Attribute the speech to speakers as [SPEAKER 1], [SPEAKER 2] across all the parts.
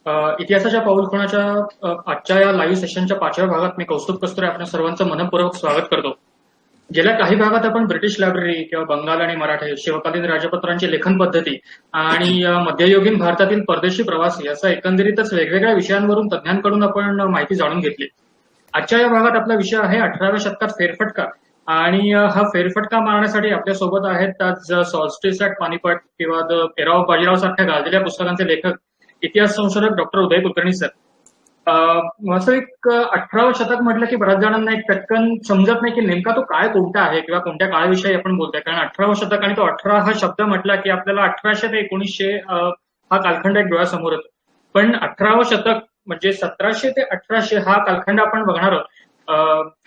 [SPEAKER 1] इतिहासाच्या पाऊलखुणाच्या आजच्या या लाईव्ह सेशनच्या 5व्या भागात मी कौस्तुभ कस्तुरे आपल्या सर्वांचं मनपूर्वक स्वागत करतो. गेल्या काही भागात आपण ब्रिटिश लायब्ररी किंवा बंगाल आणि मराठी शिवकालीन राजपत्रांची लेखन पद्धती आणि मध्ययुगीन भारतातील परदेशी प्रवासी असा एकंदरीतच वेगवेगळ्या विषयांवरून तज्ञांकडून आपण माहिती जाणून घेतली. आजच्या या भागात आपला विषय आहे 18व्या शतकात फेरफटका. आणि हा फेरफटका मारण्यासाठी आपल्या सोबत आहेत आज सॉल्स्टिस ॲट पानिपत किंवा द एरा ऑफ बाजीराव सारख्या गाजलेल्या पुस्तकांचे लेखक इतिहास संशोधक डॉक्टर उदय कुलकर्णी सर. वास्तविक 18वं शतक म्हटलं की बऱ्याच जणांना एक पटकन समजत नाही की नेमका तो काय कोणता आहे किंवा कोणत्या काळाविषयी आपण बोलतोय. कारण 18वं शतक आणि तो 18 हा शब्द म्हटला की आपल्याला 1800 ते 1900 हा कालखंड एक डोळ्यासमोर येतो. पण 18वं शतक म्हणजे 1700 ते 1800 हा कालखंड आपण बघणार आहोत.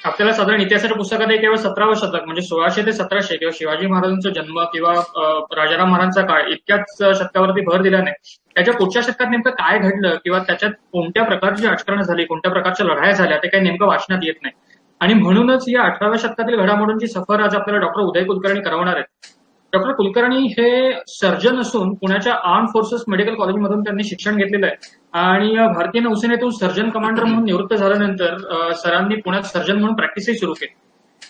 [SPEAKER 1] आपल्याला साधारण इतिहासाच्या पुस्तकात केवळ 17वं शतक म्हणजे 1600 ते 1700 किंवा शिवाजी महाराजांचा जन्म किंवा राजाराम महाराजांचा काळ इतक्याच शतकावरती भर दिला नाही. त्याच्या पुढच्या शतकात नेमकं काय घडलं किंवा त्याच्यात कोणत्या प्रकारची राजकारण झाली, कोणत्या प्रकारच्या लढाया झाल्या ते काही नेमकं वाचण्यात येत नाही. आणि म्हणूनच या 18व्या शतकातील घडामोडींची सफर आज आपल्याला डॉक्टर उदय कुलकर्णी करवणार आहेत. डॉक्टर कुलकर्णी हे सर्जन असून पुण्याच्या आर्म फोर्सेस मेडिकल कॉलेजमधून त्यांनी शिक्षण घेतलेलं आहे. आणि भारतीय नौसेनेतून सर्जन कमांडर म्हणून निवृत्त झाल्यानंतर सरांनी पुण्यात सर्जन म्हणून प्रॅक्टिसही सुरू केली.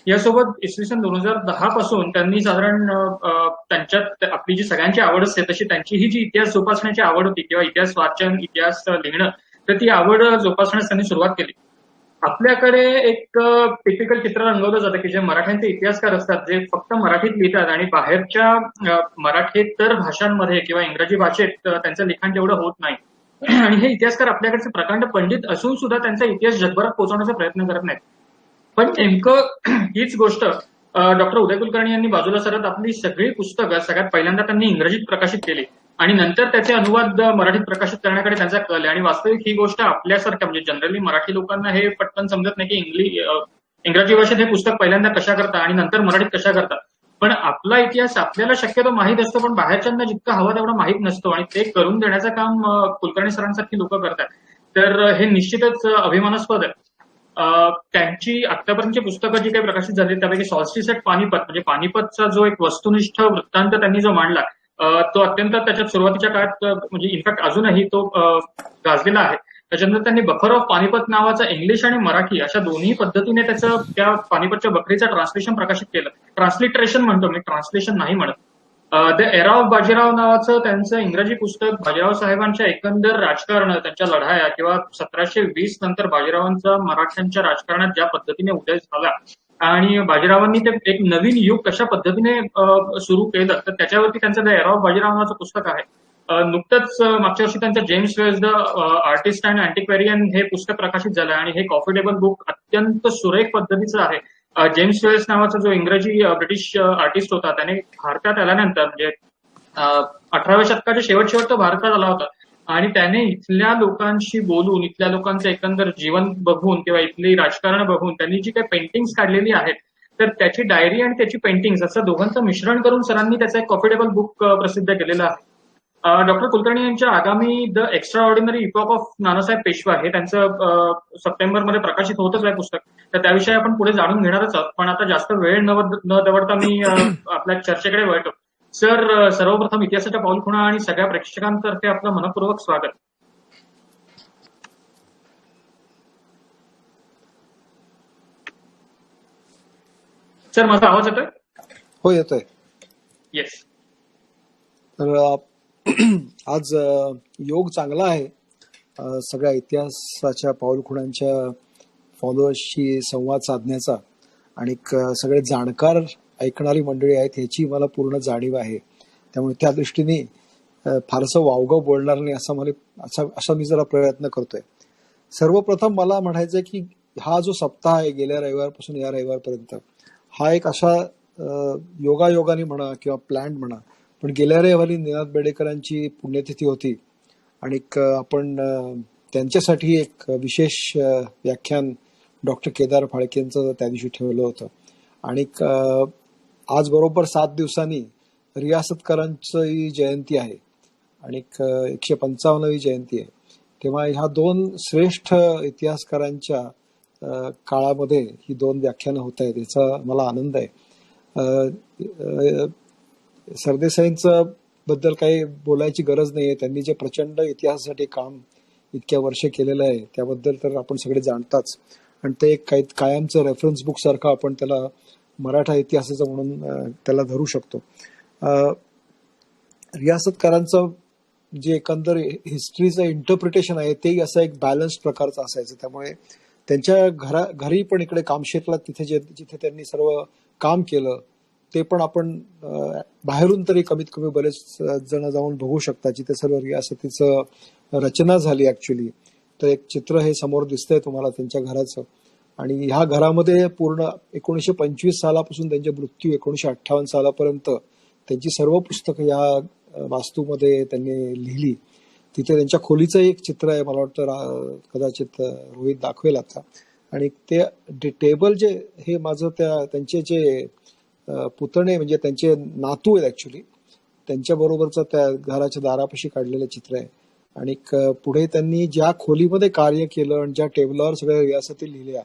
[SPEAKER 1] यासोबत इसवी सन 2010 पासून त्यांनी साधारण त्यांच्यात आपली जी सगळ्यांची आवड असते तशी त्यांची ही जी इतिहास जोपासण्याची आवड होती किंवा इतिहास वाचन, इतिहास लिहिणं, तर ती आवड जोपासण्यास त्यांनी सुरुवात केली. आपल्याकडे एक टिपिकल चित्र रंगवलं जातं की जे मराठ्यांचे इतिहासकार असतात जे फक्त मराठीत लिहितात आणि बाहेरच्या मराठीतर भाषांमध्ये किंवा इंग्रजी भाषेत त्यांचं लिखाण तेवढं होत नाही. आणि हे इतिहासकार आपल्याकडचे प्रकांड पंडित असून सुद्धा त्यांचा इतिहास जगभरात पोहोचवण्याचा प्रयत्न करत नाहीत. पण नेमकं हीच गोष्ट डॉक्टर उदय कुलकर्णी यांनी बाजूला सरत आपली सगळी पुस्तकं सगळ्यात पहिल्यांदा त्यांनी इंग्रजीत प्रकाशित केली आणि नंतर त्याचे अनुवाद मराठीत प्रकाशित करण्याकडे त्यांचा कल आहे. आणि वास्तविक ही गोष्ट आपल्यासारख्या म्हणजे जनरली मराठी लोकांना हे पटकन समजत नाही की इंग्रजी भाषेत हे पुस्तक पहिल्यांदा कशा करता आणि नंतर मराठीत कशा करता. पण आपला इतिहास आपल्याला शक्यतो माहीत असतो पण बाहेरच्यांना जितका हवा तेवढा माहीत नसतो आणि ते करून देण्याचं काम कुलकर्णी सरांसारखी लोक करतात. तर हे निश्चितच अभिमानास्पद आहे. त्यांची आतापर्यंतची पुस्तकं जी काही प्रकाशित झाली त्यापैकी सॉल्स्टिस ॲट पानिपत म्हणजे पानिपतचा जो एक वस्तुनिष्ठ वृत्तांत त्यांनी जो मांडला तो अत्यंत त्याच्यात सुरुवातीच्या काळात म्हणजे इनफॅक्ट अजूनही तो गाजलेला आहे. त्याच्यानंतर त्यांनी बफर ऑफ पानिपत नावाचा इंग्लिश आणि मराठी अशा दोन्ही पद्धतीने त्याचं त्या पानिपतच्या बकरीचं ट्रान्सलेशन प्रकाशित केलं. ट्रान्सलिटरेशन म्हणतो मी, ट्रान्सलेशन नाही म्हणत. द एरा ऑफ बाजीराव नावाचं त्यांचं इंग्रजी पुस्तक बाजीराव साहेबांच्या एकंदर राजकारण, त्यांच्या लढाया किंवा 1720 नंतर बाजीरावांचा मराठ्यांच्या राजकारणात ज्या पद्धतीने उदय झाला आणि बाजीरावांनी ते एक नवीन युग कशा पद्धतीने सुरू केलं तर त्याच्यावरती त्यांचं द एरा ऑफ बाजीराव नावाचं पुस्तक आहे. नुकतंच मागच्या वर्षी त्यांचं James Wales the artist and antiquarian हे पुस्तक प्रकाशित झालं आणि हे कॉफी टेबल बुक अत्यंत सुरेख पद्धतीचं आहे. जेम्स वेल्स नावाचा जो इंग्रजी ब्रिटिश आर्टिस्ट होता त्याने भारतात आल्यानंतर म्हणजे 18व्या शतकाच्या शेवट तो भारतात आला होता आणि त्याने इथल्या लोकांशी बोलून इथल्या लोकांचं एकंदर जीवन बघून किंवा इथली राजकारण बघून त्यांनी जी काही पेंटिंग्स काढलेली आहेत तर त्याची डायरी आणि त्याची पेंटिंग्स असं दोघांचं मिश्रण करून सरांनी त्याचं एक कॉफी टेबल बुक प्रसिद्ध केलेलं आहे. डॉक्टर कुलकर्णी यांच्या आगामी the extra ordinary epoch of Nanasaheb Peshwa हे त्यांचं सप्टेंबरमध्ये प्रकाशित होतच आहे पुस्तक. तर त्याविषयी आपण पुढे जाणून घेणारच आहोत. पण आता जास्त वेळ न दवडता मी आपल्या चर्चेकडे वळतो. सर, सर्वप्रथम इतिहासाच्या पाऊलखुणा आणि सगळ्या प्रेक्षकांतर्फे आपलं मनपूर्वक स्वागत. सर, माझा आवाज येतोय?
[SPEAKER 2] हो, येतोय.
[SPEAKER 1] येस.
[SPEAKER 2] तर आज योग चांगला आहे सगळ्या इतिहासाच्या पाऊलखुणांच्या फॉलोअर्सशी संवाद साधण्याचा आणि सगळे जाणकार ऐकणारी मंडळी आहेत ह्याची मला पूर्ण जाणीव आहे. त्यामुळे त्या दृष्टीने फारसं वावगं बोलणार नाही असा मी जरा प्रयत्न करतोय. सर्वप्रथम मला म्हणायचं की हा जो सप्ताह आहे गेल्या रविवारपासून या रविवारपर्यंत हा एक असा योगायोगाने म्हणा किंवा प्लॅन म्हणा पण गेल्या रविवारी निनाद बेडेकरांची पुण्यतिथी होती आणि आपण त्यांच्यासाठी एक विशेष व्याख्यान डॉक्टर केदार फाळकेंचं त्या दिवशी ठेवलं होतं. आणि आज बरोबर 7 दिवसांनी रियासतकरांची जयंती आहे आणि 155वी जयंती आहे. तेव्हा ह्या 2 श्रेष्ठ इतिहासकारांच्या काळामध्ये ही 2 व्याख्यानं होत आहेत याचा मला आनंद आहे. सरदेसाईंचं बद्दल काही बोलायची गरज नाहीये. त्यांनी जे प्रचंड इतिहासासाठी काम इतक्या वर्ष केलेलं आहे त्याबद्दल तर आपण सगळे जाणताच. आणि ते एक काही कायमचं रेफरन्स बुक सारखं आपण त्याला मराठा इतिहासाचं म्हणून त्याला धरू शकतो. रियासतकारांचं जे एकंदर हिस्ट्रीचं इंटरप्रिटेशन आहे ते असं एक बॅलन्स्ड प्रकारचं असायचं. त्यामुळे त्यांच्या घरी पण इकडे कामशेतला जिथे त्यांनी सर्व काम केलं ते पण आपण बाहेरून तरी कमीत कमी बरेच जण जाऊन बघू शकता जिथे सर्व रियासतीचं रचना झाली ऍक्च्युली. तर एक चित्र हे समोर दिसतंय तुम्हाला त्यांच्या घराचं. आणि ह्या घरामध्ये पूर्ण 1925 सालापासून त्यांचे मृत्यू 1958 सालापर्यंत त्यांची सर्व पुस्तकं या वास्तूमध्ये त्यांनी लिहिली. तिथे त्यांच्या खोलीचं एक चित्र आहे, मला वाटतं कदाचित रोहित दाखवेल आता. आणि ते टेबल जे हे माझं त्यांचे जे पुतणे म्हणजे त्यांचे नातू आहेत ऍक्च्युली त्यांच्या बरोबरचं त्या घराच्या दारापाशी काढलेलं चित्र आहे. आणि पुढे त्यांनी ज्या खोलीमध्ये कार्य केलं आणि ज्या टेबलावर सगळ्या रियासती लिहिल्या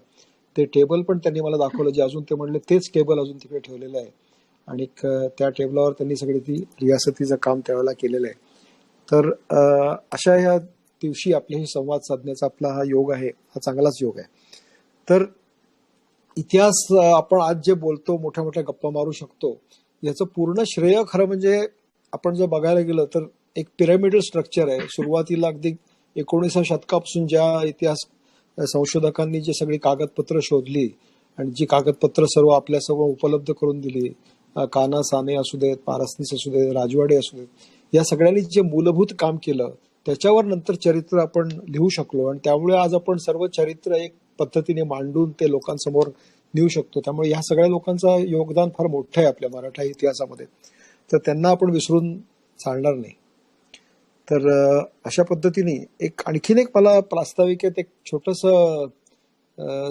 [SPEAKER 2] ते टेबल पण त्यांनी मला दाखवलं, जे अजून ते म्हणले तेच टेबल अजून तिकडे ठेवलेलं आहे. आणि त्या टेबलावर त्यांनी सगळी ती रियासतीचं काम त्यावेळेला केलेलं आहे. तर अशा ह्या दिवशी आपल्याशी संवाद साधण्याचा आपला हा योग आहे, हा चांगलाच योग आहे. तर इतिहास आपण आज जे बोलतो, मोठ्या मोठ्या गप्पा मारू शकतो, याचं पूर्ण श्रेय खरं म्हणजे आपण जर बघायला गेलं तर एक पिरॅमिडल स्ट्रक्चर आहे. सुरुवातीला अगदी 19व्या शतकापासून ज्या इतिहास संशोधकांनी जी सगळी कागदपत्र शोधली आणि जी कागदपत्र सर्व आपल्यासमोर उपलब्ध करून दिली, काना साने असू देत, पारसनीस असू देत, राजवाडे असू देत, या सगळ्यांनी जे मूलभूत काम केलं त्याच्यावर नंतर चरित्र आपण लिहू शकलो. आणि त्यामुळे आज आपण सर्व चरित्र एक पद्धतीने मांडून ते लोकांसमोर नेऊ शकतो. त्यामुळे ह्या सगळ्या लोकांचं योगदान फार मोठं आहे आपल्या मराठा इतिहासामध्ये, तर त्यांना आपण विसरून चालणार नाही. तर अशा पद्धतीने आणखीन एक मला प्रास्ताविकेत एक छोटस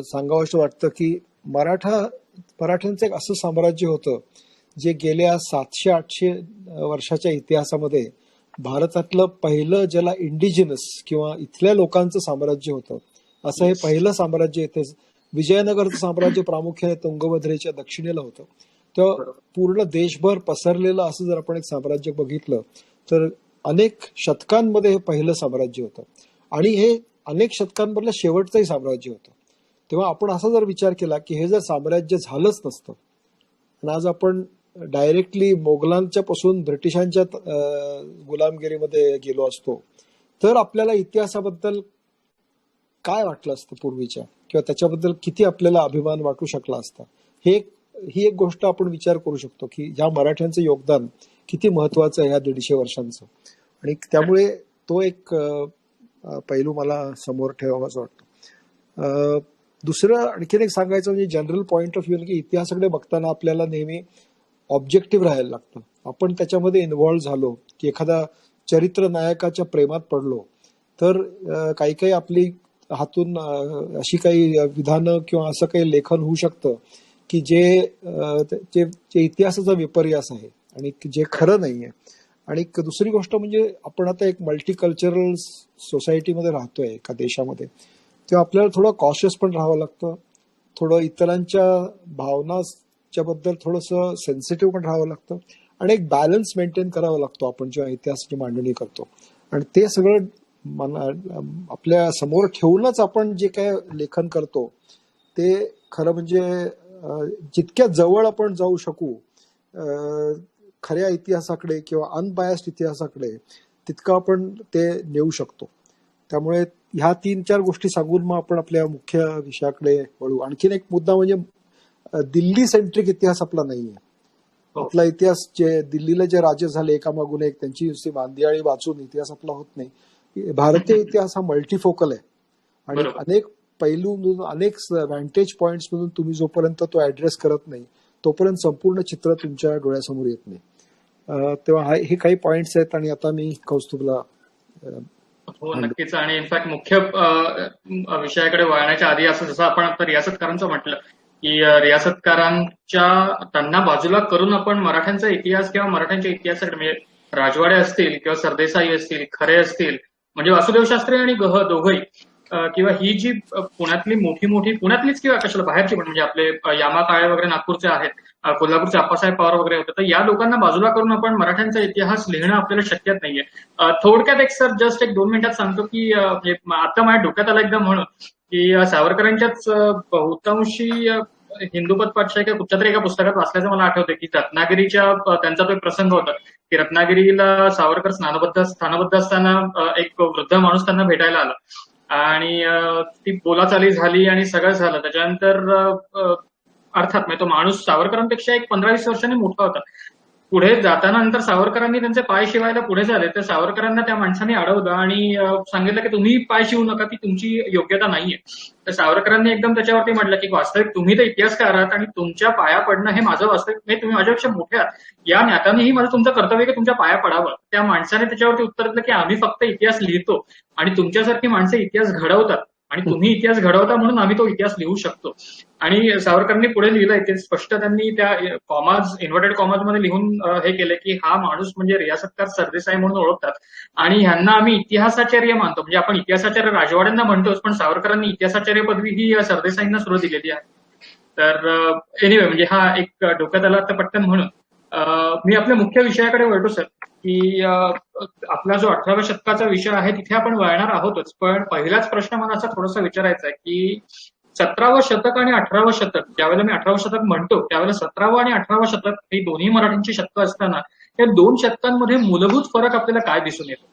[SPEAKER 2] सांगावंसं वाटतं की मराठ्यांचं एक असं साम्राज्य होतं जे गेल्या 700-800 वर्षाच्या इतिहासामध्ये भारतातलं पहिलं ज्याला इंडिजिनस किंवा इथल्या लोकांचं साम्राज्य होतं. असं हे पहिलं साम्राज्य इथे विजयनगरचं साम्राज्य प्रामुख्याने तुंगभद्रेच्या दक्षिणेला होतं. तेव्हा पूर्ण देशभर पसरलेलं असं जर आपण एक साम्राज्य बघितलं तर अनेक शतकांमध्ये हे पहिलं साम्राज्य होतं आणि हे अनेक शतकांमधलं शेवटचंही साम्राज्य होतं. तेव्हा आपण असा जर विचार केला की हे जर साम्राज्य झालंच नसतं आणि आज आपण डायरेक्टली मोगलांच्या पासून ब्रिटिशांच्या गुलामगिरीमध्ये गेलो असतो तर आपल्याला इतिहासाबद्दल काय वाटलं असतं पूर्वीच्या, किंवा त्याच्याबद्दल किती आपल्याला अभिमान वाटू शकला असता. ही एक गोष्ट आपण विचार करू शकतो की ह्या मराठ्यांचं योगदान किती महत्वाचं आहे ह्या 150 वर्षांचं. आणि त्यामुळे तो एक पैलू मला समोर ठेवावाचं वाटतं. दुसरं आणखीन एक सांगायचं म्हणजे जनरल पॉइंट ऑफ व्ह्यू की इतिहासाकडे बघताना आपल्याला नेहमी ऑब्जेक्टिव्ह राहायला लागतं. आपण त्याच्यामध्ये इन्व्हॉल्व्ह झालो की एखादा चरित्र नायकाच्या प्रेमात पडलो तर काही काही आपली हातून अशी काही विधानं किंवा असं काही लेखन होऊ शकतं की जे इतिहासाचा विपर्यास आहे आणि जे खरं नाहीये. आणि दुसरी गोष्ट म्हणजे आपण आता एक मल्टीकल्चरल सोसायटीमध्ये राहतोय एका देशामध्ये, तेव्हा आपल्याला थोडं कॉशियस पण राहावं लागतं, थोडं इतरांच्या भावनाच्या बद्दल थोडंसं सेन्सिटिव्ह पण राहावं लागतं आणि एक बॅलन्स मेंटेन करावा लागतो आपण जेव्हा इतिहासाची मांडणी करतो. आणि ते सगळं आपल्या समोर ठेवूनच आपण जे काय लेखन करतो ते खरं म्हणजे जितक्या जवळ आपण जाऊ शकू खऱ्या इतिहासाकडे किंवा अनबायस्ड इतिहासाकडे तितकं आपण ते नेऊ शकतो. त्यामुळे ह्या 3-4 गोष्टी सांगून मग आपण आपल्या मुख्य विषयाकडे वळू. आणखीन एक मुद्दा म्हणजे दिल्ली सेंट्रिक इतिहास आपला नाहीये. आपला इतिहास जे दिल्लीला जे राज्य झाले एकामागून एक त्यांची नुसती मांदियाळी वाचून इतिहास आपला होत नाही. भारतीय इतिहास हा मल्टीफोकल आहे आणि अनेक पैलू अनेक व्हॅन्टेज पॉइंट्स मधून तुम्ही जोपर्यंत तो ऍड्रेस करत नाही तोपर्यंत संपूर्ण चित्र तुमच्या डोळ्यासमोर येत नाही. तेव्हा हे काही पॉइंट्स आहेत आणि आता मी कौस्तुभला.
[SPEAKER 1] हो नक्कीच. आणि इनफॅक्ट मुख्य विषयाकडे वळण्याच्या आधी असं जसं आपण आता रियासतकारांचं म्हटलं की रियासतकारांच्या त्यांना बाजूला करून आपण मराठ्यांचा इतिहास किंवा मराठ्यांच्या इतिहासाकडे म्हणजे राजवाडे असतील किंवा सरदेसाई असतील, खरे असतील म्हणजे वासुदेव शास्त्री आणि गह दोघंही किंवा ही जी पुण्यातली मोठी पुण्यातलीच किंवा कशाला बाहेरची पण म्हणजे आपले यामा काळे वगैरे नागपूरचे आहेत, कोल्हापूरचे आप्पासाहेब पवार वगैरे होते, तर या लोकांना बाजूला करून आपण मराठ्यांचा इतिहास लिहिणं आपल्याला शक्यच नाहीये. थोडक्यात एक सर जस्ट एक 2 मिनिटात सांगतो की म्हणजे आता माझ्या डोक्यात आलं एकदम म्हणून की सावरकरांच्याच बहुतांशी हिंदुपत पाठशाही किंवा कुठच्या तरी एका पुस्तकात वाचल्याचं मला आठवतं की रत्नागिरीच्या त्यांचा तो एक प्रसंग होता की रत्नागिरीला सावरकर स्थानबद्ध असताना एक वृद्ध माणूस त्यांना भेटायला आला आणि ती बोलाचाली झाली आणि सगळं झालं. त्याच्यानंतर अर्थात म्हणजे तो माणूस सावरकरांपेक्षा एक 15-20 वर्षांनी मोठा होता. पुढे जाताना नंतर सावरकरांनी त्यांचे पाय शिवायला पुढे झाले तर सावरकरांना त्या माणसाने अडवलं आणि सांगितलं की तुम्ही पाय शिवू नका, ती तुमची योग्यता नाहीये. तर सावरकरांनी एकदम त्याच्यावरती म्हटलं की वास्तविक तुम्ही तर इतिहासकार आहात आणि तुमच्या पाया पडणं हे माझं वास्तविक नाही, तुम्ही माझ्यापेक्षा मोठे आहात, या नात्यानेही माझं तुमचं कर्तव्य की तुमच्या पाया पडावं. त्या माणसाने त्याच्यावरती उत्तर दिलं की आम्ही फक्त इतिहास लिहितो आणि तुमच्यासारखी माणसं इतिहास घडवतात आणि तुम्ही इतिहास घडवता म्हणून आम्ही तो इतिहास लिहू शकतो. आणि सावरकरांनी पुढे लिहिलंय ते स्पष्ट, त्यांनी त्या कॉमाज इन्व्हर्टेड कॉमाज मध्ये लिहून हे केलं की हा माणूस म्हणजे रियासतकार सरदेसाई म्हणून ओळखतात आणि ह्यांना आम्ही इतिहासाचार्य मानतो. म्हणजे आपण इतिहासाचार्य राजवाड्यांना म्हणतोच, पण सावरकरांनी इतिहासाचार्य पदवी ही सरदेसाईंना सुरू दिलेली आहे. तर एनिवे म्हणजे हा एक डोक्यात आला तर पटकन म्हणून मी आपल्या मुख्य विषयाकडे वळतो सर की आपला जो 18व्या शतकाचा विषय आहे तिथे आपण वळणार आहोतच, पण पहिलाच प्रश्न मला असा थोडासा विचारायचा आहे की 17वं शतक आणि 18वं शतक, ज्यावेळेला मी 18वं शतक म्हणतो त्यावेळेला 17वं आणि 18वं शतक ही दोन्ही मराठींची शतकं असताना या दोन शतकांमध्ये मूलभूत फरक आपल्याला काय दिसून येतो?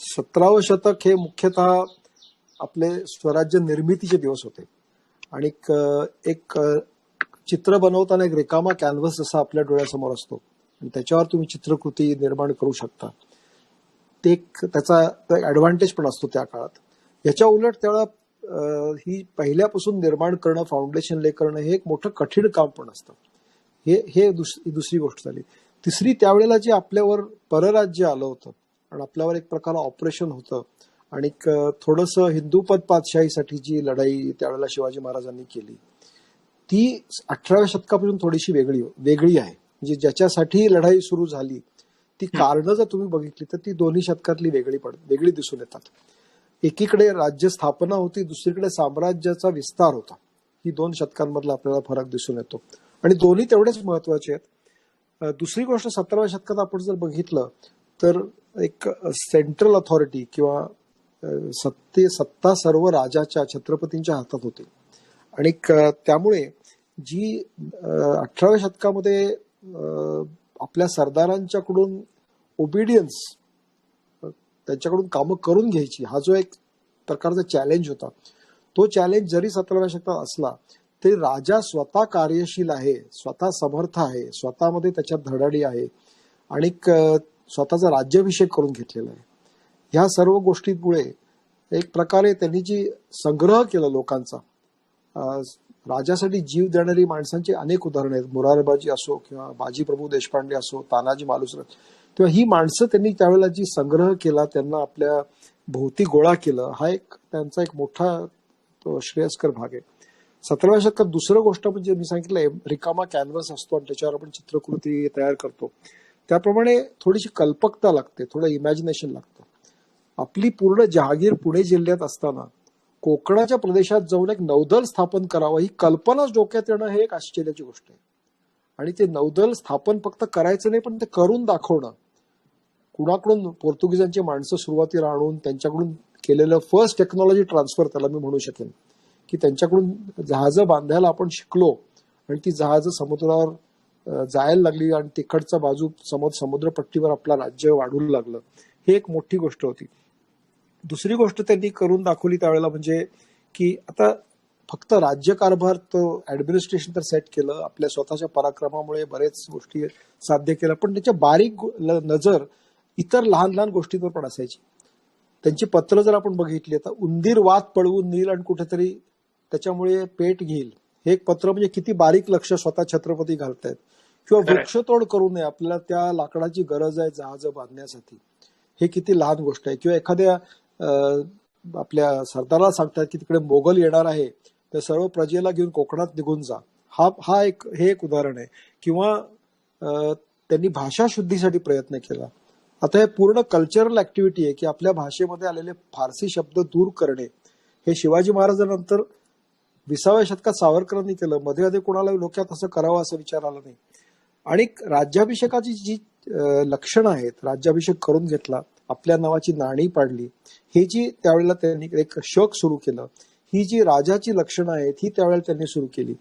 [SPEAKER 2] 17वं शतक हे मुख्यतः आपले स्वराज्य निर्मितीचे दिवस होते आणि एक चित्र बनवताना एक रिकामा कॅनव्हस जसा आपल्या डोळ्यासमोर असतो आणि त्याच्यावर तुम्ही चित्रकृती निर्माण करू शकता, ते त्याचा ऍडव्हान्टेज पण असतो त्या काळात. याच्या उलट त्यावेळेला ही पहिल्यापासून निर्माण करणं, फाउंडेशन ले करणं हे एक मोठं कठीण काम पण असतं. हे दुसरी गोष्ट झाली. तिसरी, त्यावेळेला जे आपल्यावर परराज्य आलं होतं आणि आपल्यावर एक प्रकार ऑपरेशन होतं आणि थोडंसं हिंदूपद पातशाहीसाठी जी लढाई त्यावेळेला शिवाजी महाराजांनी केली ती 18व्या शतकापासून थोडीशी वेगळी आहे. म्हणजे ज्याच्यासाठी लढाई सुरू झाली ती कारणं जर तुम्ही बघितली तर ती दोन्ही शतकातली वेगळी दिसून येतात. एकीकडे राज्य स्थापना होती, दुसरीकडे साम्राज्याचा विस्तार होता. ही दोन शतकांमधला आपल्याला फरक दिसून येतो आणि दोन्ही तेवढेच महत्वाचे आहेत. दुसरी गोष्ट, 17व्या शतकात आपण जर बघितलं तर एक सेंट्रल अथॉरिटी किंवा सत्ता सर्व राजाच्या, छत्रपतींच्या हातात होती आणि त्यामुळे जी 18व्या शतकामध्ये आपल्या सरदारांच्याकडून ओबिडियन्स, त्यांच्याकडून कामं करून घ्यायची, हा जो एक प्रकारचा चॅलेंज होता, तो चॅलेंज जरी 17व्या शतकात असला तरी राजा स्वतः कार्यशील आहे, स्वतः समर्थ आहे, स्वतःमध्ये त्याच्यात धडाडी आहे आणि स्वतःचा राज्याभिषेक करून घेतलेला आहे. ह्या सर्व गोष्टींमुळे एक प्रकारे त्यांनी जी संग्रह केला लोकांचा, राजासाठी जीव देणारी माणसांची अनेक उदाहरणं आहेत. मोरारबाजी असो किंवा बाजीप्रभू देशपांडे असो, तानाजी मालुसरे, तेव्हा ही माणसं त्यांनी त्यावेळेला जी संग्रह केला, त्यांना आपल्या भोवती गोळा केलं, हा एक त्यांचा एक मोठा श्रेयस्कर भाग आहे. 17व्या शतकात दुसरं गोष्ट म्हणजे मी सांगितलं रिकामा कॅनव्हस असतो आणि त्याच्यावर आपण चित्रकृती तयार करतो. त्याप्रमाणे थोडीशी कल्पकता लागते, थोडं इमॅजिनेशन लागतं. आपली पूर्ण जहागीर पुणे जिल्ह्यात असताना कोकणाच्या प्रदेशात जाऊन एक नौदल स्थापन करावं ही कल्पनाच डोक्यात येणं हे एक आश्चर्याची गोष्ट आहे. आणि ते नौदल स्थापन फक्त करायचं नाही पण ते करून दाखवणं, कुणाकडून पोर्तुगीजांची माणसं सुरुवातीला आणून त्यांच्याकडून केलेलं फर्स्ट टेक्नॉलॉजी ट्रान्सफर त्याला मी म्हणू शकेन की त्यांच्याकडून जहाजं बांधायला आपण शिकलो आणि ती जहाजं समुद्रावर जायला लागली आणि तिकडचा बाजू समुद्रपट्टीवर आपला राज्य वाढू लागलं, हे एक मोठी गोष्ट होती. दुसरी गोष्ट त्यांनी करून दाखवली त्यावेळेला म्हणजे की आता फक्त राज्यकारभार, तो ऍडमिनिस्ट्रेशन तर सेट केलं, आपल्या स्वतःच्या पराक्रमामुळे बरेच गोष्टी साध्य केल्या, पण त्याच्या बारीक नजर इतर लहान लहान गोष्टींवर पण असायची. त्यांची पत्र जर आपण बघितली तर उंदीर वात पळवून नेईल आणि कुठेतरी त्याच्यामुळे पेट घेईल, हे एक पत्र म्हणजे किती बारीक लक्ष स्वतः छत्रपती घालतायत. किंवा वृक्षतोड करू नये, आपल्याला त्या लाकडाची गरज आहे जहाज बांधण्यासाठी, हे किती लहान गोष्ट आहे. किंवा एखाद्या आपल्या सरदाराला सांगतात की तिकडे मोगल येणार आहे तर सर्व प्रजेला घेऊन कोकणात निघून जा, हे एक उदाहरण आहे. किंवा त्यांनी भाषा शुद्धीसाठी प्रयत्न केला. आता हे पूर्ण कल्चरल ऍक्टिव्हिटी आहे की आपल्या भाषेमध्ये आलेले फारसी शब्द दूर करणे. हे शिवाजी महाराजांनंतर 20व्या शतकात सावरकरांनी केलं. मध्ये मध्ये कोणाला डोक्यात असं करावं असं विचार आला नाही. आणि राज्याभिषेकाची जी लक्षणं आहेत, राज्याभिषेक करून घेतला, आपल्या नावाची नाणी पाडली, ही जी त्यावेळेला त्यांनी एक शक सुरू केलं, ही जी राजाची लक्षणं आहेत ही त्यावेळेला त्यांनी सुरू केली.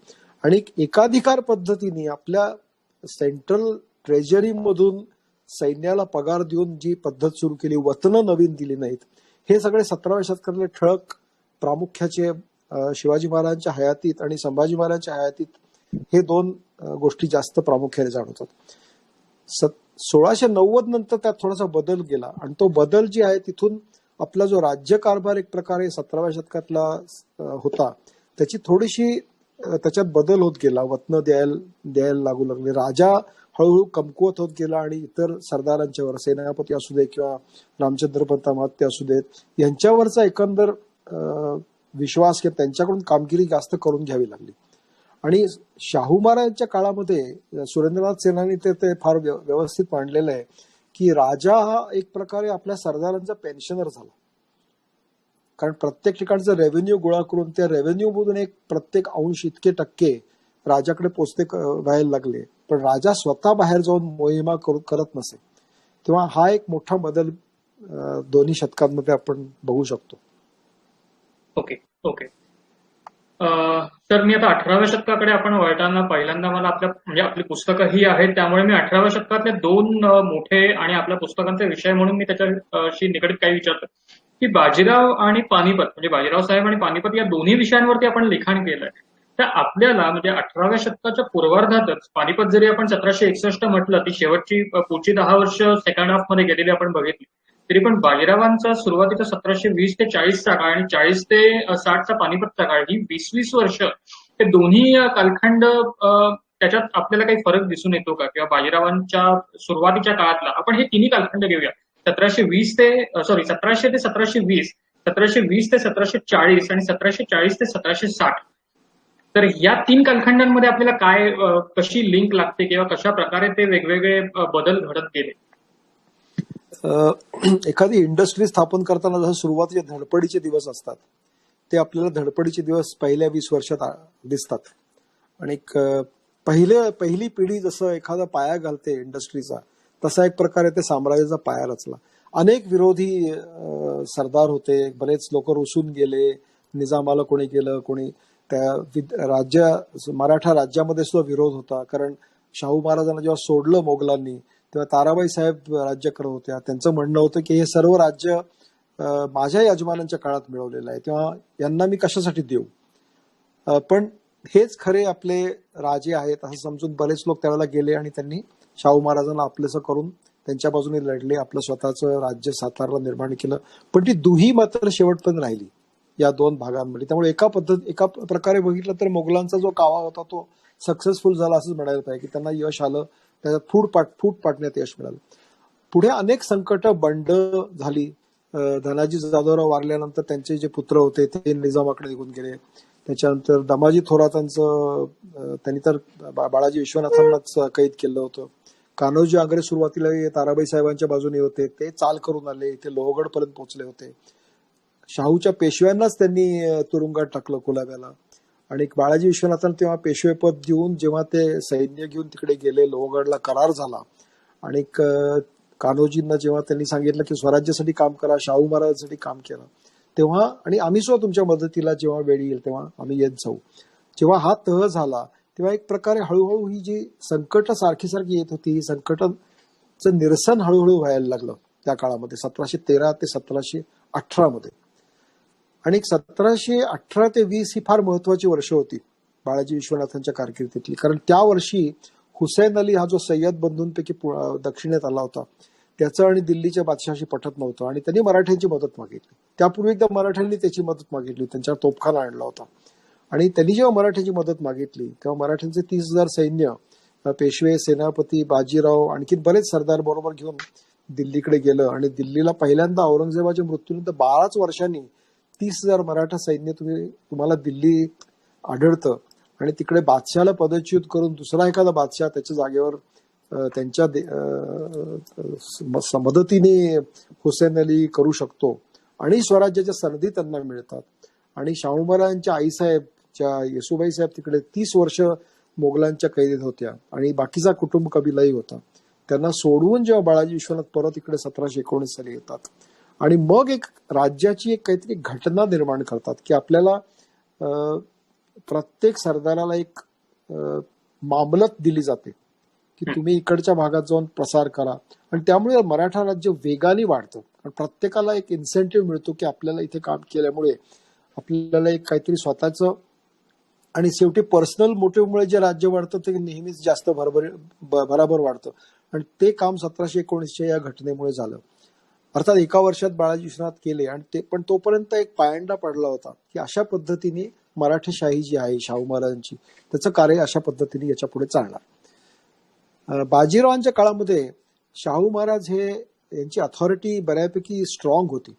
[SPEAKER 2] आणि एकाधिकार पद्धतीने आपल्या सेंट्रल ट्रेजरी मधून सैन्याला पगार देऊन जी पद्धत सुरू केली, वतनं नवीन दिली नाहीत, हे सगळे 17व्या शतकातले ठळक प्रामुख्याचे शिवाजी महाराजांच्या हयातीत आणि संभाजी महाराजांच्या हयातीत हे दोन गोष्टी जास्त प्रामुख्याने जाणवतात. 1690 नंतर त्यात थोडासा बदल गेला आणि तो बदल जी आहे तिथून आपला जो राज्यकारभार एक प्रकारे 17व्या शतकातला होता त्याची थोडीशी त्याच्यात बदल होत गेला. वतनं द्यायला लागू लागले. राजा हळूहळू कमकुवत होत गेला आणि इतर सरदारांच्यावर, सेनापती असू दे किंवा रामचंद्रपंत महात्ये असू देत, यांच्यावरचा एकंदर विश्वास किंवा त्यांच्याकडून कामगिरी जास्त करून घ्यावी लागली. आणि शाहू महाराजांच्या काळामध्ये सुरेंद्रनाथ सेनानी ते फार व्यवस्थित मांडलेलं आहे की राजा हा एक प्रकारे आपल्या सरदारांचा पेन्शनर झाला. कारण प्रत्येक ठिकाणचं रेव्हेन्यू गोळा करून त्या रेव्हेन्यू मधून एक प्रत्येक अंश इतके टक्के राजाकडे पोचते व्हायला लागले. पण राजा स्वतः बाहेर जाऊन मोहिमा करत नसे. तेव्हा हा एक मोठा बदल दोन्ही शतकांमध्ये आपण बघू शकतो.
[SPEAKER 1] ओके. तर मी आता 18व्या शतकाकडे आपण वळताना पहिल्यांदा मला आपली पुस्तकं ही आहेत, त्यामुळे मी 18व्या शतकातले दोन मोठे आणि आपल्या पुस्तकांचे विषय म्हणून मी त्याच्याशी निगडीत काही विचारतो की बाजीराव आणि पानिपत, म्हणजे बाजीराव साहेब आणि पानिपत या दोन्ही विषयांवरती आपण लिखाण केलंय. तर आपल्याला म्हणजे 18व्या शतकाच्या पूर्वार्धातच पानिपत जरी आपण 1761 म्हटलं, ती शेवटची पुढची 10 वर्ष सेकंड हाफ मध्ये गेलेली आपण बघितली, तरी पण बाजीरावांचा सुरुवातीचा 1720 ते 40चा काळ आणि 40 ते 60चा पानिपतचा काळ, ही 20 वर्ष, हे दोन्ही कालखंड त्याच्यात आपल्याला काही फरक दिसून येतो का? किंवा बाजीरावांच्या सुरुवातीच्या काळातला आपण हे तिन्ही कालखंड घेऊया, 1700 ते 1720, 1720 ते 1740 आणि 1740 ते 1760. तर या 3 कालखंडांमध्ये आपल्याला काय कशी लिंक लागते किंवा कशा प्रकारे ते वेगवेगळे बदल घडत गेले?
[SPEAKER 2] एखादी इंडस्ट्री स्थापन करताना जसं सुरुवातीचे धडपडीचे दिवस असतात, ते आपल्याला धडपडीचे दिवस पहिल्या 20 वर्षात दिसतात. आणि पहिली पिढी जसं एखादा पाया घालते इंडस्ट्रीचा, तसा एक प्रकारे ते साम्राज्याचा पाया रचला. अनेक विरोधी सरदार होते, बरेच लोक रुसून गेले, निजामाला कोणी केलं, कोणी त्या मराठा राज्यामध्ये सुद्धा विरोध होता. कारण शाहू महाराजांना जेव्हा सोडलं मोगलांनी, तेव्हा ताराबाई साहेब राज्य करत होत्या. त्यांचं म्हणणं होतं की हे सर्व राज्य माझ्या यजमानांच्या काळात मिळवलेलं आहे, तेव्हा यांना मी कशासाठी देऊ. पण हेच खरे आपले राजे आहेत असं समजून बरेच लोक त्यावेळेला गेले आणि त्यांनी शाहू महाराजांना आपलंसं करून त्यांच्या बाजूने लढले, आपलं स्वतःचं राज्य सातारला निर्माण केलं. पण ती दुही मात्र शेवटपर्यंत राहिली या दोन भागांमध्ये. त्यामुळे एका प्रकारे बघितलं तर मोगलांचा जो कावा होता तो सक्सेसफुल झाला असंच म्हणायला पाहिजे की त्यांना यश आलं, त्याच्यात फूट पाडण्यात यश मिळालं. पुढे अनेक संकट, बंड झाली. धनाजी जाधवराव वारल्यानंतर त्यांचे जे पुत्र होते ते निजामाकडे निघून गेले. त्याच्यानंतर दमाजी थोरातांचं त्यांनी तर बाळाजी विश्वनाथांनाच कैद केलं होतं. कान्होजी आंग्रे सुरुवातीला ताराबाई साहेबांच्या बाजूने होते, ते चाल करून आले, ते लोहगड पर्यंत पोहोचले होते. शाहूच्या पेशव्यांनाच त्यांनी तुरुंगात टाकलं कुलाब्याला. आणि बाळाजी विश्वनाथांना तेव्हा पेशवेपद देऊन जेव्हा ते सैन्य घेऊन तिकडे गेले, लोहगडला करार झाला. आणि कान्होजींना जेव्हा त्यांनी सांगितलं की स्वराज्यासाठी काम करा, शाहू महाराजांसाठी काम केलं, तेव्हा आणि आम्ही सुद्धा तुमच्या मदतीला जेव्हा वेळ येईल तेव्हा आम्ही येत जाऊ. जेव्हा हा तह झाला तेव्हा एक प्रकारे हळूहळू ही जी संकट सारखी येत होती, ही संकटाचं निरसन हळूहळू व्हायला लागलं त्या काळामध्ये 1713 ते 1718 मध्ये. आणि 1718 ते 20 ही फार महत्वाची वर्ष होती बाळाजी विश्वनाथांच्या कारकिर्दीतली. कारण त्या वर्षी हुसैन अली हा जो सय्यद बंधूंपैकी दक्षिणेत आला होता, त्याचं आणि दिल्लीच्या बादशहाशी पटत नव्हतं आणि त्यांनी मराठ्यांची मदत मागितली. त्यापूर्वी एकदा मराठ्यांनी त्याची मदत मागितली, त्यांच्या तोफखाना आणला होता. आणि त्यांनी जेव्हा मराठ्यांची मदत मागितली तेव्हा मराठ्यांचे 30,000 सैन्य, पेशवे, सेनापती, बाजीराव, आणखी बरेच सरदार बरोबर घेऊन दिल्लीकडे गेलं. आणि दिल्लीला पहिल्यांदा औरंगजेबाच्या मृत्यूनंतर 12च वर्षांनी 30,000 मराठा सैन्य तुम्हाला दिल्ली आढळतं. आणि तिकडे बादशहाला पदच्युत करून दुसरा एखादा बादशाह त्याच्या जागेवर त्यांच्या मदतीने हुसेन अली करू शकतो आणि स्वराज्याच्या संधी त्यांना मिळतात. आणि शाहू महाराजांच्या आईसाहेब येसुबाई साहेब तिकडे 30 वर्ष मोगलांच्या कैदेत होत्या आणि बाकीचा कुटुंब कबिलाही होता. त्यांना सोडवून जेव्हा बाळाजी विश्वनाथ परत इकडे 1719 साली येतात आणि मग एक राज्याची एक काहीतरी घटना निर्माण करतात की आपल्याला प्रत्येक सरदाराला एक मामलत दिली जाते की तुम्ही इकडच्या भागात जाऊन प्रसार करा आणि त्यामुळे मराठा राज्य वेगाने वाढतं आणि प्रत्येकाला एक इन्सेंटिव्ह मिळतो की आपल्याला इथे काम केल्यामुळे आपल्याला एक काहीतरी स्वतःचं आणि शेवटी पर्सनल मोटिव्हमुळे जे राज्य वाढतं ते नेहमीच जास्त भराभर वाढतं आणि ते काम 1719च्या या घटनेमुळे झालं. अर्थात एका वर्षात बाळाजी विश्वनाथ केले आणि ते पण तोपर्यंत एक पायंडा पडला होता की अशा पद्धतीने मराठेशाही जी आहे शाहू महाराजांची त्याचं कार्य अशा पद्धतीने याच्या पुढे चालणार. बाजीरावांच्या काळामध्ये शाहू महाराज यांची अथॉरिटी बऱ्यापैकी स्ट्रॉंग होती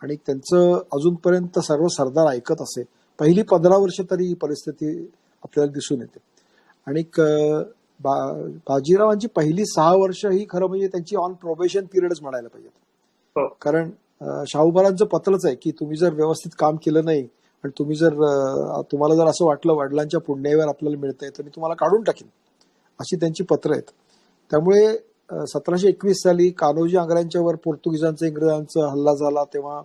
[SPEAKER 2] आणि त्यांचं अजूनपर्यंत सर्व सरदार ऐकत असे. पहिली 15 वर्ष तरी ही परिस्थिती आपल्याला दिसून येते आणि बाजीरावांची पहिली 6 वर्ष ही खरं म्हणजे त्यांची ऑन प्रोबेशन पिरियडच म्हणायला पाहिजे. कारण शाहू महाराजांचं पत्रच आहे की तुम्ही जर व्यवस्थित काम केलं नाही आणि तुम्हाला जर असं वाटलं वडिलांच्या पुण्यावर आपल्याला मिळतंय तर मी तुम्हाला काढून टाकेन, अशी त्यांची पत्र आहेत. त्यामुळे 1721 साली कान्होजी आंग्र्यांच्यावर पोर्तुगीजांचा इंग्रजांचा हल्ला झाला तेव्हा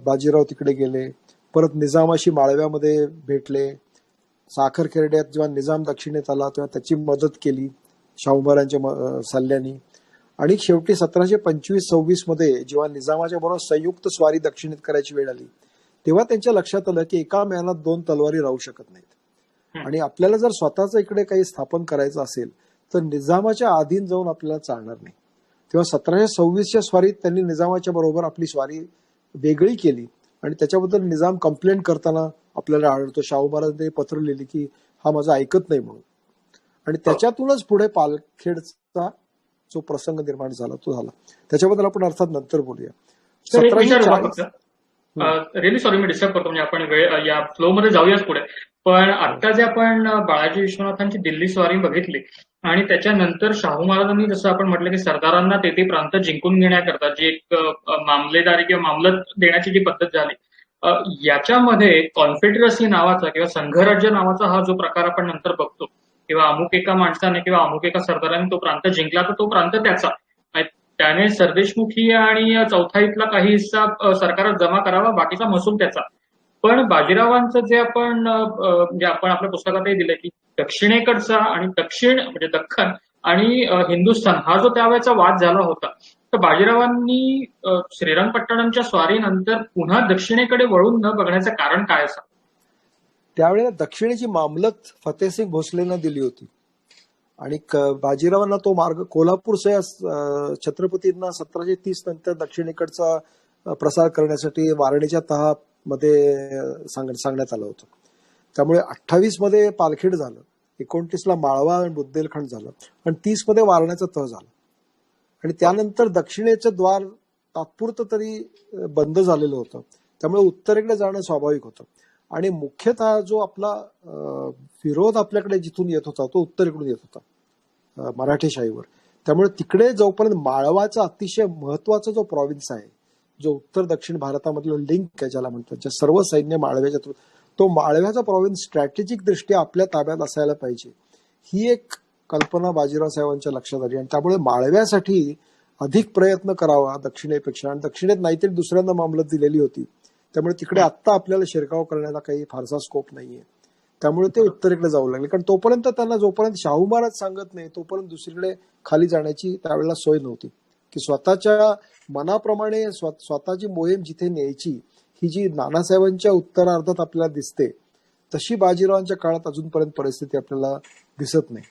[SPEAKER 2] बाजीराव तिकडे गेले. परत निजामाशी माळव्यामध्ये भेटले. साखर खेरड्यात जेव्हा निजाम दक्षिणेत आला तेव्हा त्याची मदत केली शाहू महाराजांच्या सल्ल्याने आणि शेवटी 1725-26 मध्ये जेव्हा निजामाच्या बरोबर संयुक्त स्वारी दक्षिणेत करायची वेळ आली तेव्हा त्यांच्या लक्षात आलं की एका म्यानात 2 तलवारी राहू शकत नाहीत आणि आपल्याला जर स्वतःच इकडे काही स्थापन करायचं असेल तर निजामाच्या अधीन जाऊन आपल्याला चालणार नाही. तेव्हा 1726च्या स्वारीत त्यांनी निजामाच्या बरोबर आपली स्वारी वेगळी केली आणि त्याच्याबद्दल निजाम कंप्लेंट करताना आपल्याला आढळतो. शाहू महाराजांनी पत्र लिहिली की हा माझा ऐकत नाही म्हणून आणि त्याच्यातूनच पुढे पालखेडचा जो प्रसंग निर्माण झाला तो झाला. त्याच्याबद्दल आपण अर्थात नंतर बोलूया.
[SPEAKER 1] रिअली सॉरी मी डिस्टर्ब करतो म्हणजे आपण वेळ या फ्लो मध्ये जाऊयाच पुढे. पण आता जे आपण बाळाजी विश्वनाथांची दिल्ली स्वारी बघितली आणि त्याच्यानंतर शाहू महाराजांनी जसं आपण म्हटलं की सरदारांना ते प्रांत जिंकून घेण्याकरता जी एक मामलेदारी किंवा मामलत देण्याची जी पद्धत झाली याच्यामध्ये कॉन्फेडरसी नावाचा किंवा संघराज्य नावाचा हा जो प्रकार आपण नंतर बघतो किंवा अमुक एका माणसाने किंवा अमुक एका सरदाराने तो प्रांत जिंकला तर तो प्रांत त्याचा, त्याने सरदेशमुखी आणि चौथाईतला काही हिस्सा सरकारात जमा करावा, बाकीचा महसूल त्याचा. पण बाजीरावांचं जे आपण आपल्या पुस्तकातही दिलंय की दक्षिणेकडचा आणि दक्षिण म्हणजे दख्खन आणि हिंदुस्थान हा जो त्यावेळेचा वाद झाला होता तर बाजीरावांनी श्रीरंगपट्टणमच्या स्वारीनंतर पुन्हा दक्षिणेकडे वळून न बघण्याचं कारण काय असं?
[SPEAKER 2] त्यावेळेला दक्षिणेची मामलत फतेहसिंग भोसलेंना दिली होती आणि बाजीरावांना तो मार्ग कोल्हापूरसह छत्रपतींना 1730 नंतर दक्षिणेकडचा प्रसार करण्यासाठी वारणेच्या तहामध्ये सांगण्यात आलं होतं. त्यामुळे 28 मध्ये पालखेड झालं, 29ला माळवा आणि बुंदेलखंड झालं आणि 30 मध्ये वारण्याचा तह झाला आणि त्यानंतर दक्षिणेचं द्वार तात्पुरतं तरी बंद झालेलं होतं. त्यामुळे उत्तरेकडे जाणं स्वाभाविक होतं आणि मुख्यतः जो आपला विरोध आपल्याकडे जिथून येत होता तो उत्तरेकडून येत होता मराठेशाहीवर. त्यामुळे तिकडे जोपर्यंत माळवाचा अतिशय महत्वाचा जो प्रॉव्हिन्स आहे जो उत्तर दक्षिण भारतामधलं लिंक आहे ज्याला म्हणतात, जे सर्व सैन्य माळव्याच्या तो माळव्याचा प्रॉव्हिन्स स्ट्रॅटेजिक दृष्ट्या आपल्या ताब्यात असायला पाहिजे ही एक कल्पना बाजीराव साहेबांच्या लक्षात आली आणि त्यामुळे माळव्यासाठी अधिक प्रयत्न करावा दक्षिणेपेक्षा आणि दक्षिणेत नाहीतरी दुसऱ्यांदा मामलत दिलेली होती. त्यामुळे तिकडे आत्ता आपल्याला शिरकाव करण्याला काही फारसा स्कोप नाहीये. त्यामुळे ते उत्तरेकडे जाऊ लागले कारण तोपर्यंत त्यांना जोपर्यंत शाहू महाराज सांगत नाही तोपर्यंत दुसरीकडे खाली जाण्याची त्यावेळेला सोय नव्हती की स्वतःच्या मनाप्रमाणे स्वतःची मोहीम जिथे न्यायची ही जी नानासाहेबांच्या उत्तरार्धात आपल्याला दिसते तशी बाजीरावांच्या काळात अजूनपर्यंत परिस्थिती आपल्याला दिसत नाही.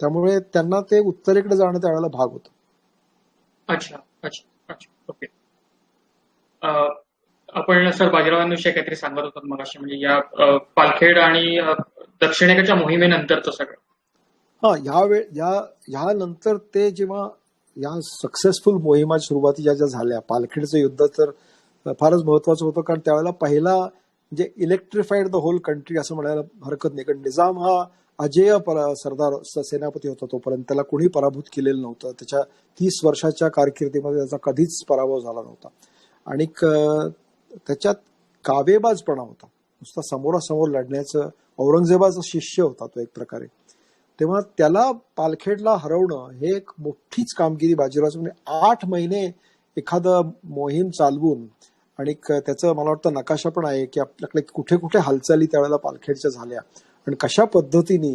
[SPEAKER 2] त्यामुळे त्यांना ते उत्तरेकडे जाणं त्यावेळेला भाग होतं.
[SPEAKER 1] अच्छा अच्छा अच्छा ओके. आपण सर बाजीरावांविषयी काहीतरी सांगत होतात मग अशी म्हणजे या पालखेड आणि दक्षिणेकडच्या मोहिमेनंतरचं सगळं.
[SPEAKER 2] ह्या नंतर ते जेव्हा या सक्सेसफुल मोहिमा सुरुवातीच्या ज्या झाल्या पालखेडचं युद्ध तर फारच महत्वाचं होतं कारण त्यावेळेला पहिला म्हणजे इलेक्ट्रिफाईड द होल कंट्री असं म्हणायला हरकत नाही कारण निजाम हा अजेय सरदार सेनापती होता तोपर्यंत त्याला कोणी पराभूत केलेलं नव्हतं. त्याच्या 30 वर्षाच्या कारकिर्दीमध्ये त्याचा कधीच पराभव झाला नव्हता. आणि त्याच्यात कावेबाजपणा होता, नुसता समोरासमोर लढण्याचं. औरंगजेबाचा शिष्य होता तो एक प्रकारे. तेव्हा त्याला पालखेडला हरवणं हे एक मोठीच कामगिरी बाजीरावाची. म्हणजे 8 महिने एखादं मोहीम चालवून आणि त्याचं मला वाटतं नकाशा पण आहे की आपल्याकडे कुठे कुठे हालचाली त्यावेळेला पालखेडच्या झाल्या आणि कशा पद्धतीने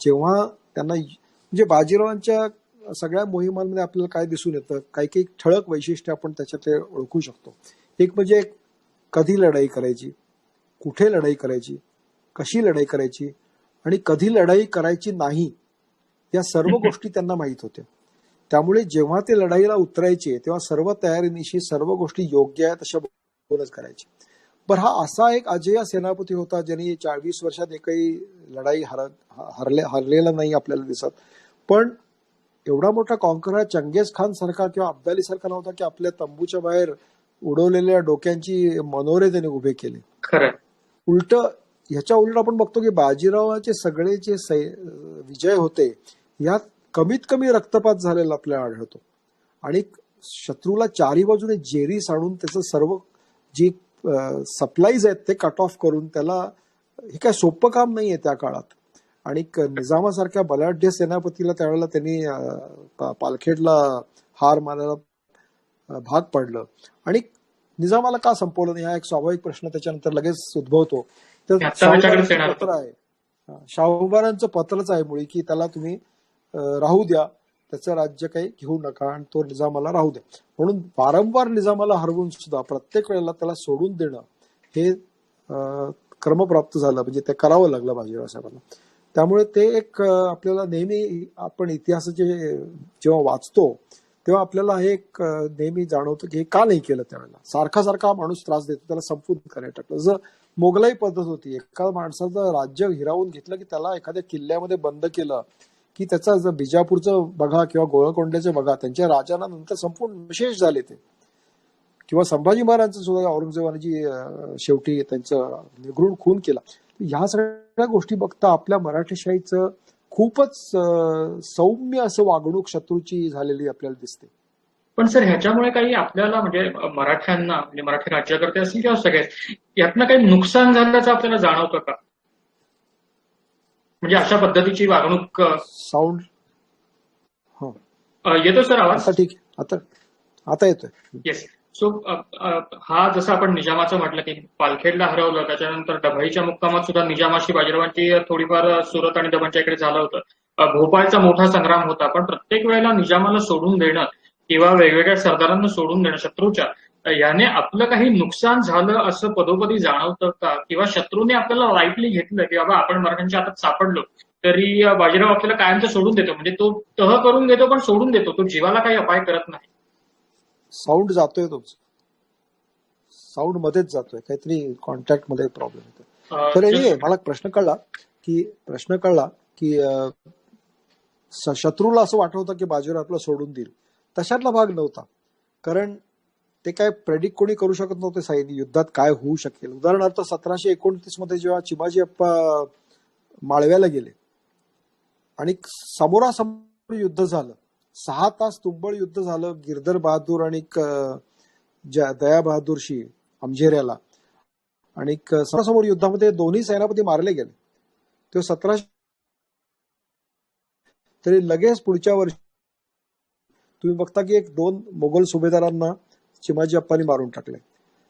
[SPEAKER 2] जेव्हा त्यांना म्हणजे बाजीरावांच्या सगळ्या मोहिमांमध्ये आपल्याला काय दिसून येतं, काही काही ठळक वैशिष्ट्य आपण त्याच्यातले ओळखू शकतो. एक म्हणजे कधी लढाई करायची, कुठे लढाई करायची, कशी लढाई करायची आणि कधी लढाई करायची नाही, या सर्व गोष्टी त्यांना माहीत होत्या. त्यामुळे जेव्हा ते लढाईला उतरायचे तेव्हा सर्व तयारीनिशी सर्व गोष्टी योग्य आहेत तशा बोलच करायचे. पण हा असा एक अजेय सेनापती होता ज्यांनी 40 वर्षात एकही लढाई हरलेला नाही आपल्याला दिसत. पण एवढा मोठा कॉन्करर चंगेज खान सारखा किंवा अब्दाली सारखा नव्हता की आपल्या तंबूच्या बाहेर उडवलेल्या डोक्यांची मनोरे त्याने उभे केले.
[SPEAKER 1] खरं
[SPEAKER 2] ह्याच्या उलट आपण बघतो की बाजीरावाचे सगळे जे विजय होते यात कमीत कमी रक्तपात झालेला आपल्याला आढळतो. आणि शत्रूला चारी बाजूने जेरी साडून त्याचं सर्व जी सप्लाईज आहेत ते कट ऑफ करून त्याला, हे काय सोपं काम नाहीये त्या काळात. आणि निजामासारख्या बलाढ्य सेनापतीला त्यावेळेला त्यांनी पालखेडला हार मानायला भाग पडलं. आणि निजामाला का संपवलं नाही हा एक स्वाभाविक प्रश्न त्याच्यानंतर लगेच उद्भवतो. तर शाहूबारांचं पत्र आहे, शाहूबारांचं पत्रच आहे मुळी की त्याला तुम्ही राहू द्या, त्याचं राज्य काही घेऊ नका आणि तो निजामाला राहू द्या. म्हणून वारंवार निजामाला हरवून सुद्धा प्रत्येक वेळेला त्याला सोडून देणं हे क्रमप्राप्त झालं, म्हणजे ते करावं लागलं बाजीराव साहेबांना. त्यामुळे ते एक आपल्याला नेहमी आपण इतिहासाचे जेव्हा वाचतो तेव्हा आपल्याला हे एक नेहमी जाणवतं की हे का नाही केलं त्यावेळेला. सारखा सारखा माणूस त्रास देतो, त्याला संपून करायला टाकलं. जर मोगलाई पद्धत होती, एका माणसाचं राज्य हिरावून घेतलं की त्याला एखाद्या किल्ल्यामध्ये बंद केलं की त्याचा जर बिजापूरचं बघा किंवा गोळकोंड्याचं बघा, त्यांच्या राजांना नंतर संपूर्ण विशेष झाले ते. किंवा संभाजी महाराजांचं सुद्धा औरंगजेबाने जी शेवटी त्यांचं निगृण खून केला. ह्या सगळ्या गोष्टी बघता आपल्या मराठेशाहीचं खूपच सौम्य असं वागणूक शत्रूची झालेली आपल्याला दिसते.
[SPEAKER 1] पण सर ह्याच्यामुळे काही आपल्याला म्हणजे मराठ्यांना, म्हणजे मराठी राज्यकर्ते असतील किंवा सगळे, यातनं काही नुकसान झाल्याचं आपल्याला जाणवतं का? म्हणजे अशा पद्धतीची वागणूक.
[SPEAKER 2] साऊंड
[SPEAKER 1] येतो सर आवाज?
[SPEAKER 2] आता ठीक आहे, आता येतोय.
[SPEAKER 1] येस. सो हा जसं आपण निजामाचं म्हटलं की पालखेडला हरवलं, त्याच्यानंतर डभाईच्या मुक्कामात सुद्धा निजामाशी बाजीरावांची थोडीफार सुरत आणि दमनच्या इकडे झालं होतं. भोपाळचा मोठा संग्राम होता. पण प्रत्येक वेळेला निजामाला सोडून देणं किंवा वेगवेगळ्या सरदारांना सोडून देणं शत्रूच्या, याने आपलं काही नुकसान झालं असं पदोपदी जाणवतं का? किंवा शत्रूने आपल्याला लाईटली घेतलं की बाबा आपण मराठ्यांच्या हातात सापडलो तरी बाजीराव आपल्याला कायमचं सोडून देतो, म्हणजे तो तह करून देतो पण सोडून देतो, तो जीवाला काही अपाय करत नाही.
[SPEAKER 2] साऊंड जातोय, तो साऊंड मध्येच जातोय, काहीतरी कॉन्टॅक्ट मध्ये प्रॉब्लेम येतो. तर मला प्रश्न कळला की शत्रूला असं वाटत होतं की बाजीराव आपला सोडून देईल. तशातला भाग नव्हता, कारण ते काय प्रेडिक्ट कोणी करू शकत नव्हते सैनिक युद्धात काय होऊ शकेल. उदाहरणार्थ 1729 मध्ये जेव्हा चिमाजी अप्पा माळव्याला गेले आणि समोरासमोर युद्ध झालं, 6 तास तुंबळ युद्ध झालं गिरधर बहादूर आणि दया बहादूरशी अमझेऱ्याला. आणि समोरासमोर युद्धामध्ये दोन्ही सेनापती मारले गेले. तेव्हा 1700 तरी लगेच पुढच्या वर्षी तुम्ही बघता की 2 मोगल सुभेदारांना चिमाजी अप्पांनी मारून टाकले.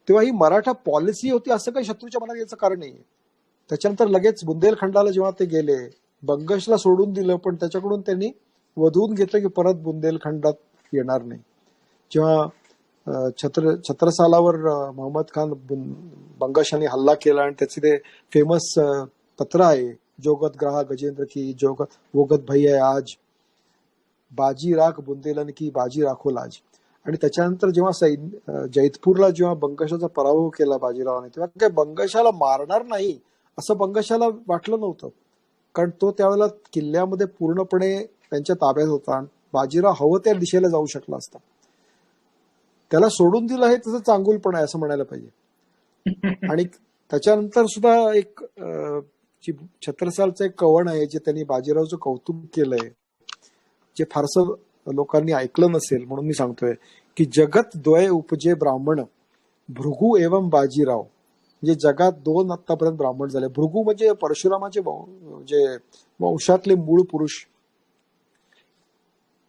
[SPEAKER 2] तेव्हा ही मराठा पॉलिसी होती असं काही शत्रूच्या मनात याचं कारण नाहीये. त्याच्यानंतर लगेच बुंदेलखंडाला जेव्हा ते गेले, बंगशला सोडून दिलं, पण त्याच्याकडून त्यांनी वधवून घेतलं की परत बुंदेलखंडात येणार नाही. जेव्हा छत्रसालावर मोहम्मद खान बंगशाने हल्ला केला आणि त्याचे ते फेमस पत्र आहे, जोगत ग्राह गजेंद्र की वोगत भई आहे आज, बाजी राख बुंदेलन की बाजी राखो लाज. आणि त्याच्यानंतर जेव्हा जैतपूरला जेव्हा बंगशाचा पराभव केला बाजीरावाने, तेव्हा काय बंगशाला मारणार नाही असं बंगशाला वाटलं नव्हतं, कारण तो त्यावेळेला किल्ल्यामध्ये पूर्णपणे त्यांच्या ताब्यात होता. बाजीराव हवं त्या दिशेला जाऊ शकला असता. त्याला सोडून दिलं हे त्याचं चांगुलपण आहे असं म्हणायला पाहिजे. आणि त्याच्यानंतर सुद्धा एक छत्रसालचं एक कवण आहे जे त्यांनी बाजीरावचं कौतुक केलंय, जे फारसं लोकांनी ऐकलं नसेल म्हणून मी सांगतोय की जगत द्वय उपजे ब्राह्मण भृगु एवं बाजीराव. म्हणजे जगात दोन आतापर्यंत ब्राह्मण झाले. भृगु म्हणजे परशुरामाचे म्हणजे वंशातले मूळ पुरुष.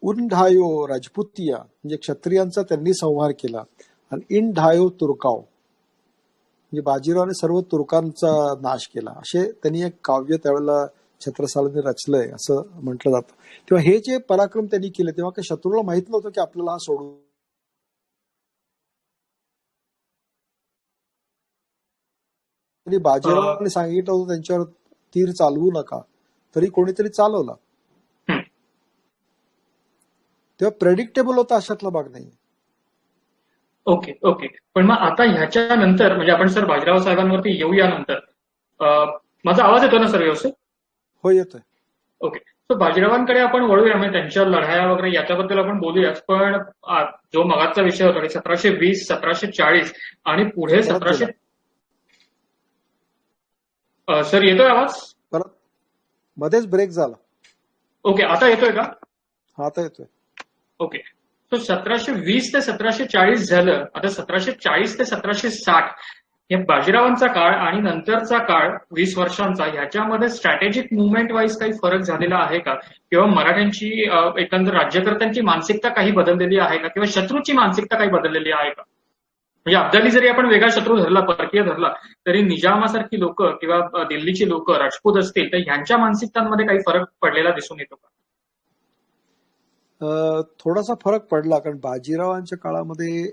[SPEAKER 2] उनढायो राजपुतिया म्हणजे क्षत्रियांचा त्यांनी संहार केला. आणि इनढायो तुर्काव म्हणजे बाजीरावाने सर्व तुर्कांचा नाश केला. असे त्यांनी एक काव्य त्यावेळेला छत्रसालांनी रचलंय असं म्हटलं जातं. तेव्हा हे जे पराक्रम त्यांनी केले तेव्हा काही शत्रूला माहित नव्हतं की आपल्याला हा सोडून. तरी बाजीरावाने सांगितलं होतं त्यांच्यावर तीर चालवू नका, तरी कोणीतरी चालवला. तेव्हा प्रेडिक्टेबल होता, अशातला भाग नाही.
[SPEAKER 1] Okay okay. पण मग आता ह्याच्यानंतर म्हणजे आपण सर बाजीराव साहेबांवरती येऊया नंतर. माझा आवाज येतो ना सर व्यवस्थित?
[SPEAKER 2] हो, येतोय.
[SPEAKER 1] ओके. सो बाजीरावांकडे आपण वळूया, म्हणजे त्यांच्या लढाया वगैरे याच्याबद्दल आपण बोलूयाच. पण जो मगाचा विषय होता 1720, 1740 आणि पुढे 1700. सर येतोय आवाज?
[SPEAKER 2] परत मध्येच ब्रेक झाला.
[SPEAKER 1] ओके, आता येतोय का?
[SPEAKER 2] हा, आता येतोय.
[SPEAKER 1] ओके. सो 1720 ते 1740 झालं. आता 1740 ते 1760 हे बाजीरावांचा काळ आणि नंतरचा काळ 20 वर्षांचा, ह्याच्यामध्ये स्ट्रॅटेजिक मुवमेंट वाईज काही फरक झालेला आहे का? किंवा मराठ्यांची एकंदर राज्यकर्त्यांची मानसिकता काही बदललेली आहे का? किंवा शत्रूची मानसिकता काही बदललेली आहे का? म्हणजे अब्दाली जरी आपण वेगळा शत्रू धरला, परकीय धरला, तरी निजामासारखी लोक किंवा दिल्लीची लोक राजपूत असतील तर ह्यांच्या मानसिकतांमध्ये काही फरक पडलेला दिसून येतो का?
[SPEAKER 2] थोडासा फरक पडला, कारण बाजीरावांच्या काळामध्ये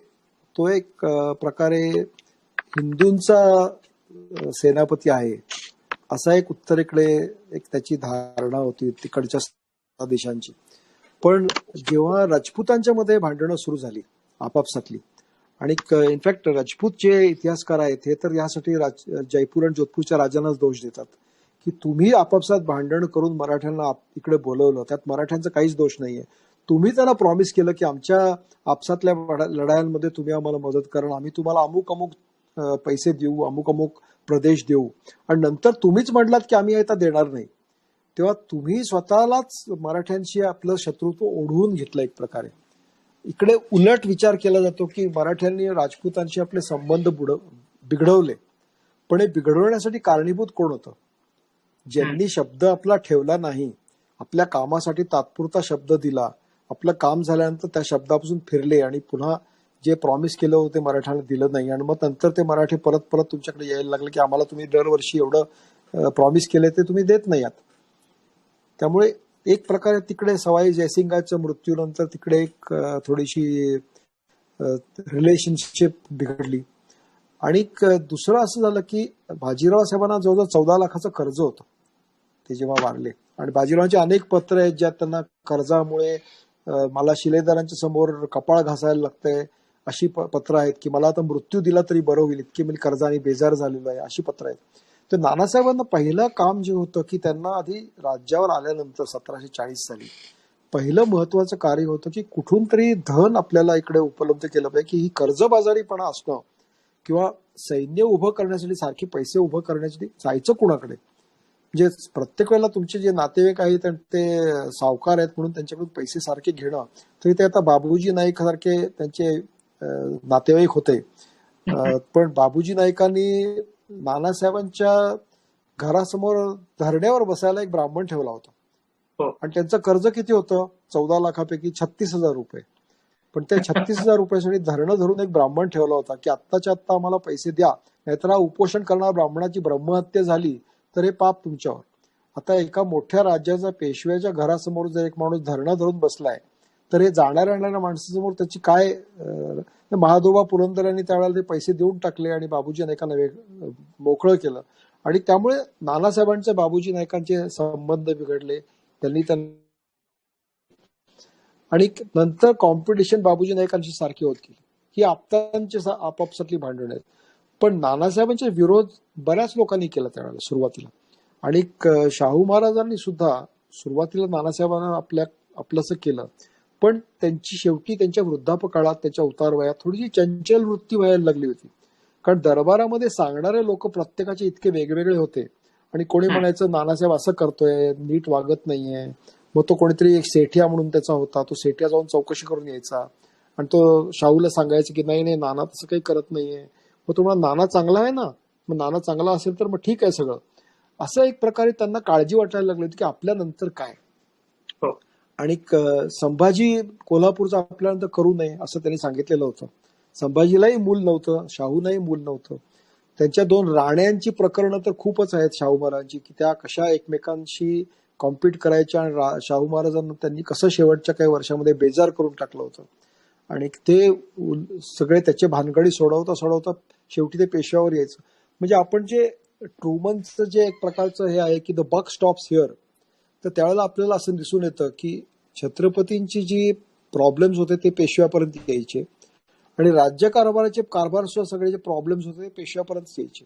[SPEAKER 2] तो एक प्रकारे हिंदूंचा सेनापती आहे असा एक उत्तरेकडे एक त्याची धारणा होती तिकडच्या देशांची. पण जेव्हा राजपुतांच्या मध्ये भांडणं सुरू झाली आपापसातली, आणि इनफॅक्ट राजपूत जे इतिहासकार आहेत हे तर यासाठी जयपूर आणि जोधपूरच्या राजांनाच दोष देतात की तुम्ही आपापसात भांडण करून मराठ्यांना इकडे बोलवलं, त्यात मराठ्यांचा काहीच दोष नाहीये. तुम्ही त्यांना प्रॉमिस केलं की आमच्या आपसातल्या लढायांमध्ये तुम्ही आम्हाला मदत करा, आम्ही तुम्हाला अमुक अमुक पैसे देऊ, अमुक अमुक प्रदेश देऊ, आणि नंतर तुम्हीच म्हटलात की आम्ही आता देणार नाही. तेव्हा तुम्ही स्वतःलाच मराठ्यांशी आपलं शत्रुत्व ओढवून घेतलं एक प्रकारे. इकडे उलट विचार केला जातो की मराठ्यांनी राजपूतांशी आपले संबंध बिघडवले, पण हे बिघडवण्यासाठी कारणीभूत कोण होतं? ज्यांनी शब्द आपला ठेवला नाही, आपल्या कामासाठी तात्पुरता शब्द दिला, आपलं काम झाल्यानंतर त्या शब्दापासून फिरले आणि पुन्हा जे प्रॉमिस केलं होते मराठ्यांना दिलं नाही, आणि मग नंतर ते मराठी परत परत तुमच्याकडे यायला लागले की आम्हाला तुम्ही दरवर्षी एवढं प्रॉमिस केले ते तुम्ही देत नाही आहात. त्यामुळे एक प्रकारे तिकडे सवाई जयसिंगाच्या मृत्यूनंतर तिकडे एक थोडीशी रिलेशनशिप बिघडली. आणि दुसरं असं झालं की बाजीराव साहेबांना जवळजवळ 14 लाखाचं कर्ज होतं ते जेव्हा वारले. आणि बाजीरावांचे अनेक पत्र आहेत ज्यात त्यांना कर्जामुळे मला शिलेदारांच्या समोर कपाळ घासायला लागतंय अशी पत्र आहेत, की मला आता मृत्यू दिला तरी बरं होईल इतकी मी कर्जाने बेजार झालेलो आहे, अशी पत्र आहेत. तर नानासाहेबांना पहिलं काम जे होतं की त्यांना आधी राज्यावर आल्यानंतर 1740 साली पहिलं महत्वाचं कार्य होतं की कुठून तरी धन आपल्याला इकडे उपलब्ध केलं पाहिजे, की ही कर्जबाजारीपणा असणं किंवा सैन्य उभं करण्यासाठी सारखे पैसे उभं करण्यासाठी जायचं कुणाकडे. म्हणजे प्रत्येक वेळेला तुमचे जे नातेवाईक आहेत ते सावकार आहेत म्हणून त्यांच्याकडून पैसे सारखे घेणं, तरी ते आता बाबूजी नाईक सारखे त्यांचे नातेवाईक होते. पण बाबूजी नाईकांनी नानासाहेबांच्या घरासमोर धरण्यावर बसायला एक ब्राह्मण ठेवला होता, आणि त्यांचं कर्ज किती होतं? 14 लाखापैकी 36,000 रुपये. पण त्या 36,000 रुपयासाठी धरणं धरून एक ब्राह्मण ठेवला होता की आत्ताच्या आत्ता आम्हाला पैसे द्या, नाहीतर हा उपोषण करणाऱ्या ब्राह्मणाची ब्रह्महत्या झाली तर हे पाप तुमच्यावर. आता एका मोठ्या राज्याच्या पेशव्याच्या घरासमोर जर एक माणूस धरणं धरून बसलाय तर हे जाणाऱ्या येणाऱ्या माणसासमोर त्याची काय. महादोबा पुरंदर यांनी त्यावेळेला ते पैसे देऊन टाकले आणि बाबूजी नाईकांना मोकळं केलं, आणि त्यामुळे नानासाहेबांचे बाबूजी नाईकांचे संबंध बिघडले. त्यांनी आणि नंतर कॉम्पिटिशन बाबूजी नाईकांची सारखी होत गेली. ही आपतांची आपापसातली भांडण आहेत. पण नानासाहेबांचे विरोध बऱ्याच लोकांनी केला त्यावेळेला सुरुवातीला, आणि शाहू महाराजांनी सुद्धा सुरुवातीला नानासाहेबांना आपलंसं केलं. पण त्यांची शेवटी त्यांच्या वृद्धापकाळात त्यांच्या उतार वयात थोडीशी चंचल वृत्ती व्हायला लागली होती, कारण दरबारामध्ये सांगणारे लोक प्रत्येकाचे इतके वेगवेगळे होते आणि कोणी म्हणायचं नानासाहेब असं करतोय, नीट वागत नाहीये. मग तो कोणीतरी एक सेठिया म्हणून त्याचा होता, तो सेठिया जाऊन चौकशी करून यायचा आणि तो शाहूला सांगायचा की नाही नाही नाना तसं काही करत नाहीये. मग तो म्हणा नाना चांगला आहे ना, मग नाना चांगला असेल तर मग ठीक आहे सगळं. असं एक प्रकारे त्यांना काळजी वाटायला लागली होती की आपल्यानंतर काय.
[SPEAKER 1] हो.
[SPEAKER 2] आणि संभाजी कोल्हापूरचा आपल्यानंतर करू नये असं त्यांनी सांगितलेलं होतं. संभाजीलाही मूल नव्हतं, शाहूलाही मूल नव्हतं. त्यांच्या दोन राण्यांची प्रकरणं तर खूपच आहेत शाहू महाराजांची, की त्या कशा एकमेकांशी कॉम्पिट करायच्या आणि शाहू महाराजांना त्यांनी कसं शेवटच्या काही वर्षामध्ये बेजार करून टाकलं होतं. आणि ते सगळे त्याचे भानगडी सोडवता सोडवता शेवटी ते पेशव्यावर यायचं. म्हणजे आपण जे ट्रुमनचं जे एक प्रकारचं हे आहे की द बक स्टॉप्स हिअर, तर त्यावेळेला आपल्याला असं दिसून येतं की छत्रपतींची जी प्रॉब्लेम्स होते ते पेशव्यापर्यंत यायचे आणि राज्यकारभाराचे कारभार सुद्धा सगळे जे प्रॉब्लेम्स होते ते पेशव्यापर्यंत यायचे.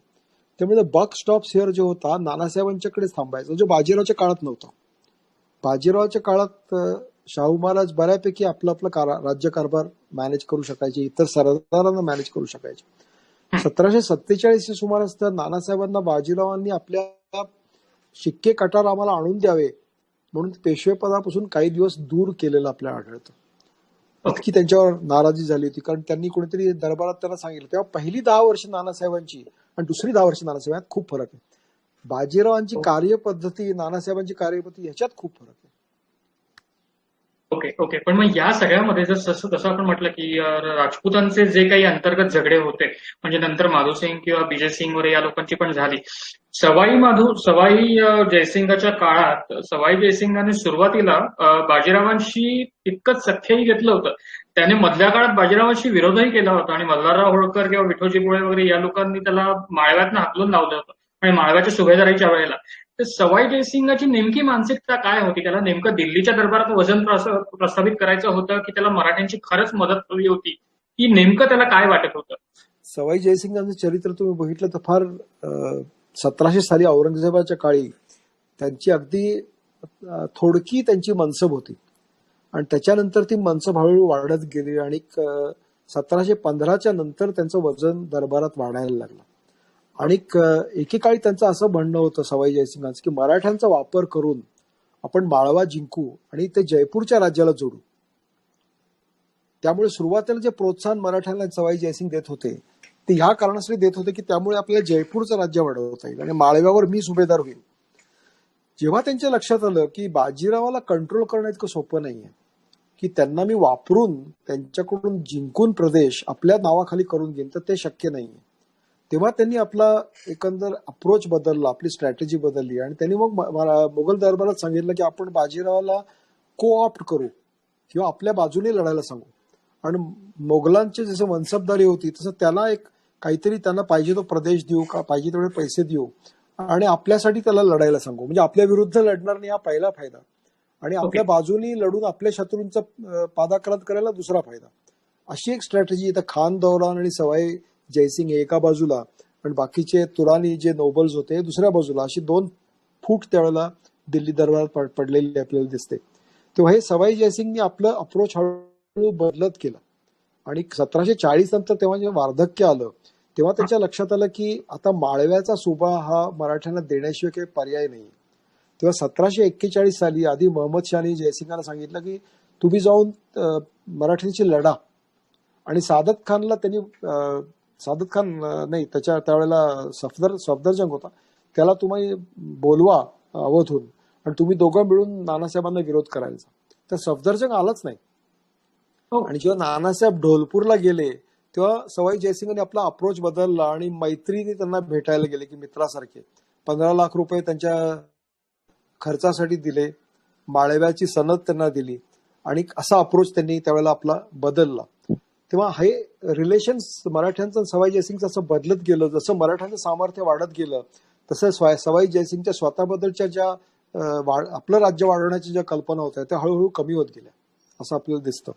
[SPEAKER 2] त्यामुळे बक स्टॉप्स हिअर जो होता नानासाहेबांच्याकडेच थांबायचा, जो बाजीरावच्या काळात नव्हता. बाजीरावच्या काळात शाहू महाराज बऱ्यापैकी आपलं आपलं राज्यकारभार मॅनेज करू शकायचे, इतर सरदारांना मॅनेज करू शकायचे. 1747 सुमारास तर नानासाहेबांना बाजीरावांनी आपल्या शिक्के कटार आम्हाला आणून द्यावे म्हणून पेशवेपदापासून काही दिवस दूर केलेलं आपल्याला आढळतं. इतकी त्यांच्यावर नाराजी झाली होती, कारण त्यांनी कोणीतरी दरबारात त्यांना सांगितलं. तेव्हा पहिली 10 वर्ष नानासाहेबांची आणि दुसरी 10 वर्ष नानासाहेबांत खूप फरक आहे. बाजीरावांची कार्यपद्धती, नानासाहेबांची कार्यपद्धती ह्याच्यात खूप फरक आहे.
[SPEAKER 1] Okay okay. पण मग या सगळ्यामध्ये जसं आपण म्हटलं की राजपूतांचे जे काही अंतर्गत झगडे होते, म्हणजे नंतर माधोसिंग किंवा विजय सिंग वगैरे या लोकांची पण झाली. सवाई जयसिंगाच्या काळात सवाई जयसिंगाने सुरुवातीला बाजीरावांशी तितकंच सख्यही घेतलं होतं. त्याने मधल्या काळात बाजीरावांशी विरोधही केला होता आणि मल्हारराव होळकर किंवा विठोजी बुळे वगैरे या लोकांनी त्याला माळव्यातनं हाकलून लावलं होतं आणि माळव्याच्या सुभेदारीच्या वेळेला. तर सवाई जयसिंगाची नेमकी मानसिकता काय होती? त्याला नेमकं दिल्लीच्या दरबारात वजन प्रस्थापित करायचं होतं की त्याला मराठ्यांची खरंच मदत हवी होती, की नेमकं त्याला काय वाटत होतं?
[SPEAKER 2] सवाई जयसिंगांचं चरित्र तुम्ही बघितलं तर फार 1700 साली औरंगजेबाच्या काळी त्यांची अगदी थोडकी त्यांची मनसब होती आणि त्याच्यानंतर ती मनसब हळूहळू वाढत गेली आणि 1715च्या नंतर त्यांचं वजन दरबारात वाढायला लागलं. आणि एकेकाळी त्यांचं असं म्हणणं होतं सवाई जयसिंगांचं की मराठ्यांचा वापर करून आपण माळवा जिंकू आणि ते जयपूरच्या राज्याला जोडू. त्यामुळे सुरुवातीला जे प्रोत्साहन मराठ्यांना सवाई जयसिंग देत होते ते ह्या कारणासाठी देत होते की त्यामुळे आपल्याला जयपूरचं राज्य वाढवता येईल आणि माळव्यावर मी सुभेदार होईल. जेव्हा त्यांच्या लक्षात आलं की बाजीरावाला कंट्रोल करणं इतकं सोपं नाहीये, की त्यांना मी वापरून त्यांच्याकडून जिंकून प्रदेश आपल्या नावाखाली करून घेईन, तर ते शक्य नाहीये. तेव्हा त्यांनी आपला एकंदर अप्रोच बदलला, आपली स्ट्रॅटेजी बदलली आणि त्यांनी मग मुघल दरबारात सांगितलं की आपण बाजीरावाला को ऑप्ट करू किंवा आपल्या बाजूने लढायला सांगू. आणि मोगलांचे जसं मनसबदारी होती तसं त्याला एक काहीतरी त्यांना पाहिजे तो प्रदेश देऊ का पाहिजे तेवढे पैसे देऊ आणि आपल्यासाठी त्याला लढायला सांगू. म्हणजे आपल्या विरुद्ध लढणार नाही हा पहिला फायदा आणि आपल्या बाजूनी लढून आपल्या शत्रूंचा पादाक्रांत करायला दुसरा फायदा. अशी एक स्ट्रॅटेजी इथं खान दौरान आणि सवाई जयसिंग एका बाजूला आणि बाकीचे तुरानी जे नोबल्स होते दुसऱ्या बाजूला, अशी 2 फूट त्यावेळेला दिल्ली दरबारात पडलेली आपल्याला दिसते. तेव्हा हे सवाई जयसिंगने आपलं अप्रोच हळूहळू बदलत केलं आणि 1740 नंतर तेव्हा जेव्हा वार्धक्य आलं तेव्हा त्यांच्या लक्षात आलं की आता माळव्याचा सुभा हा मराठ्यांना देण्याशिवाय काही पर्याय नाही. तेव्हा 1741 साली आधी महम्मद शहानी जयसिंगांना सांगितलं की तुम्ही जाऊन मराठ्यांची लढा आणि सादत खान नाही त्यावेळेला सफदरजंग होता, त्याला तुम्ही बोलवा अवधून आणि तुम्ही दोघं मिळून नानासाहेबांना विरोध करायचा. तर सफदरजंग आलाच नाही. आणि जेव्हा नानासाहेब ढोलपूरला गेले तेव्हा सवाई जयसिंगांनी आपला अप्रोच बदलला आणि मैत्रीने त्यांना भेटायला गेले की मित्रासारखे. 15 लाख रुपये त्यांच्या खर्चासाठी दिले, माळव्याची सनद त्यांना दिली आणि असा अप्रोच त्यांनी त्यावेळेला आपला बदलला. तेव्हा हे रिलेशन्स मराठ्यांचं सवाई जयसिंगचं असं बदलत गेलं. जसं मराठ्यांचं सामर्थ्य वाढत गेलं तसं सवाई जयसिंगच्या स्वतःबद्दलच्या ज्या आपलं राज्य वाढवण्याच्या ज्या कल्पना होत्या त्या हळूहळू कमी होत गेल्या असं आपल्याला दिसतं.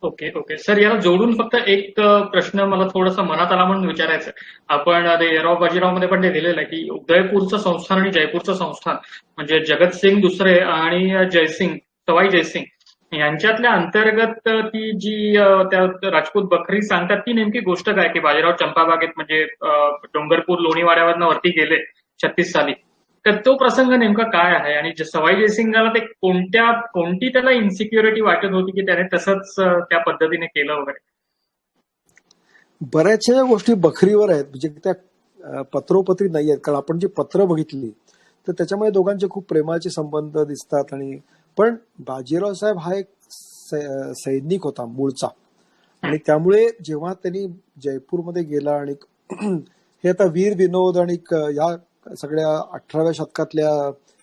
[SPEAKER 1] ओके ओके सर, याला जोडून फक्त एक प्रश्न मला थोडासा मनात आला म्हणून विचारायचं. आपण येराव बाजीराव मध्ये पण ते दिलेलं आहे की उदयपूरचं संस्थान आणि जयपूरचं संस्थान म्हणजे जगतसिंग दुसरे आणि जयसिंग सवाई जयसिंग यांच्यातल्या अंतर्गत ती जी त्या राजपूत बखरी सांगतात ती नेमकी गोष्ट काय की बाजीराव चंपाबागेत म्हणजे डोंगरपूर लोणीवाड्यावरनं वरती गेले 36 साली. तर तो प्रसंग नेमका काय आहे आणि सवाई जयसिंगला ते कोणती त्याला इन्सिक्युरिटी वाटत होती की त्याने तसंच त्या पद्धतीने केलं वगैरे?
[SPEAKER 2] बऱ्याचशा गोष्टी बखरीवर आहेत, म्हणजे त्या पत्रोपत्री नाही आहेत. कारण आपण जी पत्र बघितली तर त्याच्यामध्ये दोघांचे खूप प्रेमाचे संबंध दिसतात. आणि पण बाजीराव साहेब हा एक सैनिक होता मूळचा, आणि त्यामुळे जेव्हा त्यांनी जयपूरमध्ये गेला आणि हे आता वीर विनोद आणि या सगळ्या 18व्या शतकातल्या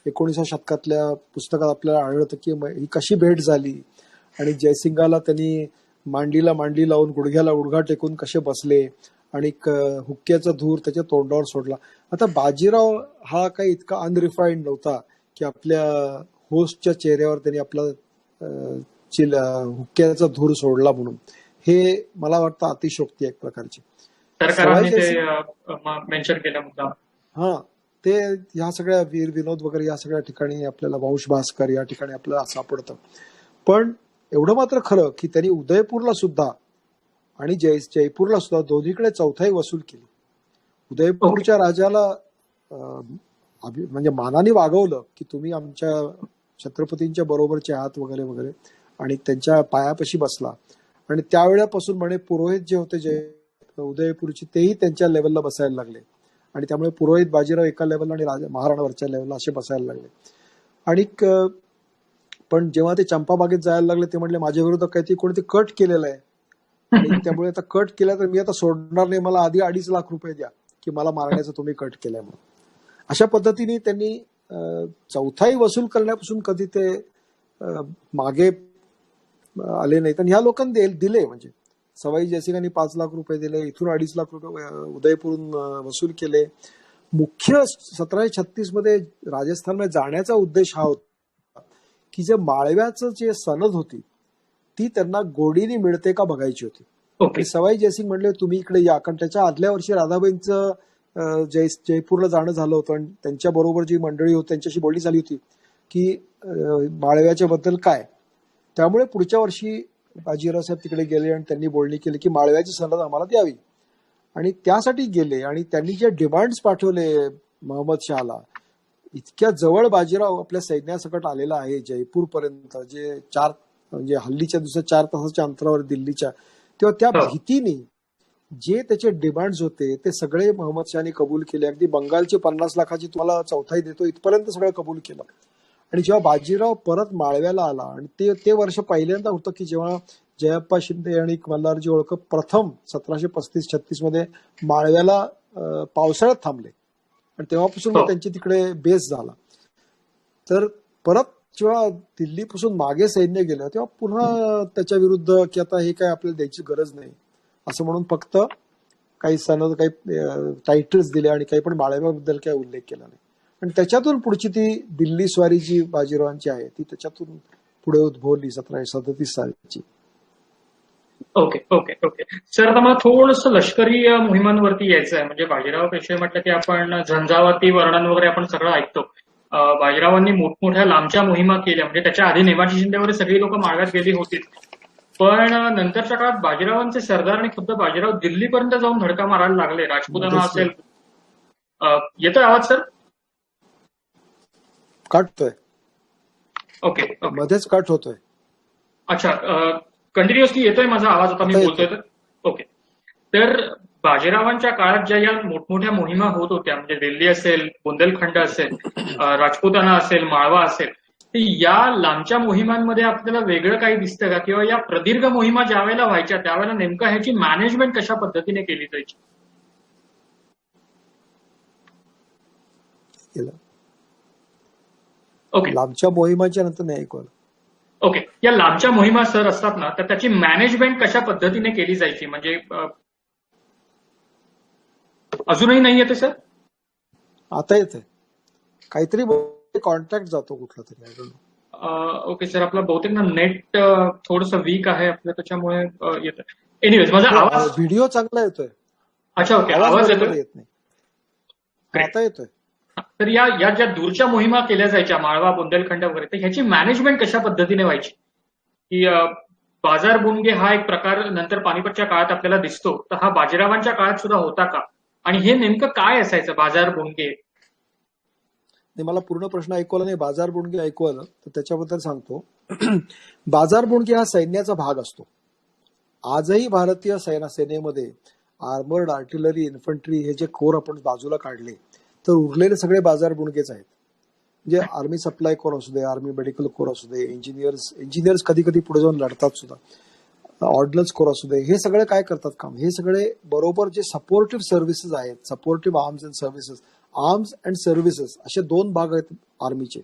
[SPEAKER 2] 19व्या शतकातल्या पुस्तकात आपल्याला आढळतं की ही कशी भेट झाली आणि जयसिंगाला त्यांनी मांडीला मांडी लावून गुडघ्याला गुडघा टेकून कसे बसले आणि हुक्क्याचा धूर त्याच्या तोंडावर सोडला. आता बाजीराव हा काही इतका अनरिफाईंड नव्हता की आपल्या होस्टच्या चेहऱ्यावर त्यांनी आपला हुक्क्याचा धूर सोडला म्हणून. हे मला वाटतं अतिशोक्ती आहे एक प्रकारची.
[SPEAKER 1] सरकाराने ते मेन्शन केलं मुद्दा.
[SPEAKER 2] हा, ते ह्या सगळ्या वीर विनोद वगैरे या सगळ्या ठिकाणी आपल्याला वंश भास्कर या ठिकाणी आपल्याला सापडतं. पण एवढं मात्र खरं की त्यांनी उदयपूरला सुद्धा आणि जयपूरला सुद्धा दोन्हीकडे चौथाई वसूल केली. उदयपूरच्या राजाला म्हणजे मानाने वागवलं की तुम्ही आमच्या छत्रपतींच्या बरोबरचे आहात वगैरे वगैरे, आणि त्यांच्या पायापाशी बसला. आणि त्यावेळेपासून म्हणे पुरोहित जे होते जे उदयपूरचे तेही त्यांच्या लेवलला बसायला लागले, आणि त्यामुळे पुरोहित बाजीराव एका लेवलला आणि राजा महाराणावरच्या लेवलला असे बसायला लागले. आणि पण जेव्हा ते चंपाबागेत जायला लागले ते म्हटले माझ्या विरोधात काहीतरी कोणते कट केलेलं आहे, आणि त्यामुळे आता कट केला तर मी आता सोडणार नाही, मला आधी 2.5 लाख रुपये द्या की मला मारण्याचं तुम्ही कट केलाय म्हणून. अशा पद्धतीने त्यांनी चौथाई वसूल करण्यापासून कधी ते मागे आले नाहीत. आणि ह्या लोकांनी दिले, म्हणजे सवाई जयसिंगांनी 5 लाख रुपये दिले, इथून 2.5 लाख रुपये उदयपूरून वसूल केले. मुख्य 1736 मध्ये राजस्थानमध्ये जाण्याचा उद्देश हा होता की जे माळव्याचं जे सनद होती ती त्यांना गोडीने मिळते का बघायची होती. आणि सवाई जयसिंग म्हणले तुम्ही इकडे या, कारण त्याच्या आदल्या वर्षी राधाबाईंचं जयपूरला जाणं झालं होतं आणि त्यांच्या बरोबर जी मंडळी होती त्यांच्याशी बोलणी झाली होती की माळव्याच्या बद्दल काय. त्यामुळे पुढच्या वर्षी बाजीराव साहेब तिकडे गेले आणि त्यांनी बोलणी केली की माळव्याची सनद आम्हाला द्यावी, आणि त्यासाठी गेले. आणि त्यांनी जे डिमांड्स पाठवले महम्मद शहाला, इतक्या जवळ बाजीराव आपल्या सैन्यासकट आलेला आहे जयपूर पर्यंत, जे म्हणजे हल्लीच्या दुसऱ्या 4 तासाच्या अंतरावर दिल्लीच्या, तेव्हा त्या भीतीने जे त्याचे डिमांड्स होते ते सगळे महम्मद शहाने कबूल केले. अगदी बंगालची 50 लाखाची तुम्हाला चौथाई देतो इथपर्यंत सगळं कबूल केलं. आणि जेव्हा बाजीराव परत माळव्याला आला, आणि ते वर्ष पहिल्यांदा होतं की जेव्हा जयप्पा शिंदे आणि मल्हारजी होळकर प्रथम 1735-36 मध्ये माळव्याला पावसाळ्यात थांबले, आणि तेव्हापासून त्यांची तिकडे बेस झाला. तर परत जेव्हा दिल्लीपासून मागे सैन्य गेलं तेव्हा पुन्हा त्याच्या विरुद्ध की आता हे काय आपल्याला द्यायची गरज नाही असं म्हणून फक्त काही सनद काही टायटल्स दिले आणि काही पण माळव्याबद्दल काही उल्लेख केला नाही. आणि त्याच्यातून पुढची ती दिल्ली स्वारी जी बाजीरावांची आहे ती त्याच्यातून पुढे उद्भवली 1737 सालची.
[SPEAKER 1] ओके ओके ओके सर, आता मला थोडंसं लष्करी मोहिमांवरती यायचं आहे. म्हणजे बाजीराव पेशवे म्हटलं की आपण झंझावाती वर्णन वगैरे आपण सगळं ऐकतो. बाजीरावांनी मोठमोठ्या लांबच्या मोहिमा केल्या, म्हणजे त्याच्या आधी नेमाजी शिंदे वगैरे सगळी लोक माळव्यात गेली होती. पण नंतरच्या काळात बाजीरावांचे सरदार आणि खुद्द बाजीराव दिल्लीपर्यंत जाऊन धडका मारायला लागले. राजपुताना असेल. येतोय आवाज सर?
[SPEAKER 2] काटतोय.
[SPEAKER 1] ओके
[SPEAKER 2] मध्येच कट होतोय.
[SPEAKER 1] अच्छा, कंटिन्युअसली येतोय माझा आवाज आता मी बोलतोय तर? ओके. तर बाजीरावांच्या काळात ज्या या मोठमोठ्या मोहिमा होत होत्या, म्हणजे दिल्ली असेल, बुंदेलखंड असेल, राजपुताना असेल, माळवा असेल, या लांबच्या मोहिमांमध्ये आपल्याला वेगळं काही दिसतं का? किंवा या प्रदीर्घ मोहिमा ज्या वेळेला व्हायच्या त्यावेळेला नेमकं ह्याची मॅनेजमेंट कशा पद्धतीने केली जायची?
[SPEAKER 2] ओके, लांबच्या मोहिमाच्या नंतर नाही ऐकवलं.
[SPEAKER 1] ओके, या लांबच्या मोहिमा सर असतात ना, तर त्याची मॅनेजमेंट कशा पद्धतीने केली जायची? म्हणजे अजूनही नाही येते सर?
[SPEAKER 2] आता येते काहीतरी कॉन्टॅक्ट जातो कुठला तरी.
[SPEAKER 1] ओके सर, आपला बहुतेक ना नेट थोडंसं वीक आहे आपलं, त्याच्यामुळे येतं. एनिवेज, माझा आवाज
[SPEAKER 2] व्हिडिओ चांगला येतोय.
[SPEAKER 1] अच्छा, ओके, आवाज येतोय?
[SPEAKER 2] येत नाही, आता येतोय.
[SPEAKER 1] तर या ज्या दूरच्या मोहिमा केल्या जायच्या माळवा, बुंदेलखंड वगैरे, तर ह्याची मॅनेजमेंट कशा पद्धतीने व्हायची? की बाजार बुनगे हा एक प्रकार नंतर पानिपतच्या काळात आपल्याला दिसतो, तर हा बाजीरावांच्या काळात सुद्धा होता का? आणि हे नेमकं काय असायचं बाजार बुनगे?
[SPEAKER 2] नाही, मला पूर्ण प्रश्न ऐकू आला नाही, बाजार बुणगी ऐकू आलं तर त्याच्याबद्दल सांगतो. बाजार बुणगी हा सैन्याचा भाग असतो. आजही भारतीय सेनेमध्ये आर्मर्ड आर्टिलरी इन्फंट्री हे जे कोर आपण बाजूला काढले तर उरलेले सगळे बाजार बुणगेच आहेत. म्हणजे आर्मी सप्लाय कोर असू दे, आर्मी मेडिकल कोर असू दे, इंजिनियर्स कधी कधी पुढे जाऊन लढतात सुद्धा, ऑर्डिनन्स कोर असू दे, हे सगळे काय करतात काम, हे सगळे बरोबर जे सपोर्टिव्ह सर्व्हिसेस आहेत, सपोर्टिव्ह आर्म्स अँड सर्व्हिसेस असे दोन भाग आहेत आर्मीचे.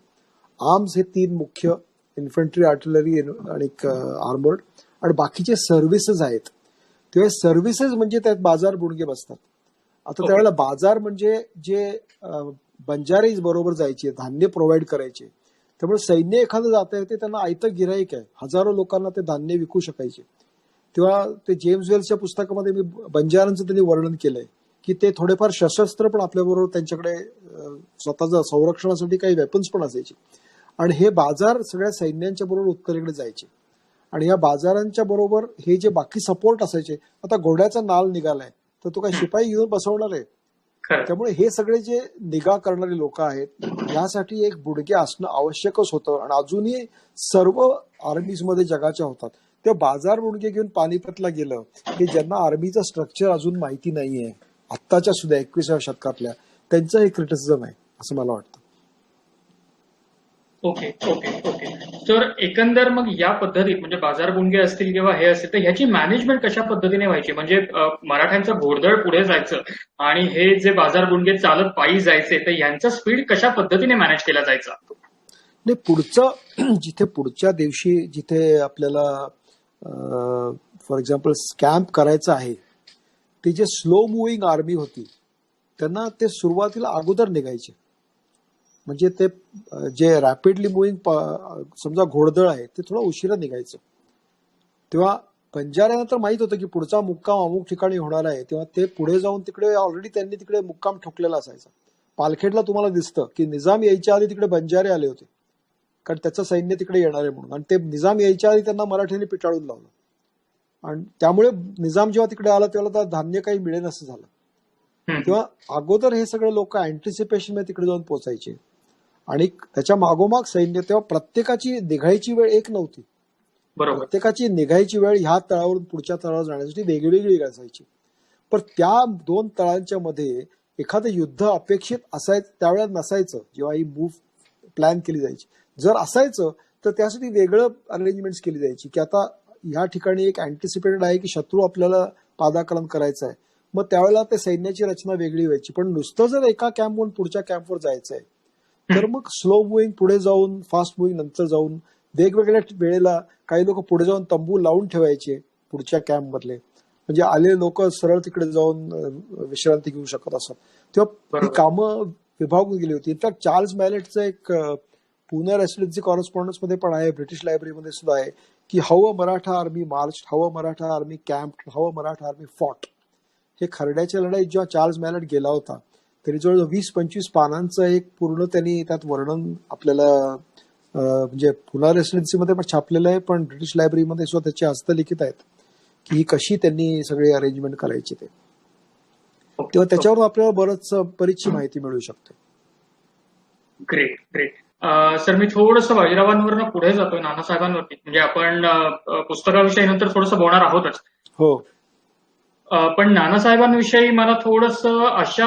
[SPEAKER 2] आर्म्स हे तीन मुख्य, इन्फंट्री, आर्टिलरी आणि आर्मर्ड, आणि बाकीचे सर्व्हिसेस आहेत. तेव्हा सर्व्हिसेस म्हणजे त्यात बाजार बुणगे बसतात. आता त्यावेळेला बाजार म्हणजे जे बंजारे बरोबर जायचे, धान्य प्रोव्हाइड करायचे. त्यामुळे सैन्य एखादं जात आहे ते त्यांना आयतं गिऱ्हाईक आहे, हजारो लोकांना ते धान्य विकू शकायचे. तेव्हा ते जेम्स वेल्सच्या पुस्तकामध्ये मी बंजारांचं त्यांनी वर्णन केलंय की ते थोडेफार सशस्त्र पण आपल्याबरोबर त्यांच्याकडे स्वतःच्या संरक्षणासाठी काही वेपन्स पण असायचे, आणि हे बाजार सगळ्या सैन्यांच्या बरोबर उत्तरेकडे जायचे. आणि या बाजारांच्या बरोबर हे जे बाकी सपोर्ट असायचे, आता घोड्याचा नाल निघालाय तर तो काय शिपाई घेऊन बसवणार आहे. त्यामुळे हे सगळे जे निगा करणारे लोक आहेत यासाठी एक बुडगे असणं आवश्यकच होतं. आणि अजूनही सर्व आर्मीजमध्ये जगाच्या होतात. ते बाजार बुडगे घेऊन पानिपतला गेलं की ज्यांना आर्मीचं स्ट्रक्चर अजून माहिती नाहीये, आत्ताच्या सुद्धा 21व्या शतकातल्या, त्यांचं हे क्रिटिसिझम आहे असं मला वाटतं.
[SPEAKER 1] Okay okay okay. तर एकंदर मग या पद्धतीत म्हणजे बाजार बुणगे असतील किंवा हे असतील तर ह्याची मॅनेजमेंट कशा पद्धतीने व्हायची, म्हणजे मराठ्यांचं घोडदळ पुढे जायचं आणि हे जे बाजार बुणगे चालत पायी जायचे तर यांचा स्पीड कशा पद्धतीने मॅनेज केला जायचा?
[SPEAKER 2] नाही, जिथे पुढच्या दिवशी जिथे आपल्याला फॉर एक्झाम्पल कॅम्प करायचं आहे, ती जे स्लो मुव्हिंग आर्मी होती त्यांना ते सुरुवातीला अगोदर निघायचे. म्हणजे ते जे रॅपिडली मुव्हिंग समजा घोडदळ आहे ते थोडं उशिरा निघायचं. तेव्हा बंजाऱ्यांना तर माहित होतं की पुढचा मुक्काम अमुक ठिकाणी होणार आहे, तेव्हा ते पुढे जाऊन तिकडे ऑलरेडी त्यांनी तिकडे मुक्काम ठोकलेला असायचा. पालखेडला तुम्हाला दिसतं की निजाम यायच्या आधी तिकडे बंजारे आले होते, कारण त्याचं सैन्य तिकडे येणार आहे म्हणून, आणि ते निजाम यायच्या आधी त्यांना मराठ्यांनी पिटाळून लावलं. आणि त्यामुळे निजाम जेव्हा तिकडे आला तेव्हा तर धान्य काही मिळेल असं झालं. तेव्हा अगोदर हे सगळे लोक अँटिसिपेशन मध्ये तिकडे जाऊन पोहोचायचे. आणि त्याच्या मागोमाग सैन्य, तेव्हा प्रत्येकाची निघायची वेळ एक नव्हती. प्रत्येकाची निघायची वेळ ह्या तळावरून पुढच्या तळावर जाण्यासाठी वेगवेगळी असायची. पण त्या दोन तळांच्या मध्ये एखादं युद्ध अपेक्षित असायचं त्यावेळेला नसायचं जेव्हा ही मूव्ह प्लॅन केली जायची. जर असायचं तर त्यासाठी वेगळं अरेंजमेंट्स केली जायची की आता ह्या ठिकाणी एक अँटिसिपेटेड आहे की शत्रू आपल्याला पादाक्रांत करायचं आहे, मग त्यावेळेला ते सैन्याची रचना वेगळी व्हायची. पण नुसतं जर एका कॅम्पवरून पुढच्या कॅम्पवर जायचं आहे तर मग स्लो मुव्हिंग पुढे जाऊन, फास्ट मुव्हिंग नंतर जाऊन, वेगवेगळ्या वेळेला काही लोक पुढे जाऊन तंबू लावून ठेवायचे पुढच्या कॅम्प मधले, म्हणजे आलेले लोक सरळ तिकडे जाऊन विश्रांती घेऊ शकत असत. तेव्हा ही कामं विभागून गेली होती. इनफॅक्ट चार्ल्स मॅलेटचं एक पुणे रेसिडेन्सी कॉरेस्पॉन्डन्स मध्ये पण आहे, ब्रिटिश लायब्ररीमध्ये सुद्धा आहे की how a Maratha army March, how a Maratha army camp, how a Maratha army fought. हे खरड्याच्या लढाईत जेव्हा चार्ल्स मॅलेट गेला होता तरी जवळ 20-25 पानांचं एक पूर्ण त्यांनी त्यात वर्णन आपल्याला म्हणजे पुणे रेसिडेन्सीमध्ये पण छापलेलं आहे, पण ब्रिटिश लायब्ररीमध्ये सुद्धा त्याची हस्तलिखित आहेत की ही कशी त्यांनी सगळी अरेंजमेंट करायची ते. तेव्हा त्याच्यावर आपल्याला बरीचशी माहिती मिळू शकते.
[SPEAKER 1] Great great. सर, मी थोडंसं बाजीरावांवरनं पुढे जातोय नानासाहेबांवरती, म्हणजे आपण पुस्तकाविषयी नंतर थोडंसं बोलणार आहोतच.
[SPEAKER 2] हो.
[SPEAKER 1] पण नानासाहेबांविषयी मला थोडंसं अशा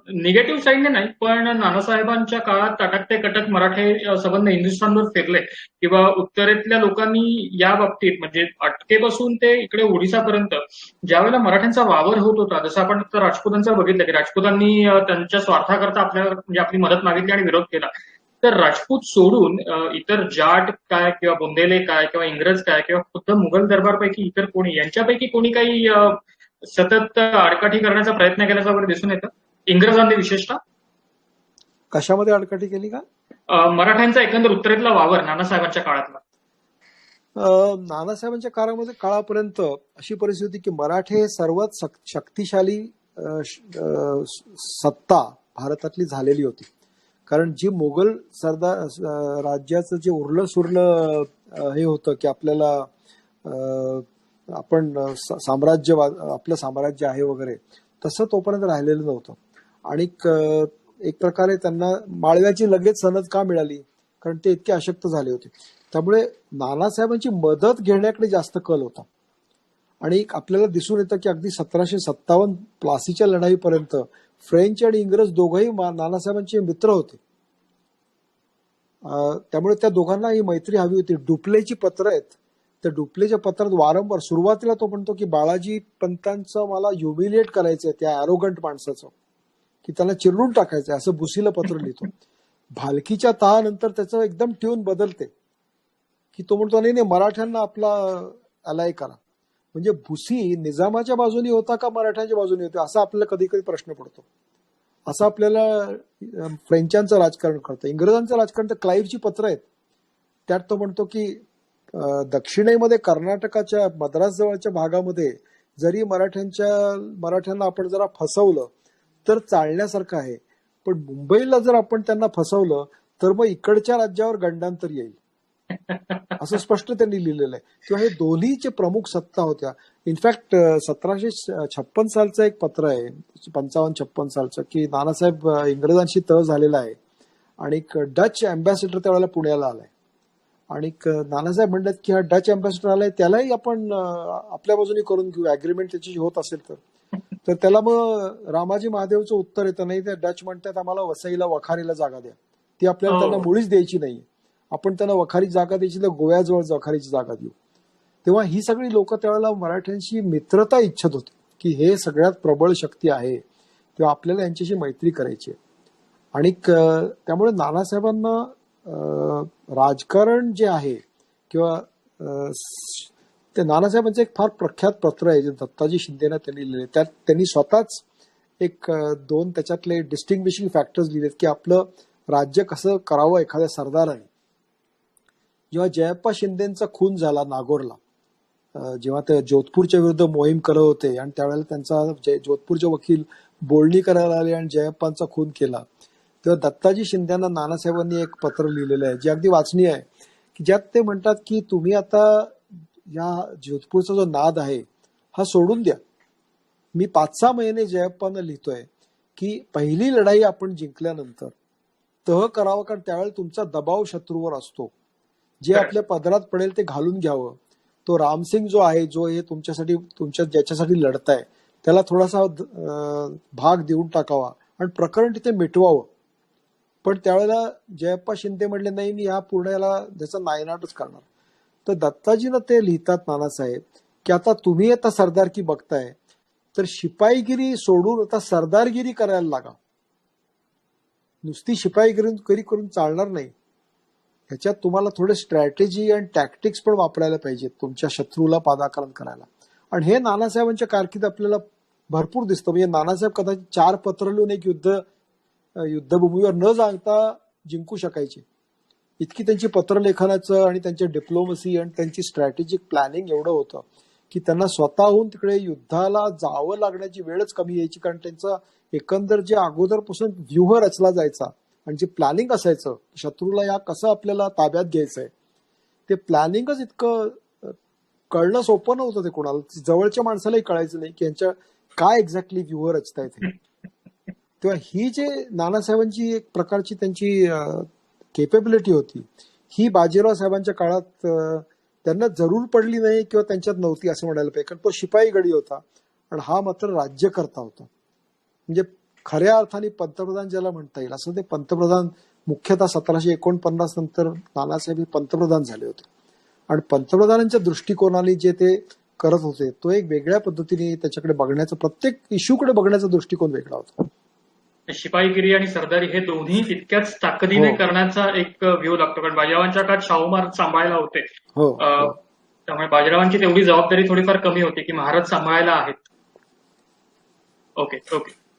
[SPEAKER 1] निगेटिव्ह साईडने नाही, पण नानासाहेबांच्या काळात तटक ते कटक मराठे संबंध हिंदुस्थानवर फिरले किंवा उत्तरेतल्या लोकांनी या बाबतीत म्हणजे अटकेपासून ते इकडे ओडिसापर्यंत ज्यावेळेला मराठ्यांचा वावर होत होता, जसं आपण राजपुतांचा बघितलं की राजपुतांनी त्यांच्या स्वार्थाकरता म्हणजे आपली मदत मागितली आणि विरोध केला. तर राजपूत सोडून इतर जाट काय किंवा बुंदेले काय किंवा इंग्रज काय किंवा खुद्द मुघल दरबारपैकी इतर कोणी यांच्यापैकी कोणी काही सतत आडकाठी करण्याचा प्रयत्न केल्याचं वगैरे दिसून येतं, इंग्रजांनी विशेषतः?
[SPEAKER 2] कशामध्ये आडकाठी केली का?
[SPEAKER 1] मराठ्यांचा एकंदर उत्तरेतला वावर नानासाहेबांच्या काळातला.
[SPEAKER 2] नानासाहेबांच्या काळापर्यंत अशी परिस्थिती की मराठे सर्वात शक्तिशाली सत्ता भारतातली झालेली होती. कारण जी मोगल सरदार राज्याचं जे उरलं सुरलं हे होतं की आपल्याला आपण आपलं साम्राज्य आहे वगैरे, तसं तोपर्यंत राहिलेलं नव्हतं. आणि एक प्रकारे त्यांना माळव्याची लगेच सनद का मिळाली, कारण ते इतके अशक्त झाले होते. त्यामुळे नानासाहेबांची मदत घेण्याकडे जास्त कल होता. आणि आपल्याला दिसून येतं की अगदी 1757 प्लासीच्या लढाईपर्यंत फ्रेंच आणि इंग्रज दोघंही नानासाहेबांचे मित्र होते. त्यामुळे त्या दोघांना ही मैत्री हवी होती. डुप्लेची पत्र आहेत, त्या डुप्लेच्या पत्रात वारंवार सुरुवातीला तो म्हणतो की बाळाजी पंतांचं मला ह्युमिलिएट करायचंय, त्या अॅरोगंट माणसाचं, की त्यांना चिरडून टाकायचंय, असं भुसीला पत्र लिहितो. भालकीच्या तहानंतर त्याचं एकदम ट्यून बदलते, की तो म्हणतो नाही मराठ्यांना आपला अलाय करा. म्हणजे भुसी निजामाच्या बाजूनी होता का मराठ्यांच्या बाजूनी होता, असा आपल्याला कधी कधी प्रश्न पडतो. असं आपल्याला फ्रेंचांचं राजकारण कळतं. इंग्रजांचं राजकारण तर क्लाईव्हची पत्र आहेत, त्यात तो म्हणतो की दक्षिणेमध्ये कर्नाटकाच्या मद्रास जवळच्या भागामध्ये जरी मराठ्यांना आपण जरा फसवलं तर चालण्यासारखं आहे, पण मुंबईला जर आपण त्यांना फसवलं तर मग इकडच्या राज्यावर गंडांतर येईल, असं स्पष्ट त्यांनी लिहिलेलं आहे. किंवा हे दोन्हीचे प्रमुख सत्ता होत्या. इनफॅक्ट 1756 सालचं एक पत्र आहे, 55-56 सालचं, की नानासाहेब इंग्रजांशी तह झालेला आहे आणि डच अँबॅसेडर त्यावेळेला पुण्याला आलाय आणि नानासाहेब म्हणतात की हा डच अँबॅसेडर आलाय त्यालाही आपण आपल्या बाजूने करून घेऊ, अग्रीमेंट त्याची होत असेल तर त्याला मग रामाजी महादेवचं उत्तर येतं, नाही त्या डच म्हणतात आम्हाला वसईला वखारीला जागा द्या, ती आपल्याला त्यांना मुळीच द्यायची नाही, आपण त्यांना वखारी जागा द्यायची तर गोव्याजवळ वखारीची जागा देऊ. तेव्हा ही सगळी लोक त्यावेळेला मराठ्यांशी मित्रता इच्छित होती, की हे सगळ्यात प्रबळ शक्ती आहे, तेव्हा आपल्याला यांच्याशी मैत्री करायची आहे. आणि त्यामुळे नानासाहेबांना राजकारण जे आहे किंवा ते नानासाहेबांचं एक फार प्रख्यात पत्र आहे जे दत्ताजी शिंदेना त्यांनी लिहिले. त्यात त्यांनी स्वतःच एक दोन त्याच्यातले डिस्टिंग्विशिंग फॅक्टर्स लिहिलेत की आपलं राज्य कसं करावं एखाद्या सरदाराने. जेव्हा जयप्पा शिंदेचा खून झाला नागोरला, जेव्हा ते जोधपूरच्या विरुद्ध मोहीम करत होते आणि त्यावेळेला त्यांचा जोधपूरचे वकील बोलणी करायला आले आणि जयप्पांचा खून केला, तेव्हा दत्ताजी शिंदेना नानासाहेबांनी एक पत्र लिहिलेलं आहे जे अगदी वाचनीय आहे, की ज्यात ते म्हणतात की तुम्ही आता या जोधपूरचा जो नाद आहे हा सोडून द्या. मी 5-6 महिने जयप्पांना लिहितोय की पहिली लढाई आपण जिंकल्यानंतर तह करावा, कारण त्यावेळेला तुमचा दबाव शत्रूवर असतो, जे आपल्या पदरात पडेल ते घालून घ्यावं. तो रामसिंग जो आहे, जो हे ज्याच्यासाठी लढताय त्याला थोडासा भाग देऊन टाकावा आणि प्रकरण तिथे मिटवावं. पण त्यावेळेला जयप्पा शिंदे म्हणले नाही, मी ह्या पूर्ण त्याचा नायनाटच करणार. तर दत्ताजीनं ते लिहितात नानासाहेब की आता तुम्ही आता सरदारकी बघताय तर शिपाईगिरी सोडून आता सरदारगिरी करायला लागा. नुसती शिपाईगिरी करून चालणार नाही, ह्याच्यात तुम्हाला थोडे स्ट्रॅटेजी आणि टॅक्टिक्स पण वापरायला पाहिजेत तुमच्या शत्रूला पादाक्रांत करायला. आणि हे नानासाहेबांच्या कारकीर्द आपल्याला भरपूर दिसतं. म्हणजे नानासाहेब कदाचित 4 पत्र लिहून एक युद्धभूमीवर न जाता जिंकू शकायचे, इतकी त्यांची पत्रलेखनाचं आणि त्यांच्या डिप्लोमसी आणि त्यांची स्ट्रॅटेजिक प्लॅनिंग एवढं होतं की त्यांना स्वतःहून तिकडे युद्धाला जावं लागण्याची वेळच कमी यायची, कारण त्यांचा एकंदर जे अगोदरपासून व्यूह रचला जायचा आणि जे प्लॅनिंग असायचं शत्रूला या कसं आपल्याला ताब्यात घ्यायचंय, ते प्लॅनिंगच इतकं कळणं सोपं नव्हतं. ते कोणाला जवळच्या माणसालाही कळायचं नाही की यांच्या काय एक्झॅक्टली व्यूह रचतायत हे. तेव्हा ही जे नानासाहेबांची एक प्रकारची त्यांची केपेबिलिटी होती, ही बाजीराव साहेबांच्या काळात त्यांना जरूर पडली नाही किंवा त्यांच्यात नव्हती असं म्हणायला पाहिजे, कारण तो शिपाई गडी होता आणि हा मात्र राज्यकर्ता होता. म्हणजे खऱ्या अर्थाने पंतप्रधान ज्याला म्हणता येईल असं ते पंतप्रधान मुख्यतः 1749 नंतर नानासाहेब हे पंतप्रधान झाले होते. आणि पंतप्रधानांच्या दृष्टिकोनाने जे ते करत होते तो एक वेगळ्या पद्धतीने त्याच्याकडे बघण्याचा, प्रत्येक इश्यूकडे बघण्याचा दृष्टिकोन वेगळा होता.
[SPEAKER 1] शिपाईगिरी आणि सरदारी हे दोन्ही तितक्याच ताकदीने करण्याचा एक व्ह्यू लागतो, कारण बाजीरावांच्या काळात शाहू महाराज सांभाळायला होते. त्यामुळे बाजीरावांची तेवढी जबाबदारी थोडीफार कमी होती की महाराज सांभाळायला आहेत. ओके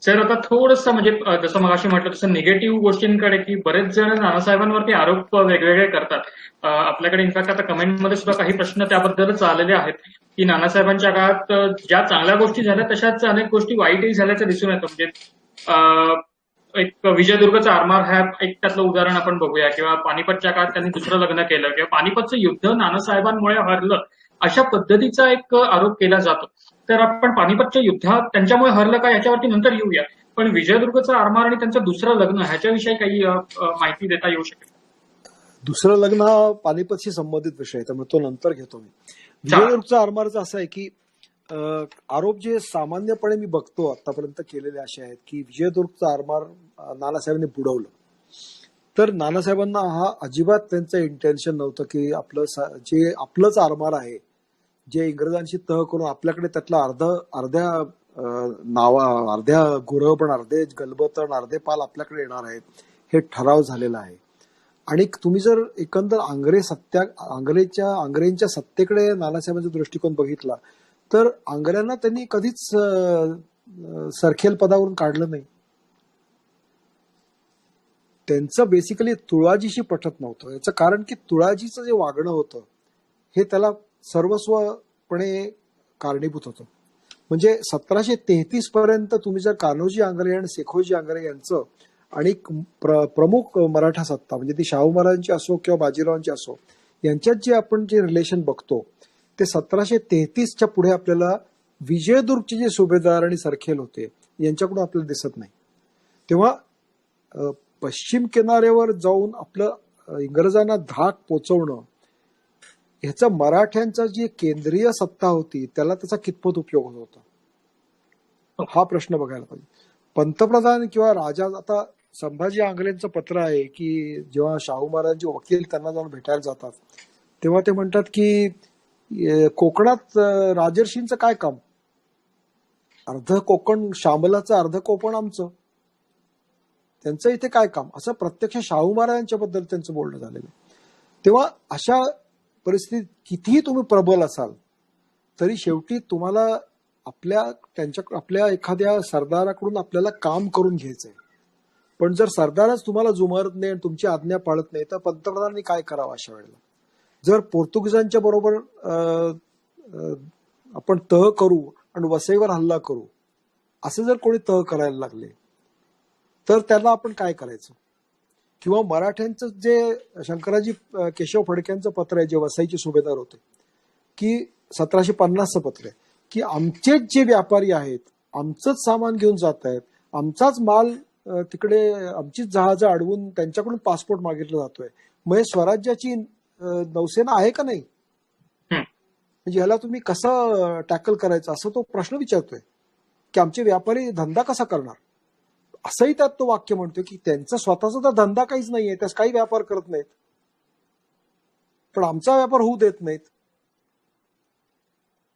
[SPEAKER 1] सर, आता थोडंसं म्हणजे जसं मगाशी म्हटलं तसं निगेटिव्ह गोष्टींकडे, की बरेच जण नानासाहेबांवरती आरोप वेगवेगळे करतात. आपल्याकडे इनफॅक्ट आता कमेंटमध्ये सुद्धा काही प्रश्न त्याबद्दलच आलेले आहेत की नानासाहेबांच्या काळात ज्या चांगल्या गोष्टी झाल्या तशाच अनेक गोष्टी वाईटही झाल्याचं दिसून येतं. म्हणजे एक विजयदुर्गचा आरमार ह्या एक त्यातलं उदाहरण आपण बघूया, किंवा पानिपतच्या काळात त्यांनी दुसरं लग्न केलं, किंवा पानिपतचं युद्ध नानासाहेबांमुळे हरलं अशा पद्धतीचा एक आरोप केला जातो. तर आपण पानिपतच्या युद्धात त्यांच्यामुळे हरलं का याच्यावरती नंतर येऊया, पण विजयदुर्गचं आरमार आणि त्यांचं दुसरं लग्न ह्याच्याविषयी काही माहिती देता येऊ शकेल?
[SPEAKER 2] दुसरं लग्न हा पानिपतशी संबंधित विषय आहे, त्यामुळे तो नंतर घेतो मी. विजयदुर्गचा आरमारचं असं आहे की आरोप जे सामान्यपणे मी बघतो आतापर्यंत केलेले असे आहेत की विजयदुर्गचा आरमार नानासाहेबांनी बुडवलं. तर नानासाहेबांना हा अजिबात त्यांचं इंटेन्शन नव्हतं की जे आपलंच आरमार आहे, जे इंग्रजांची तह करून आपल्याकडे त्यातला अर्ध्या गुरहपण, अर्धे गलबतण, अर्धे पाल आपल्याकडे येणार आहेत, हे ठराव झालेला आहे. आणि तुम्ही जर एकंदर आंग्रेंच्या सत्तेकडे नानासाहेबांचा दृष्टिकोन बघितला तर आंग्र्यांना त्यांनी कधीच सरखेल पदावरून काढलं नाही. त्यांचं बेसिकली तुळाजीशी पटत नव्हतं. याचं कारण की तुळाजीचं जे वागणं होतं हे त्याला सर्वस्वपणे कारणीभूत होतं. म्हणजे 1733 पर्यंत तुम्ही जर कान्होजी आंग्रे आणि शेखोजी आंग्रे यांचं आणि प्रमुख मराठा सत्ता म्हणजे ती शाहू महाराजांची असो किंवा बाजीरावांची असो, यांच्यात जे आपण जे रिलेशन बघतो ते 1733च्या पुढे आपल्याला विजयदुर्गचे जे सुभेदार आणि सरखेल होते यांच्याकडून आपल्याला दिसत नाही. तेव्हा पश्चिम किनाऱ्यावर जाऊन आपलं इंग्रजांना धाक पोचवणं ह्याचा मराठ्यांचा जी केंद्रीय सत्ता होती त्याला त्याचा कितपत उपयोग होत होता हा प्रश्न बघायला पाहिजे. पंतप्रधान किंवा राजा, आता संभाजी आंग्रेंचं पत्र आहे की जेव्हा शाहू महाराजांचे वकील त्यांना जाऊन भेटायला जातात तेव्हा ते म्हणतात की कोकणात राजर्षींचं काय काम, अर्ध कोकण शामलाचं, अर्ध कोकण आमचं, त्यांचं इथे काय काम, असं प्रत्यक्ष शाहू महाराजांच्या बद्दल त्यांचं बोलणं झालेलं. तेव्हा अशा परिस्थितीत कितीही तुम्ही प्रबल असाल तरी शेवटी तुम्हाला आपल्या एखाद्या सरदाराकडून आपल्याला काम करून घ्यायचंय. पण जर सरदारच तुम्हाला जुमारत नाही आणि तुमची आज्ञा पाळत नाही तर पंतप्रधानांनी काय करावं अशा वेळेला? जर पोर्तुगीजांच्या बरोबर आपण तह करू आणि वसईवर हल्ला करू असं जर कोणी तह करायला लागले तर त्याला आपण काय करायचं? किंवा मराठ्यांचं जे शंकराजी केशव फडक्यांचं पत्र आहे, जे वसईचे सुभेदार होते, की 1750चं पत्र आहे की आमचेच जे व्यापारी आहेत आमचंच सामान घेऊन जात आहेत, आमचाच माल तिकडे, आमचीच जहाजं अडवून त्यांच्याकडून पासपोर्ट मागितला जातोय, मग हे स्वराज्याची नौसेना आहे का नाही? म्हणजे ह्याला तुम्ही कसं टॅकल करायचं असं तो प्रश्न विचारतोय की आमचे व्यापारी धंदा कसा करणार. असंही त्यात तो वाक्य म्हणतोय की त्यांचा स्वतःचा तर धंदा काहीच नाहीये, त्यास काही व्यापार करत नाहीत, पण आमचा व्यापार होऊ देत नाहीत.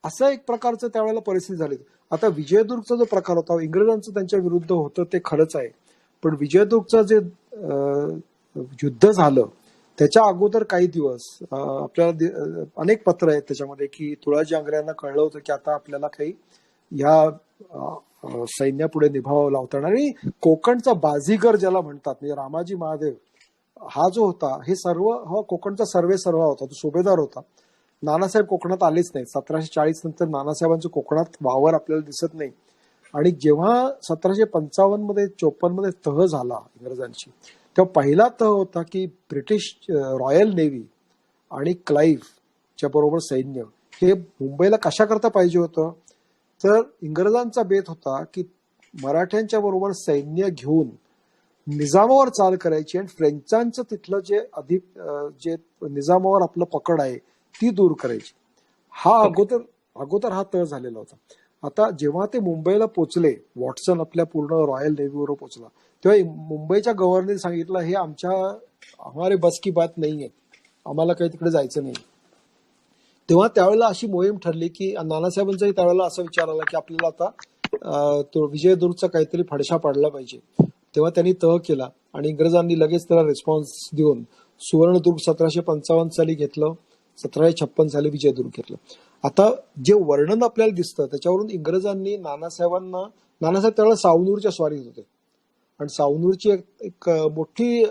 [SPEAKER 2] असं एक प्रकारचं त्यावेळेला परिस्थिती झाली. आता विजयदुर्गचा जो प्रकार होता इंग्रजांचं त्यांच्या विरुद्ध होतं ते खरंच आहे, पण विजयदुर्गचं जे युद्ध झालं त्याच्या अगोदर काही दिवस आपल्याला अनेक पत्र आहेत त्याच्यामध्ये की तुळाजी आंग्र्यांना कळलं होतं की आता आपल्याला काही या सैन्यापुढे निभाव लावताना, आणि कोकणचा बाजीगर ज्याला म्हणतात म्हणजे रामाजी महादेव हा जो होता हे कोकणचा सर्वेसर्वा होता, तो सुभेदार होता. नानासाहेब कोकणात आलेच नाहीत. 1740 नंतर नानासाहेबांचं कोकणात वावर आपल्याला दिसत नाही. आणि जेव्हा 1755 मध्ये 54 मध्ये तह झाला इंग्रजांची, तेव्हा पहिला तह होता की ब्रिटिश रॉयल नेव्ही आणि क्लाईव्हच्या बरोबर सैन्य हे मुंबईला कशा करता पाहिजे होतं, तर इंग्रजांचा बेत होता की मराठ्यांच्या बरोबर सैन्य घेऊन निजामावर चाल करायची आणि फ्रेंचांचं तिथलं जे निजामावर आपलं पकड आहे ती दूर करायची. हा अगोदर हा तह झालेला होता. आता जेव्हा ते मुंबईला पोचले, वॉटसन आपल्या पूर्ण रॉयल नेव्हीवर पोचला, तेव्हा मुंबईच्या गव्हर्नरने सांगितलं हे हमारे बस की बात नाही आहे, आम्हाला काही तिकडे जायचं नाही. तेव्हा त्यावेळेला अशी मोहीम ठरली की नानासाहेबांचाही त्यावेळेला असा विचार आला की आपल्याला आता तो विजयदुर्गचा काहीतरी फडशा पाडला पाहिजे. तेव्हा त्यांनी तह केला आणि इंग्रजांनी लगेच त्याला रिस्पॉन्स देऊन सुवर्णदुर्ग 1755 साली घेतलं, 1756 साली विजयदुर्ग घेतलं. आता जे वर्णन आपल्याला दिसतं त्याच्यावरून इंग्रजांनी नानासाहेब त्यावेळेला सावनूरच्या स्वारीत होते आणि सावनूरची एक मोठी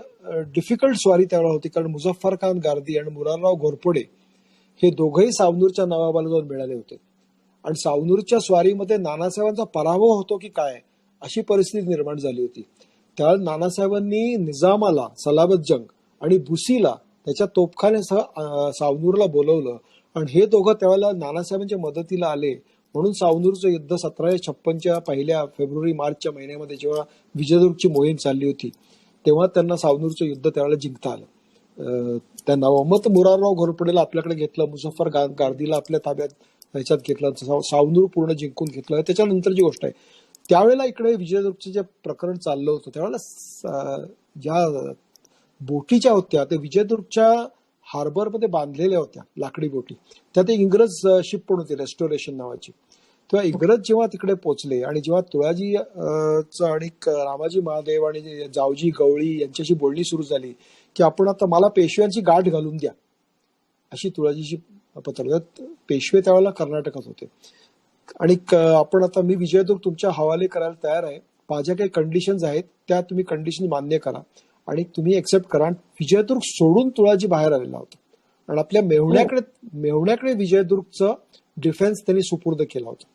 [SPEAKER 2] डिफिकल्ट स्वारी त्यावेळेला होती, कारण मुझफ्फर खान गारदी आणि मुरारराव घोरपडे हे दोघंही सावनूरच्या नवाबाला जाऊन मिळाले होते. आणि सावनूरच्या स्वारीमध्ये नानासाहेबांचा पराभव होतो की काय अशी परिस्थिती निर्माण झाली होती. त्यावेळेला नानासाहेबांनी निजामाला, सलाबत जंग आणि बुसीला त्याच्या तोफखान्यासह सावनूरला बोलवलं आणि हे दोघं त्यावेळेला नानासाहेबांच्या मदतीला आले म्हणून सावनूरचं युद्ध 1756च्या पहिल्या फेब्रुवारी-मार्चच्या महिन्यामध्ये जेव्हा विजयदुर्गची मोहीम चालली होती तेव्हा त्यांना सावनूरचं युद्ध त्यावेळेला जिंकता आलं. त्या नवमत मुरारराव घोरपडेला आपल्याकडे घेतलं, मुझफ्फर गार्दीला आपल्या ताब्यात ह्याच्यात घेतलं, सावनूर पूर्ण जिंकून घेतलं. त्याच्यानंतरची गोष्ट आहे, त्यावेळेला इकडे विजयदुर्गचं जे प्रकरण चाललं होतं त्यावेळेला ज्या बोटीच्या होत्या त्या विजयदुर्गच्या हार्बरमध्ये बांधलेल्या होत्या, लाकडी बोटी. त्यात एक इंग्रज शिप पण होती रेस्टोरेशन नावाची. तेव्हा इंग्रज जेव्हा तिकडे पोहोचले आणि जेव्हा तुळाजी आणि रामाजी महादेव आणि जावजी गवळी यांच्याशी बोलणी सुरू झाली की आपण आता मला पेशव्यांची गाठ घालून द्या, अशी तुळाजीची पत्र. पेशवे त्यावेळेला कर्नाटकात होते आणि आपण आता मी विजयदुर्ग तुमच्या हवाले करायला तयार आहे, माझ्या काही कंडिशन्स आहेत त्या तुम्ही कंडिशन मान्य करा आणि तुम्ही एक्सेप्ट करा. विजयदुर्ग सोडून तुळाजी बाहेर आलेला होता आणि आपल्या मेव्हण्याकडे विजयदुर्गचं डिफेन्स त्यांनी सुपूर्द केला होता.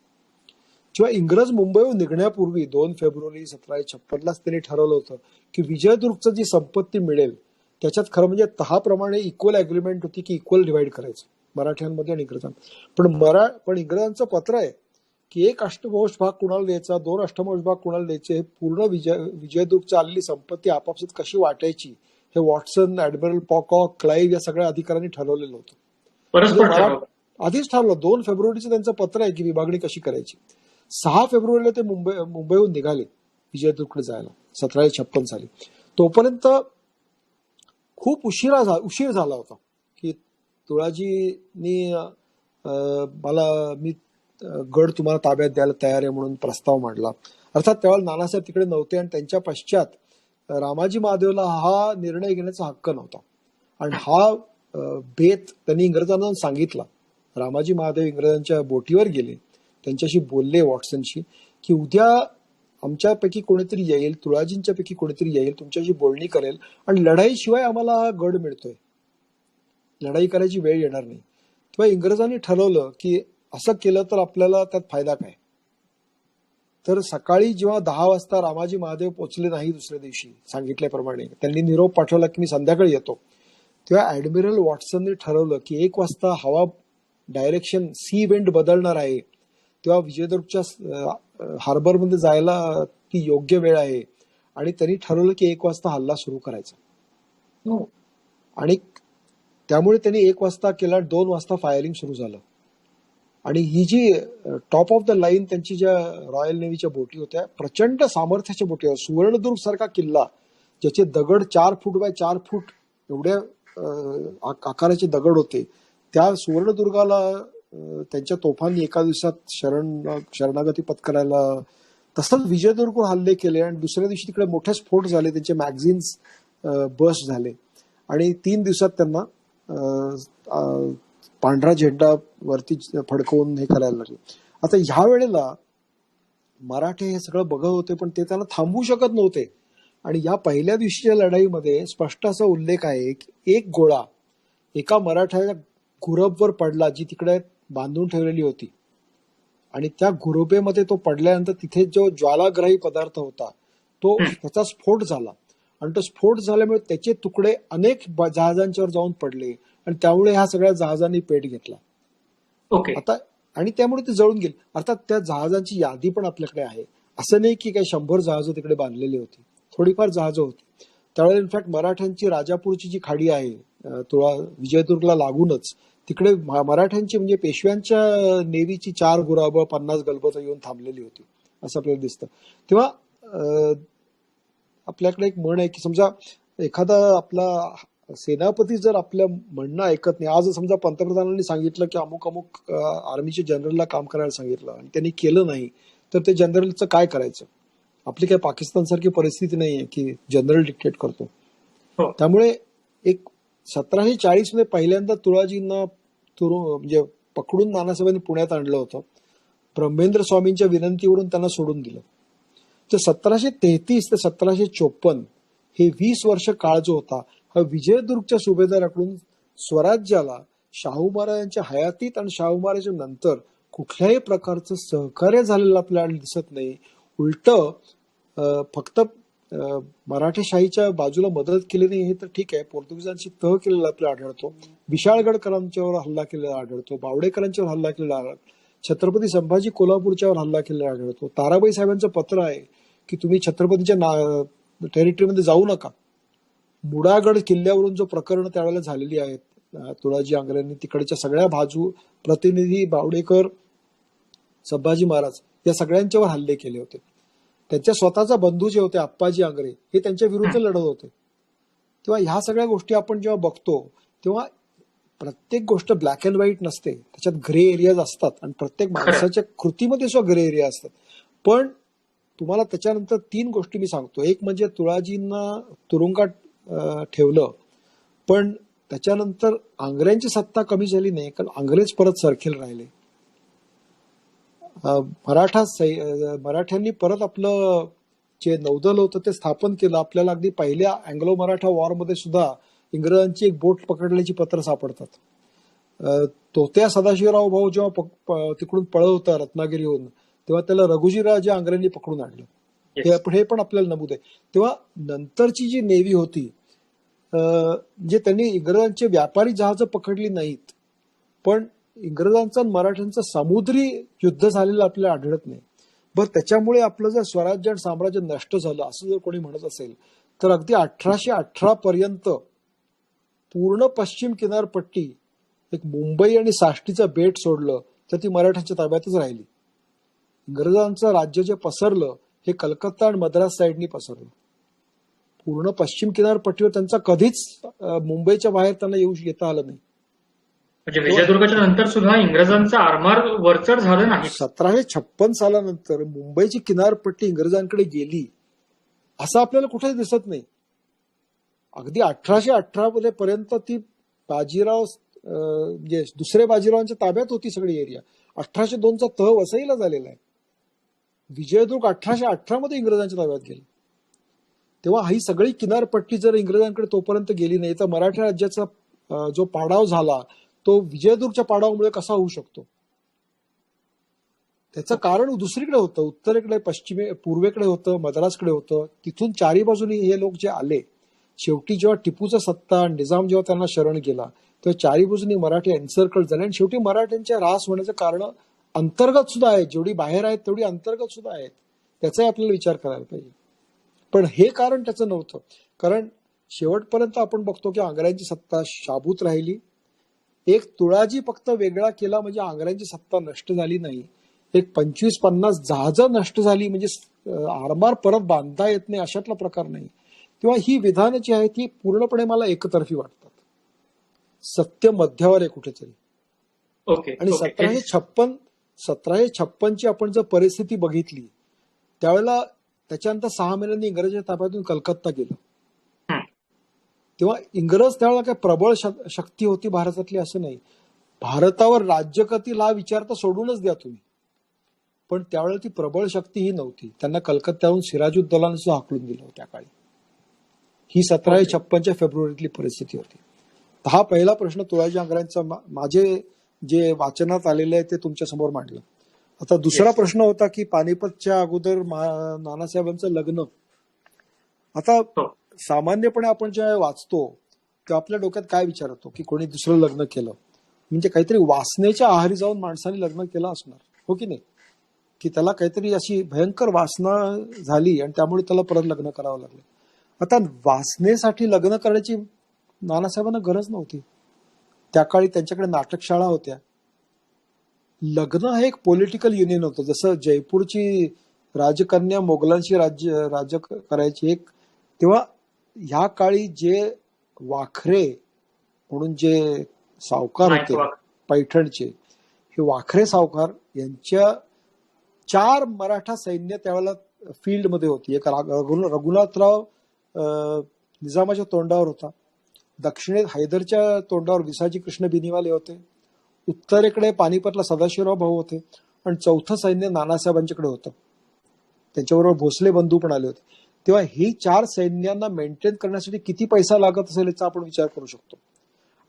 [SPEAKER 2] जेव्हा इंग्रज मुंबईहून निघण्यापूर्वी 2 फेब्रुवारी 1756 त्यांनी ठरवलं होतं की विजयदुर्गचं जी संपत्ती मिळेल त्याच्यात खरं म्हणजे तहाप्रमाणे इक्वल अग्रीमेंट होती की इक्वल डिवाइड करायचं मराठ्यांमध्ये आणि इंग्रजांमध्ये. पण इंग्रजांचं पत्र आहे की 1 अष्टमांश भाग कुणाला द्यायचा, 2 अष्टमांश भाग कुणाला द्यायचे, हे पूर्ण विजयदुर्गची आलेली संपत्ती आपापसात कशी वाटायची हे वॉटसन, ऍडमिरल पॉकॉक, क्लाइव्ह या सगळ्या अधिकाऱ्यांनी ठरवलेलं होतं. आधीच ठरवलं. 2 फेब्रुवारीचं त्यांचं पत्र आहे की विभागणी कशी करायची. 6 फेब्रुवारीला ते मुंबईहून निघाले विजयदुर्गकडे जायला 1756 साली. तोपर्यंत खूप उशीर झाला होता की तुळाजीनी मी गड तुम्हाला ताब्यात द्यायला तयार आहे म्हणून प्रस्ताव मांडला. अर्थात त्यावेळेला नानासाहेब तिकडे नव्हते आणि त्यांच्या पश्चात रामाजी महादेवला हा निर्णय घेण्याचा हक्क नव्हता आणि हा बेत त्यांनी इंग्रजांना सांगितला. रामाजी महादेव इंग्रजांच्या बोटीवर गेले, त्यांच्याशी बोलले वॉटसनशी की उद्या आमच्यापैकी कोणीतरी येईल, तुळाजींच्या पैकी कोणीतरी येईल, तुमच्याशी बोलणी करेल आणि लढाईशिवाय आम्हाला हा गड मिळतोय, लढाई करायची वेळ येणार नाही. तेव्हा इंग्रजांनी ठरवलं की असं केलं तर आपल्याला त्यात फायदा काय. तर सकाळी जेव्हा 10 वाजता रामाजी महादेव पोहोचले नाही दुसऱ्या दिवशी सांगितल्याप्रमाणे, त्यांनी निरोप पाठवला की मी संध्याकाळी येतो, तेव्हा ऍडमिरल वॉटसनने ठरवलं की 1 वाजता हवा डायरेक्शन सी विंड बदलणार आहे, तेव्हा विजयदुर्गच्या हार्बरमध्ये जायला ती योग्य वेळ आहे आणि त्यांनी ठरवलं की 1 वाजता हल्ला सुरू करायचा. आणि त्यामुळे त्यांनी 1 वाजता केला, 2 वाजता फायरिंग सुरू झालं. आणि ही जी टॉप ऑफ द लाईन त्यांची ज्या रॉयल नेव्हीच्या बोटी होत्या, प्रचंड सामर्थ्याच्या बोटी होत्या. सुवर्णदुर्ग सारखा किल्ला ज्याचे दगड 4 फूट बाय 4 फूट एवढ्या आकाराचे दगड होते, त्या सुवर्णदुर्गाला त्यांच्या तोफांनी एका दिवसात शरणागती पत्करायला. तसंच विजयदुर्गवर हल्ले केले आणि दुसऱ्या दिवशी तिकडे मोठे स्फोट झाले, त्यांचे मॅगझिन्स बस्ट झाले आणि 3 दिवसात त्यांना पांढरा झेंडा वरती फडकवून हे करायला लागले. आता ह्या वेळेला मराठे हे सगळं बघत होते पण ते त्यांना थांबवू शकत नव्हते. आणि या पहिल्या दिवशीच्या लढाईमध्ये स्पष्ट असा उल्लेख आहे की 1 गोळा एका मराठ्याच्या घुरबवर पडला जी तिकडे बांधून ठेवलेली होती आणि त्या घुरबेमध्ये तो पडल्यानंतर तिथे जो ज्वालाग्राही पदार्थ होता तो त्याचा स्फोट झाला आणि तो स्फोट झाल्यामुळे त्याचे तुकडे अनेक जहाजांच्यावर जाऊन पडले आणि त्यामुळे ह्या सगळ्या जहाजांनी पेट घेतला. आता आणि त्यामुळे ते जळून गेले. अर्थात त्या जहाजांची यादी पण आपल्याकडे आहे. असं नाही की काही 100 जहाजं तिकडे बांधलेली होती, थोडीफार जहाजं होती त्यावेळेला. इनफॅक्ट मराठ्यांची राजापूरची जी खाडी आहे विजयदुर्गला लागूनच, तिकडे मराठ्यांची म्हणजे पेशव्यांच्या नेव्हीची 4 गुराबं 50 गलबतं येऊन थांबलेली होती असं आपल्याला दिसतं. तेव्हा आपल्याकडे एक म्हण आहे की समजा एखादा आपला सेनापती जर आपल्या म्हणणं ऐकत नाही, आज समजा पंतप्रधानांनी सांगितलं की अमुक अमुक आर्मीच्या जनरलला काम करायला सांगितलं आणि त्यांनी केलं नाही तर ते जनरलचं काय करायचं. आपली काही पाकिस्तान सारखी परिस्थिती नाहीये की जनरल डिक्टेट करतो. त्यामुळे एक 1740 मध्ये पहिल्यांदा तुळाजींना म्हणजे पकडून नानासाहेबांनी पुण्यात आणलं होतं. ब्रह्मेंद्र स्वामींच्या विनंतीवरून त्यांना सोडून दिलं. तर 1733 ते 1754 हे 20 वर्ष काळ जो होता हा विजयदुर्गच्या सुभेदाराकडून स्वराज्याला शाहू महाराजांच्या हयातीत आणि शाहू महाराजांच्या नंतर कुठल्याही प्रकारचं सहकार्य झालेलं आपल्याला दिसत नाही. उलट फक्त मराठेशाहीच्या बाजूला मदत केली नाही हे तर ठीक आहे, पोर्तुगीजांची तह केलेला आपल्याला आढळतो, विशाळगडकरांच्यावर हल्ला केलेला आढळतो, बावडेकरांच्यावर हल्ला केलेला छत्रपती संभाजी कोल्हापूरच्यावर हल्ला केलेला आढळतो. ताराबाई साहेबांचं पत्र आहे की तुम्ही छत्रपतीच्या टेरिटरीमध्ये जाऊ नका. मुडागड किल्ल्यावरून जो प्रकरण त्यावेळेला झालेली आहेत, तुळाजी आंग्रेंनी तिकडच्या सगळ्या बाजू प्रतिनिधी बावडेकर, संभाजी महाराज या सगळ्यांच्यावर हल्ले केले होते. त्यांच्या स्वतःचा बंधू जे होते आप्पाजी आंग्रे हे त्यांच्या विरुद्ध लढत होते. तेव्हा ह्या सगळ्या गोष्टी आपण जेव्हा बघतो तेव्हा प्रत्येक गोष्ट ब्लॅक अँड व्हाईट नसते, त्याच्यात ग्रे एरियाज असतात आणि प्रत्येक माणसाच्या कृतीमध्ये सुद्धा ग्रे एरिया असतात. पण तुम्हाला त्याच्यानंतर 3 गोष्टी मी सांगतो. एक म्हणजे तुळाजींना तुरुंगात ठेवलं, पण त्याच्यानंतर आंग्र्यांची सत्ता कमी झाली नाही, कारण अंग्रेज परत सरखेल राहिले. मराठ्यांनी परत आपलं जे नौदल होतं ते स्थापन केलं. आपल्याला अगदी पहिल्या अँग्लो मराठा वॉरमध्ये सुद्धा इंग्रजांची एक बोट पकडल्याची पत्र सापडतात. तोत्या सदाशिवराव भाऊ जेव्हा तिकडून पळत होता रत्नागिरीहून, तेव्हा त्याला रघुजीराजे आंग्रेंनी पकडून आणलं. हे पण आपल्याला नमूद आहे. तेव्हा नंतरची जी नेव्ही होती, जे त्यांनी इंग्रजांचे व्यापारी जहाज पकडली नाहीत, पण इंग्रजांचं आणि मराठ्यांचं समुद्री युद्ध झालेलं आपल्याला आढळत नाही. बरं, त्याच्यामुळे आपलं जर स्वराज्य आणि साम्राज्य नष्ट झालं असं जर कोणी म्हणत असेल तर अगदी 1818 पर्यंत पूर्ण पश्चिम किनारपट्टी, एक मुंबई आणि साष्टीचं बेट सोडलं तर ती मराठ्यांच्या ताब्यातच राहिली. इंग्रजांचं राज्य जे पसरलं हे कलकत्ता आणि मद्रास साईडनी पसरलं. पूर्ण पश्चिम किनारपट्टीवर त्यांचा कधीच मुंबईच्या बाहेर त्यांना येता आलं नाही.
[SPEAKER 1] म्हणजे विजयदुर्गाच्या नंतर सुद्धा इंग्रजांचं आरमार वरचढ झालं नाही.
[SPEAKER 2] 1756 सालानंतर मुंबईची किनारपट्टी इंग्रजांकडे गेली असं आपल्याला कुठेच दिसत नाही. अगदी 1818 पर्यंत ती बाजीराव म्हणजे दुसऱ्या बाजीरावांच्या ताब्यात होती सगळी एरिया. 1802चा तह वसईला झालेला आहे. विजयदुर्ग 1818 मध्ये इंग्रजांच्या ताब्यात गेली. तेव्हा ही सगळी किनारपट्टी जर इंग्रजांकडे तोपर्यंत गेली नाही तर मराठा राज्याचा जो पाडाव झाला तो विजयदुर्गच्या पाडावामुळे कसा होऊ शकतो? त्याचं कारण दुसरीकडे होतं, उत्तरेकडे, पूर्वेकडे होतं, मद्रासकडे होतं. तिथून चारी बाजूनी हे लोक जे आले, शेवटी जेव्हा टिपूचा सत्ता, निजाम जेव्हा त्यांना शरण गेला तेव्हा चारी बाजूनी मराठी एन्सर्कल झाले आणि शेवटी मराठ्यांच्या ऱ्हास होण्याचं कारण अंतर्गत सुद्धा आहे. जेवढी बाहेर आहेत तेवढी अंतर्गत सुद्धा आहेत. त्याचाही आपल्याला विचार करायला पाहिजे. पण हे कारण त्याचं नव्हतं. कारण शेवटपर्यंत आपण बघतो की आंग्र्यांची सत्ता शाबूत राहिली. एक तुळाजी फक्त वेगळा केला म्हणजे आंग्र्यांची सत्ता नष्ट झाली नाही. एक 25-50 जहाजं नष्ट झाली म्हणजे आरमार परत बांधता येत नाही अशातला प्रकार नाही. तेव्हा ही विधानं जी आहेत ती पूर्णपणे मला एकतर्फी वाटतात. सत्य मध्यावर आहे कुठेतरी. आणि 1756 आपण जर परिस्थिती बघितली त्यावेळेला त्याच्यानंतर 6 महिन्यांनी इंग्रजांच्या ताब्यातून कलकत्ता गेलं. तेव्हा इंग्रज त्यावेळेला काय प्रबळ शक्ती होती भारतातली असं नाही. भारतावर राज्य करतील हा विचार तर सोडूनच द्या तुम्ही, पण त्यावेळेला ती प्रबळ शक्ती ही नव्हती. त्यांना कलकत्त्याहून सिराजुद्दौलाने सुद्धा हाकलून दिलं त्या काळी. ही 1756 फेब्रुवारीतली परिस्थिती होती. हा पहिला प्रश्न तुळाजी आंग्र्यांचा माझे जे वाचनात आलेले आहे ते तुमच्या समोर मांडलं. आता दुसरा प्रश्न होता की पानिपतच्या अगोदर नानासाहेबांचं लग्न. आता सामान्यपणे आपण जेव्हा वाचतो तेव्हा आपल्या डोक्यात काय विचार येतो की कोणी दुसरं लग्न केलं म्हणजे काहीतरी वासनेच्या आहारी जाऊन माणसाने लग्न केलं असणार, हो की नाही? की त्याला काहीतरी अशी भयंकर वासना झाली आणि त्यामुळे त्याला परत लग्न करावं लागलं. आता वासनेसाठी लग्न करण्याची नानासाहेबांना गरज नव्हती. त्या काळी त्यांच्याकडे नाटकशाळा होत्या. लग्न हे एक पॉलिटिकल युनियन होतं. जसं जयपूरची राजकन्या मोगलांशी राज्य करायची एक, तेव्हा ह्या काळी जे वाखरे म्हणून जे सावकार होते पैठणचे, हे वाखरे सावकार यांच्या 4 मराठा सैन्य त्यावेळेला फील्डमध्ये होती. एक रघुनाथराव निजामाच्या तोंडावर होता, दक्षिणेत हैदरच्या तोंडावर विसाजी कृष्ण बिनीवाले होते, उत्तरेकडे पानिपतला सदाशिवराव भाऊ होते आणि चौथं सैन्य नानासाहेबांच्याकडे होतं. त्यांच्याबरोबर भोसले बंधू पण आले होते. तेव्हा ही 4 सैन्यांना मेंटेन करण्यासाठी किती पैसा लागत असेल याचा आपण विचार करू शकतो.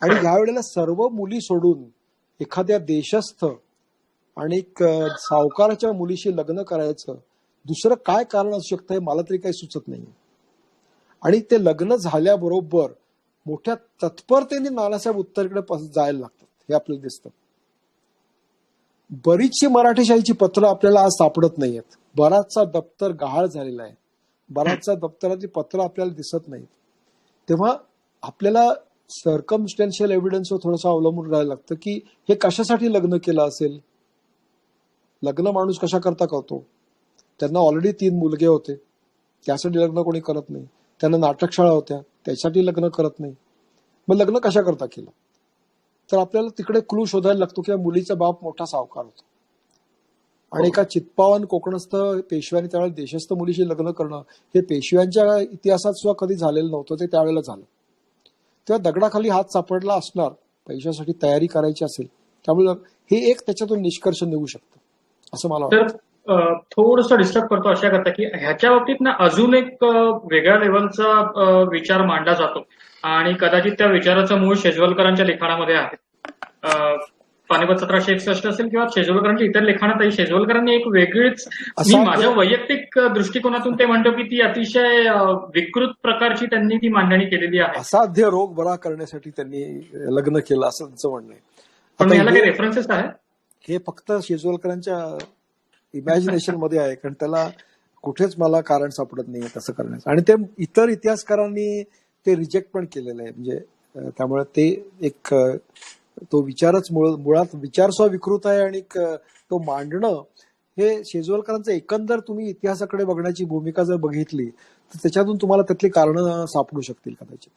[SPEAKER 2] आणि यावेळेला सर्व मुली सोडून एखाद्या देशस्थ आणि सावकाराच्या मुलीशी लग्न करायचं दुसरं काय कारण असू शकतं हे मला तरी काही सुचत नाही. आणि ते लग्न झाल्याबरोबर मोठ्या तत्परतेने नानासाहेब उत्तरेकडे जायला लागतात हे आपल्याला दिसतं. बरीचशी मराठेशाहीची पत्र आपल्याला आज सापडत नाहीयेत. बराचसा दप्तर गहाळ झालेला आहे. बराचसा दप्तरातली पत्र आपल्याला दिसत नाहीत. तेव्हा आपल्याला सर्कमस्टॅन्शियल एव्हिडन्सवर थोडंसं अवलंबून राहायला लागतं की हे कशासाठी लग्न केलं असेल. लग्न माणूस कशा करता करतो. त्यांना ऑलरेडी 3 मुलगे होते, त्यासाठी लग्न कोणी करत नाही. त्यांना नाटकशाळा होत्या, त्यासाठी लग्न करत नाही. मग लग्न कशा करता केलं. तर आपल्याला तिकडे क्लू शोधायला लागतो की मुलीचा बाप मोठा सावकार होता आणि एका चित्पावन कोकणस्थ पेशव्याने त्यावेळेला देशस्थ मुलीशी लग्न करणं हे पेशव्यांच्या इतिहासात सुद्धा कधी झालेलं नव्हतं. ते त्यावेळेला झालं. तेव्हा दगडाखाली हात सापडला असणार, पैशासाठी तयारी करायची असेल. त्यामुळे हे एक त्याच्यातून निष्कर्ष निघू शकतं असं मला वाटतं.
[SPEAKER 1] तर थोडंसं डिस्टर्ब करतो अशा करता की ह्याच्या बाबतीत ना अजून एक वेगळ्या लेवलचा विचार मांडला जातो आणि कदाचित त्या विचाराचं मूळ शेजवलकरांच्या लिखाणामध्ये आहे. पानिपत 1761 असेल किंवा शेजवलकरांच्या इतर लिखाणातही शेजवलकरांनी एक वेगळीच, मी माझ्या वैयक्तिक दृष्टिकोनातून ते म्हणतो की ती अतिशय विकृत प्रकारची त्यांनी ती मांडणी केलेली आहे.
[SPEAKER 2] असाध्य रोग बरा करण्यासाठी त्यांनी लग्न केलं असं त्यांचं म्हणणं आहे.
[SPEAKER 1] पण ह्याला काही रेफरन्सेस आहे.
[SPEAKER 2] हे फक्त शेजवलकरांच्या इमॅजिनेशन मध्ये आहे, कारण त्याला कुठेच मला कारण सापडत नाही तसं करण्याचं. आणि ते इतर इतिहासकारांनी ते रिजेक्ट पण केलेलं आहे. म्हणजे त्यामुळे ते एक तो विचारच मुळात विचार सुद्धा विकृत आहे आणि तो मांडणं हे शेजवलकरांचं एकंदर तुम्ही इतिहासाकडे बघण्याची भूमिका जर बघितली तर त्याच्यातून तुम्हाला त्यातली कारणं सापडू शकतील कदाचित.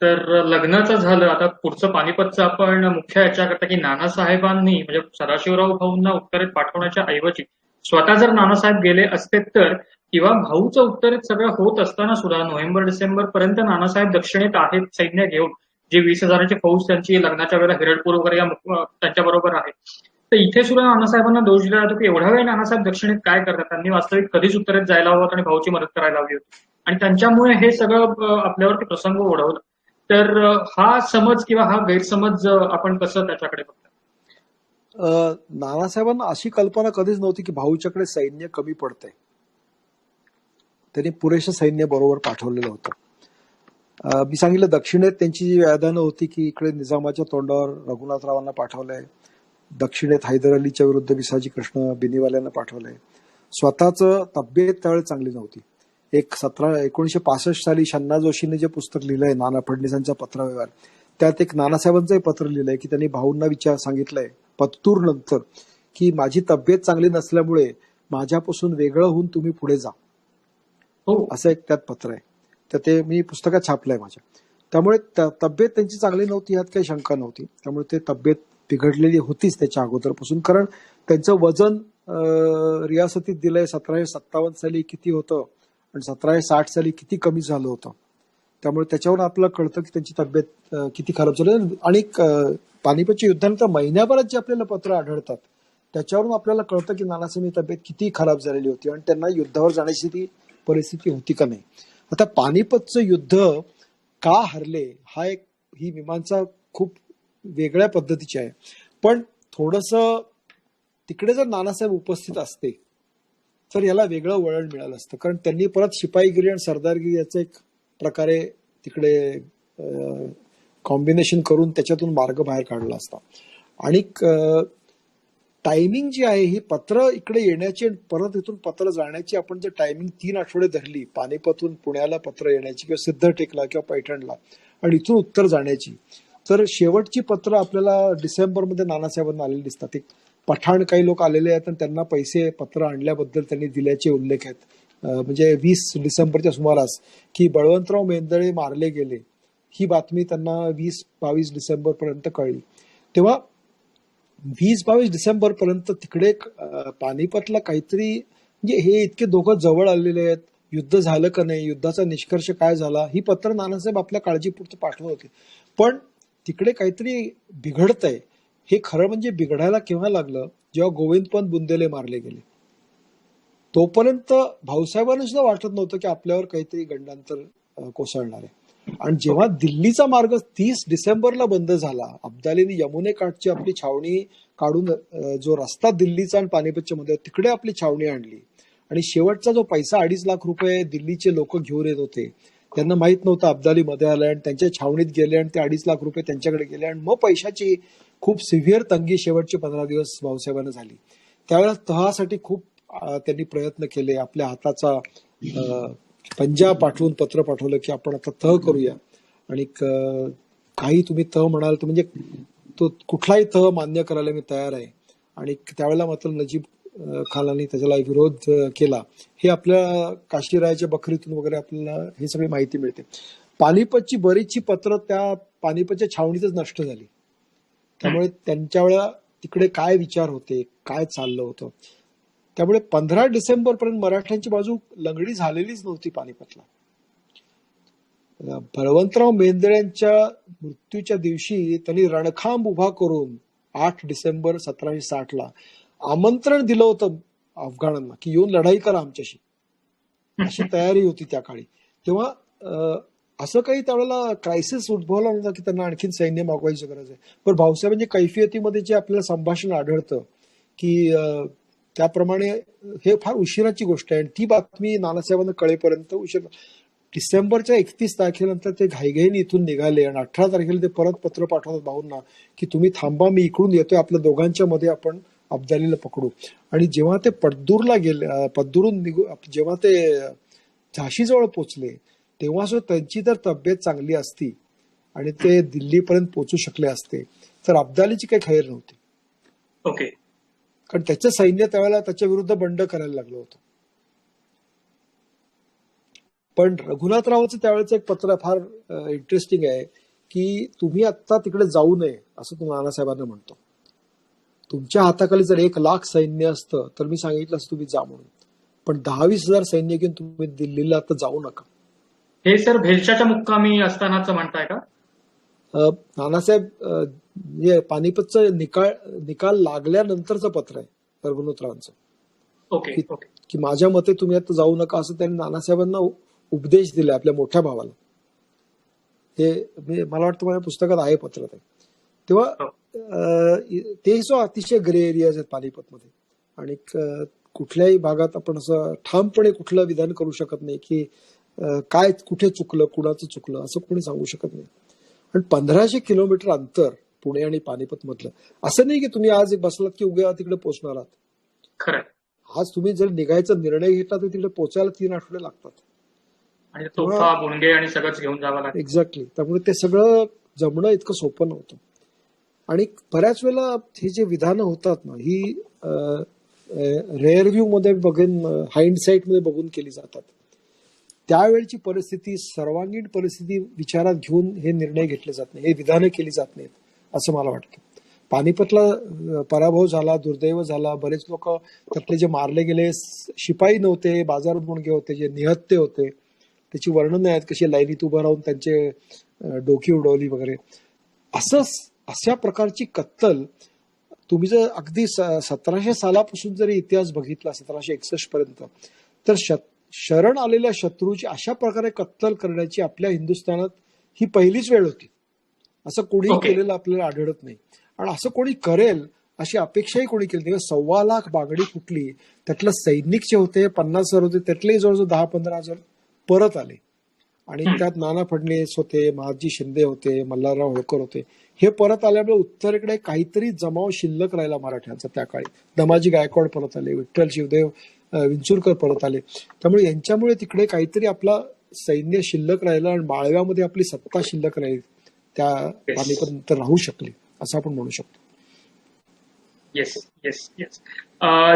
[SPEAKER 1] तर लग्नाचं झालं. आता पुढचं पानिपतचं आपण मुख्य याच्याकरता की नानासाहेबांनी म्हणजे सदाशिवराव भाऊंना उत्तरेत पाठवण्याच्या ऐवजी स्वतः जर नानासाहेब गेले असते तर, किंवा भाऊचं उत्तरेत सगळं होत असताना सुद्धा नोव्हेंबर-डिसेंबर पर्यंत नानासाहेब दक्षिणेत आहेत सैन्य घेऊन, जी 20,000ची फौज त्यांची लग्नाच्या वेळेला हिरडपूर वगैरे त्यांच्या बरोबर आहे. तर इथे सुद्धा नानासाहेबांना दोष दिला जातो की एवढ्या वेळ नानासाहेब दक्षिणेत काय करतात. त्यांनी वास्तविक कधीच उत्तरेत जायला हवं आणि भाऊची मदत करायला हवी होती आणि त्यांच्यामुळे हे सगळं आपल्यावरती प्रसंग ओढवलं. तर हा समज किंवा हा गैरसमज आपण कसं त्याच्याकडे बघतो.
[SPEAKER 2] नानासाहेबांना अशी कल्पना कधीच नव्हती की भाऊच्याकडे सैन्य कमी पडतंय. त्यांनी पुरेसं सैन्य बरोबर पाठवलेलं होतं. मी सांगितलं दक्षिणेत त्यांची जी व्याधानं होती की इकडे निजामाच्या तोंडावर रघुनाथरावांना पाठवलंय, दक्षिणेत हैदर अलीच्या विरुद्ध विसाजी कृष्ण बिनीवाल्यांना पाठवलंय. स्वतःच तब्येत त्यावेळी चांगली नव्हती. एक 1965 साली शन्ना जोशीने जे पुस्तक लिहिलंय नाना फडणवीसांचा पत्रव्यवहार, त्यात एक नानासाहेबांचंही पत्र लिहिलंय की त्यांनी भाऊंना सांगितलंय पत्तूर नंतर की माझी तब्येत चांगली नसल्यामुळे माझ्यापासून वेगळं होऊन तुम्ही पुढे जा. असं एक त्यात पत्र आहे. तर ते मी पुस्तकात छापलंय माझ्या. त्यामुळे तब्येत त्यांची चांगली नव्हती यात काही शंका नव्हती. त्यामुळे ते तब्येत बिघडलेली होतीच त्याच्या अगोदरपासून. कारण त्यांचं वजन रियासतीत दिलंय 1757 साली किती होतं आणि 1760 साली किती कमी झालं होतं. त्यामुळे त्याच्यावरून आपल्याला कळतं की त्यांची तब्येत किती खराब झाली. आणि पानिपतच्या युद्धानंतर महिन्याभरात जे आपल्याला पत्र आढळतात त्याच्यावरून आपल्याला कळतं की नानासाहेबांची तब्येत किती खराब झालेली होती आणि त्यांना युद्धावर जाण्याची ती परिस्थिती होती का नाही. आता पानिपतचं युद्ध का हरले ही मीमांसा खूप वेगळ्या पद्धतीची आहे. पण थोडंसं तिकडे जर नानासाहेब उपस्थित असते तर याला वेगळं वळण मिळालं असतं. कारण त्यांनी परत शिपाईगिरी आणि सरदारगिरी याचं एक प्रकारे तिकडे कॉम्बिनेशन करून त्याच्यातून मार्ग बाहेर काढला असता. आणि टायमिंग जी आहे ही पत्र इकडे येण्याची आणि परत इथून पत्र जाण्याची आपण जर टायमिंग 3 आठवडे धरली, पानिपतहून पुण्याला पत्र येण्याची किंवा सिद्धटेकला किंवा पैठणला आणि इथून उत्तर जाण्याची, तर शेवटची पत्र आपल्याला डिसेंबरमध्ये नानासाहेबांना आलेली दिसतात. एक पठाण काही लोक आलेले आहेत आणि त्यांना पैसे पत्र आणल्याबद्दल त्यांनी दिल्याचे उल्लेख आहेत. म्हणजे 20 डिसेंबरच्या सुमारास की बळवंतराव मेंदळे मारले गेले ही बातमी त्यांना 20-22 डिसेंबर पर्यंत कळली. तेव्हा 20-22 डिसेंबर पर्यंत तिकडे पानिपतला काहीतरी, म्हणजे हे इतके दोघं जवळ आलेले आहेत, युद्ध झालं का नाही, युद्धाचा निष्कर्ष काय झाला, ही पत्र नानासाहेब आपल्या काळजीपुरतं पाठवत होते. पण तिकडे काहीतरी बिघडतंय हे खरं म्हणजे बिघडायला केव्हा लागलं, जेव्हा गोविंदपंत बुंदेले मारले गेले. तोपर्यंत भाऊसाहेबांना सुद्धा वाटत नव्हतं की आपल्यावर काहीतरी गंडांतर कोसळणार आहे. आणि जेव्हा दिल्लीचा मार्ग 30 डिसेंबरला बंद झाला, अब्दालीने यमुनेकाठची आपली छावणी काढून जो रस्ता दिल्लीचा आणि पानिपतच्या मध्ये तिकडे आपली छावणी आणली आणि शेवटचा जो पैसा 2.5 लाख रुपये दिल्लीचे लोक घेऊन येत होते, त्यांना माहित नव्हतं अब्दाली मध्ये आले आणि त्यांच्या छावणीत गेले आणि ते 2.5 लाख रुपये त्यांच्याकडे गेले आणि मग पैशाची खूप सिव्हिअर तंगी शेवटचे 15 दिवस भाऊसाहेबांना झाली. त्यावेळेला तहासाठी खूप त्यांनी प्रयत्न केले. आपल्या हाताचा पंजा पाठवून पत्र पाठवलं की आपण आता तह करूया आणि काही तुम्ही तह म्हणाल तर म्हणजे तो कुठलाही तह मान्य करायला मी तयार आहे. आणि त्यावेळेला मात्र नजीब खानाने त्याच्याला विरोध केला. हे आपल्या काशीरायाच्या बखरीतून वगैरे आपल्याला हे सगळी माहिती मिळते. पानिपतची बरीचशी पत्र त्या पानिपतच्या छावणीतच नष्ट झाली. त्यामुळे त्यांच्या वेळेला तिकडे काय विचार होते, काय चाललं होतं. त्यामुळे 15 डिसेंबर पर्यंत मराठ्यांची बाजू लंगडी झालेलीच नव्हती पानिपतला. बळवंतराव मेंदळ्यांच्या मृत्यूच्या दिवशी त्यांनी रणखांब उभा करून 8 डिसेंबर 1760 आमंत्रण दिलं होतं अफगाणांना की येऊन लढाई करा आमच्याशी, अशी तयारी होती त्या काळी. तेव्हा असं काही त्यावेळेला क्रायसिस उद्भवला नव्हता की त्यांना आणखीन सैन्य मागवायची गरज आहे. पण भाऊसाहेबांच्या कैफियतीमध्ये जे आपल्याला संभाषण आढळतं की त्याप्रमाणे हे फार उशिराची गोष्ट आहे आणि ती बातमी नानासाहेबांना कळेपर्यंत उशीर. डिसेंबरच्या 31 तारखेनंतर ते घाईघाईने इथून निघाले आणि 18 तारखेला ते परत पत्र पाठवतात भाऊंना की तुम्ही थांबा, मी इकडून येतोय, आपल्या दोघांच्या मध्ये आपण अब्दालीला पकडू. आणि जेव्हा ते पद्दूरला गेले, पद्दूरून जेव्हा ते झाशीजवळ पोचले तेव्हा सुद्धा त्यांची तर तब्येत चांगली असती आणि ते दिल्लीपर्यंत पोहोचू शकले असते तर अब्दालीची काही खैर नव्हती.
[SPEAKER 1] ओके.
[SPEAKER 2] कारण त्याचं सैन्य त्यावेळेला त्याच्या विरुद्ध बंड करायला लागलं होतं. पण रघुनाथरावाचं त्यावेळेचं एक पत्र फार इंटरेस्टिंग आहे की तुम्ही आता तिकडे जाऊ नये असं तो नानासाहेबांना म्हणतो. तुमच्या हाताखाली जर 1 लाख सैन्य असतं तर मी सांगितलं असतं तुम्ही जा म्हणून, पण 10-20 हजार सैन्य घेऊन तुम्ही दिल्लीला आता जाऊ नका.
[SPEAKER 1] हे सर भेलच्याच्या मुक्कामी असतानाच म्हणताय का?
[SPEAKER 2] नानासाहेब म्हणजे पानिपतचं निकाल लागल्यानंतरचं पत्र आहे रघुनाथरावांचं.
[SPEAKER 1] Okay okay.
[SPEAKER 2] की माझ्या मते तुम्ही आता जाऊ नका असं त्यांनी नानासाहेबांना उपदेश दिला आपल्या मोठ्या भावाला. हे मला वाटतं माझ्या पुस्तकात आहे पत्र ते. तेव्हा ते जो अतिशय ग्रे एरियाज आहेत पानिपतमध्ये आणि कुठल्याही भागात आपण असं ठामपणे कुठलं विधान करू शकत नाही की काय कुठे चुकलं, कुणाचं चुकलं असं कोणी सांगू शकत नाही. आणि 1500 किलोमीटर अंतर पुणे आणि पानिपत मधलं. असं नाही की तुम्ही आज बसलात की उद्या तिकडे पोहोचणार आहात.
[SPEAKER 1] खरं.
[SPEAKER 2] आज तुम्ही जर निघायचा निर्णय घेतला तर तिकडे पोहोचायला 3 आठवडे लागतात
[SPEAKER 1] आणि तोफा बुणगे आणि सगळंच घेऊन जावं लागतं.
[SPEAKER 2] एक्झॅक्टली. त्यामुळे ते सगळं जमणं इतकं सोपं नव्हतं. आणि बऱ्याच वेळेला हे जे विधानं होतात ना ही रेअर व्ह्यू मध्ये बघून, हाइंडसाईट मध्ये बघून केली जातात. त्यावेळची परिस्थिती, सर्वांगीण परिस्थिती विचारात घेऊन हे निर्णय घेतले जात नाही, हे विधानं केली जात नाहीत असं मला वाटतं. पानिपतला पराभव झाला, दुर्दैव झाला. बरेच लोक त्यातले जे मारले गेले शिपाई नव्हते, बाजार बुणगे होते, जे निहत्ते होते, त्याची वर्णन आहेत कशी लाईनीत उभं राहून त्यांचे डोकी उडवली वगैरे. अशा प्रकारची कत्तल तुम्ही जर अगदी 1700 सालापासून जरी इतिहास बघितला 1761 पर्यंत तर शरण आलेल्या शत्रूची अशा प्रकारे कत्तल करण्याची आपल्या हिंदुस्थानात ही पहिलीच वेळ होती. असं कोणीही केलेलं आपल्याला आढळत नाही आणि असं कोणी करेल अशी अपेक्षाही कोणी केली नाही. 1.25 लाख बागडी फुटली, त्यातलं सैनिक जे होते 50,000 होते, त्यातले जवळजवळ 10-15 हजार परत आले आणि त्यात नाना फडणवीस होते, महादजी शिंदे होते, मल्हारराव होळकर होते. हे परत आल्यामुळे उत्तरेकडे काहीतरी जमाव शिल्लक राहिला मराठ्यांचा. त्या काळी दमाजी गायकवाड परत आले, विठ्ठल शिवदेव विंचुरकर परत आले. त्यामुळे यांच्यामुळे तिकडे काहीतरी आपला सैन्य शिल्लक राहिला आणि माळव्यामध्ये आपली सत्ता शिल्लक राहील, त्या पानिपत राहू शकली असं आपण म्हणू शकतो.
[SPEAKER 1] Yes yes yes.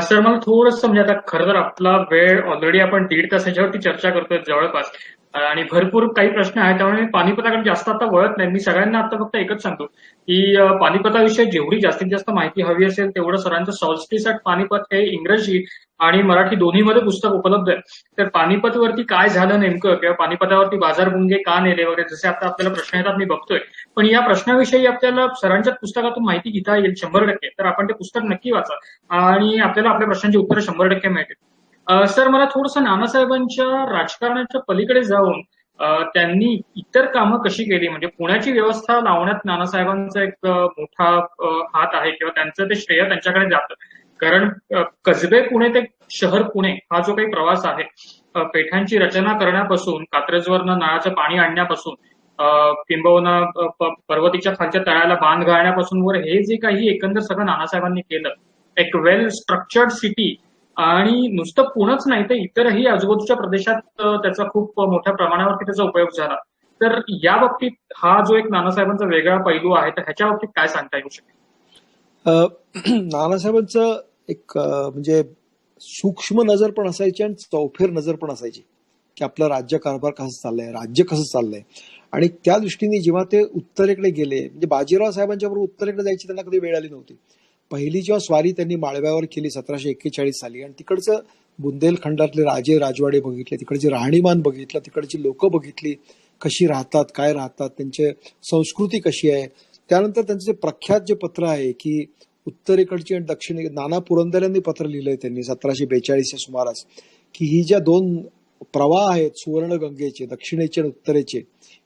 [SPEAKER 1] सर मला थोडंसं म्हणजे आता खरं तर आपला वेळ ऑलरेडी आपण 1.5 तास ह्याच्यावरती चर्चा करतोय जवळपास आणि भरपूर काही प्रश्न आहेत, त्यामुळे मी पानिपताकडे जास्त आता वळत नाही. मी सगळ्यांना आता फक्त एकच सांगतो की पानिपताविषयी जेवढी जास्तीत जास्त माहिती हवी असेल तेवढं सरांचं सॉल्स्टिस ॲट पानिपत हे इंग्रजी आणि मराठी दोन्हीमध्ये पुस्तक उपलब्ध आहे. तर पानिपतवरती काय झालं नेमकं किंवा पानिपतावरती बाजारबुंगे का नेले वगैरे जसे आता आपल्याला प्रश्न येतात मी बघतोय, पण या प्रश्नाविषयी आपल्याला सरांच्या पुस्तकातून माहिती घेता येईल 100%. तर आपण ते पुस्तक नक्की वाचा आणि आपल्याला आपल्या प्रश्नांची उत्तरं 100% मिळतील. सर मला थोडंसं नानासाहेबांच्या राजकारणाच्या पलीकडे जाऊन त्यांनी इतर कामं कशी केली, म्हणजे पुण्याची व्यवस्था लावण्यात नानासाहेबांचा एक मोठा हात आहे किंवा त्यांचं ते श्रेय त्यांच्याकडे जातं. कारण कसबे पुणे ते शहर पुणे हा जो काही प्रवास आहे, पेठांची रचना करण्यापासून, कात्रजवरनं नळाचं पाणी आणण्यापासून किंबहुना पर्वतीच्या खालच्या तळ्याला बांध घालण्यापासून वर हे जे काही एकंदर सगळं नानासाहेबांनी केलं, एक वेल स्ट्रक्चर्ड सिटी, आणि नुसतं पुणंच नाही तर इतरही आजूबाजूच्या प्रदेशात त्याचा खूप मोठ्या प्रमाणावरती त्याचा उपयोग झाला. तर या बाबतीत हा जो एक नानासाहेबांचा वेगळा पैलू आहे, तर ह्याच्या बाबतीत काय सांगता येऊ शकेल?
[SPEAKER 2] नानासाहेबांचं एक म्हणजे सूक्ष्म नजर पण असायची आणि चौफेर नजर पण असायची की आपला राज्य कारभार कसं चाललंय, राज्य कसं चाललंय. आणि त्या दृष्टीने जेव्हा ते उत्तरेकडे गेले, म्हणजे बाजीराव साहेबांच्या बरोबर उत्तरेकडे जायची त्यांना कधी वेळ आली नव्हती. पहिली जेव्हा स्वारी त्यांनी माळव्यावर केली 1741 साली, आणि तिकडचं बुंदेलखंडातले राजे राजवाडे बघितले, तिकडची राहणीमान बघितलं, तिकडची लोक बघितली, कशी राहतात, काय राहतात, त्यांची संस्कृती कशी आहे. त्यानंतर त्यांचं जे प्रख्यात जे पत्र आहे की उत्तरेकडची आणि दक्षिणे, नाना पुरंदर पत्र लिहिलंय त्यांनी 1742च्या सुमारास, की ही ज्या दोन प्रवाह आहेत सुवर्णगंगेचे, दक्षिणेचे आणि उत्तरेचे,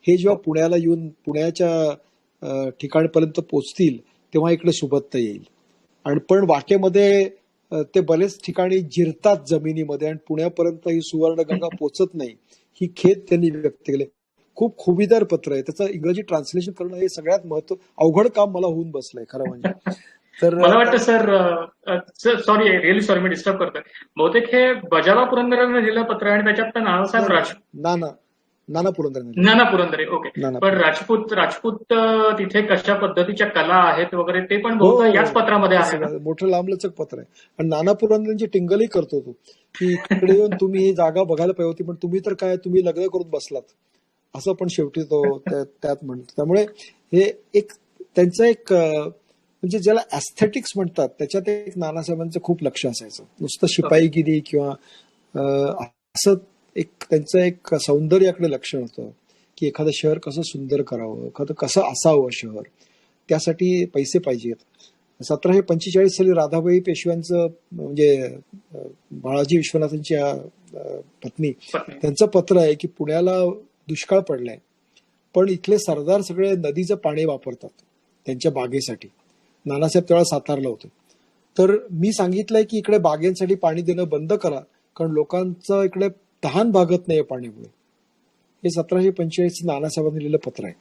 [SPEAKER 2] हे जेव्हा पुण्याला येऊन पुण्याच्या ठिकाणपर्यंत पोचतील तेव्हा इकडे सुबत्ता येईल. आणि पण वाटेमध्ये ते बरेच ठिकाणी जिरतात जमिनीमध्ये आणि पुण्यापर्यंत ही सुवर्णगंगा पोचत नाही, ही खेद त्यांनी व्यक्त केले. खूप खुबीदार पत्र आहे. त्याचं इंग्रजी ट्रान्सलेशन करणं हे सगळ्यात अवघड काम मला होऊन बसलंय खरं म्हणजे. तर
[SPEAKER 1] मला वाटतं सर, सॉरी, रिअली सॉरी, मी डिस्टर्ब करतोय. बहुतेक हे बजाला पुरंदराने लिहिलं पत्र आहे आणि त्याच्यात नानासाहेब
[SPEAKER 2] नाना पुरंदर
[SPEAKER 1] नाना पुरंदरे, ओके.
[SPEAKER 2] नाना
[SPEAKER 1] पण राजपूत तिथे कशा पद्धतीच्या कला आहेत वगैरे ते पण
[SPEAKER 2] हो,
[SPEAKER 1] बहुधा याच पत्रामध्ये आहे ना?
[SPEAKER 2] मोठं लांबलचक पत्र आहे. आणि नाना पुरंदरांची टिंगलही करतो तो की इकडे येऊन तुम्ही ही जागा बघायला पाहिजे होती, पण तुम्ही तर काय, तुम्ही लग्न करून बसलात, असं पण शेवटी तो त्यात म्हणतो. त्यामुळे हे एक त्यांचं एक म्हणजे ज्याला ऍस्थेटिक्स म्हणतात त्याच्यात एक नानासाहेबांचं खूप लक्ष असायचं. नुसतं शिपाईगिरी किंवा असं एक त्यांचं एक सौंदर्याकडे लक्ष होतं की एखादं शहर कसं सुंदर करावं, एखादं कसं असावं शहर, त्यासाठी पैसे पाहिजेत. 1745 साली राधाबाई पेशव्यांचं म्हणजे बाळाजी विश्वनाथांच्या पत्नी, त्यांचं पत्र आहे की पुण्याला दुष्काळ पडलाय, पण इथले सरदार सगळे नदीचं पाणी वापरतात त्यांच्या बागेसाठी. नानासाहेब तेव्हा सातारला होते. तर मी सांगितलंय की इकडे बागेंसाठी पाणी देणं बंद करा, कारण लोकांचं इकडे तहान भागत नाही पाण्यामुळे. हे 1745 नानासाहेबांनी लिहिलं पत्र आहे.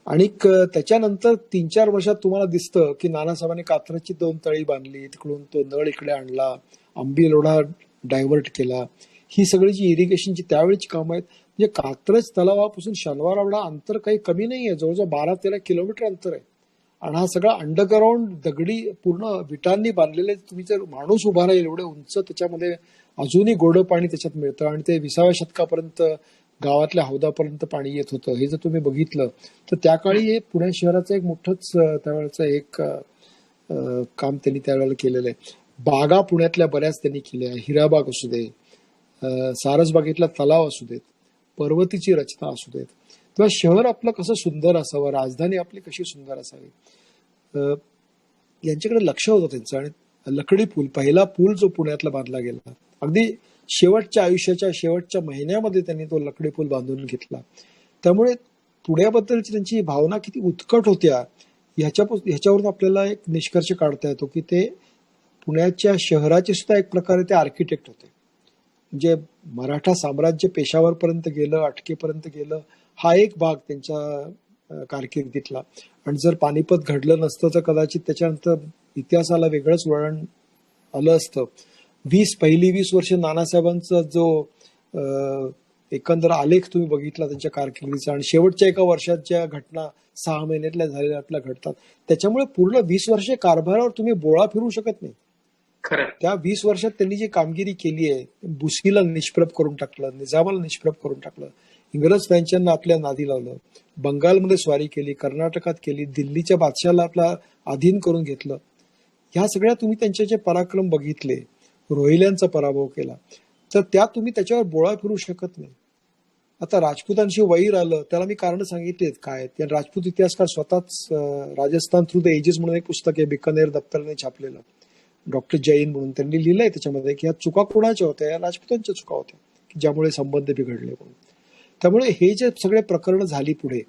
[SPEAKER 2] आणि त्याच्यानंतर 3-4 वर्षात तुम्हाला दिसतं की नानासाहेबांनी कात्रजची 2 तळी बांधली, तिकडून तो नळ इकडे आणला, आंबी लोढा डायव्हर्ट केला. ही सगळी जी इरिगेशनची त्यावेळीची कामं आहेत, म्हणजे कात्रज तलावापासून शनिवारवाडा अंतर काही कमी नाही आहे, जवळजवळ 12-13 किलोमीटर अंतर आहे. आणि हा सगळा अंडरग्राऊंड दगडी पूर्ण विटांनी बांधलेले, तुम्ही जर माणूस उभा राहील एवढे उंच, त्याच्यामध्ये अजूनही गोडं पाणी त्याच्यात मिळतं. आणि ते 20व्या शतकापर्यंत गावातल्या हौदापर्यंत पाणी येत होतं. हे जर तुम्ही बघितलं तर त्या काळी हे पुणे शहराचं एक मोठंच त्यावेळेचं एक काम त्यांनी त्यावेळेला केलेलं आहे. बागा पुण्यातल्या बऱ्याच त्यांनी केल्या, हिराबाग असू दे, सारसबागेतला तलाव असू देत, पर्वतीची रचना असू देत, किंवा शहर आपलं कसं सुंदर असावं, राजधानी आपली कशी सुंदर असावी, यांच्याकडे लक्ष होतं त्यांचं. आणि लकडी पूल, पहिला पूल जो पुण्यातला बांधला गेला, अगदी शेवटच्या आयुष्याच्या शेवटच्या महिन्यामध्ये त्यांनी तो लकडी पूल बांधून घेतला. त्यामुळे पुण्याबद्दलची त्यांची भावना किती उत्कट होत्या ह्याच्यावरून आपल्याला एक निष्कर्ष काढता येतो की ते पुण्याच्या शहराचे सुद्धा एक प्रकारे ते आर्किटेक्ट होते. म्हणजे मराठा साम्राज्य पेशावरपर्यंत गेलं, अटकेपर्यंत गेलं, हा एक भाग त्यांच्या कारकिर्दीतला. आणि जर पानिपत घडलं नसतं तर कदाचित त्याच्यानंतर इतिहासाला वेगळंच वळण आलं असतं. पहिली 20 वर्ष नानासाहेबांचा जो एकंदर आलेख तुम्ही बघितला त्यांच्या कारकिर्दीचा, आणि शेवटच्या एका वर्षात ज्या घटना 6 महिन्यातल्या झालेल्या आपल्या घडतात, त्याच्यामुळे पूर्ण 20 वर्षे कारभारावर तुम्ही बोळा फिरू शकत नाही. त्या 20 वर्षात त्यांनी जी कामगिरी केली आहे, भुसीला निष्प्रभ करून टाकलं, निजामाला निष्प्रभ करून टाकलं, इंग्रज फ्रेंचांना आपल्या नादी लावलं, बंगालमध्ये स्वारी केली, कर्नाटकात केली, दिल्लीच्या बादशाला आपला अधीन करून घेतलं. ह्या सगळ्या तुम्ही त्यांचे जे पराक्रम बघितले, रोहिल्यांचा पराभव केला, तर त्या तुम्ही त्याच्यावर बोळा फिरू शकत नाही. आता राजपूतांशी वैर आलं, त्याला मी कारण सांगितलेत काय. राजपूत इतिहासकार स्वतःच राजस्थान थ्रू द एजेस म्हणून एक पुस्तक आहे, बिकानेर दप्तराने छापलेलं, डॉक्टर जैन म्हणून, त्यांनी लिहिलंय त्याच्यामध्ये की ह्या चुका कोणाच्या होत्या, या राजपूतांच्या चुका होत्या की ज्यामुळे संबंध बिघडले म्हणून. त्यामुळे हे जे सगळे प्रकरण झाली पुढे,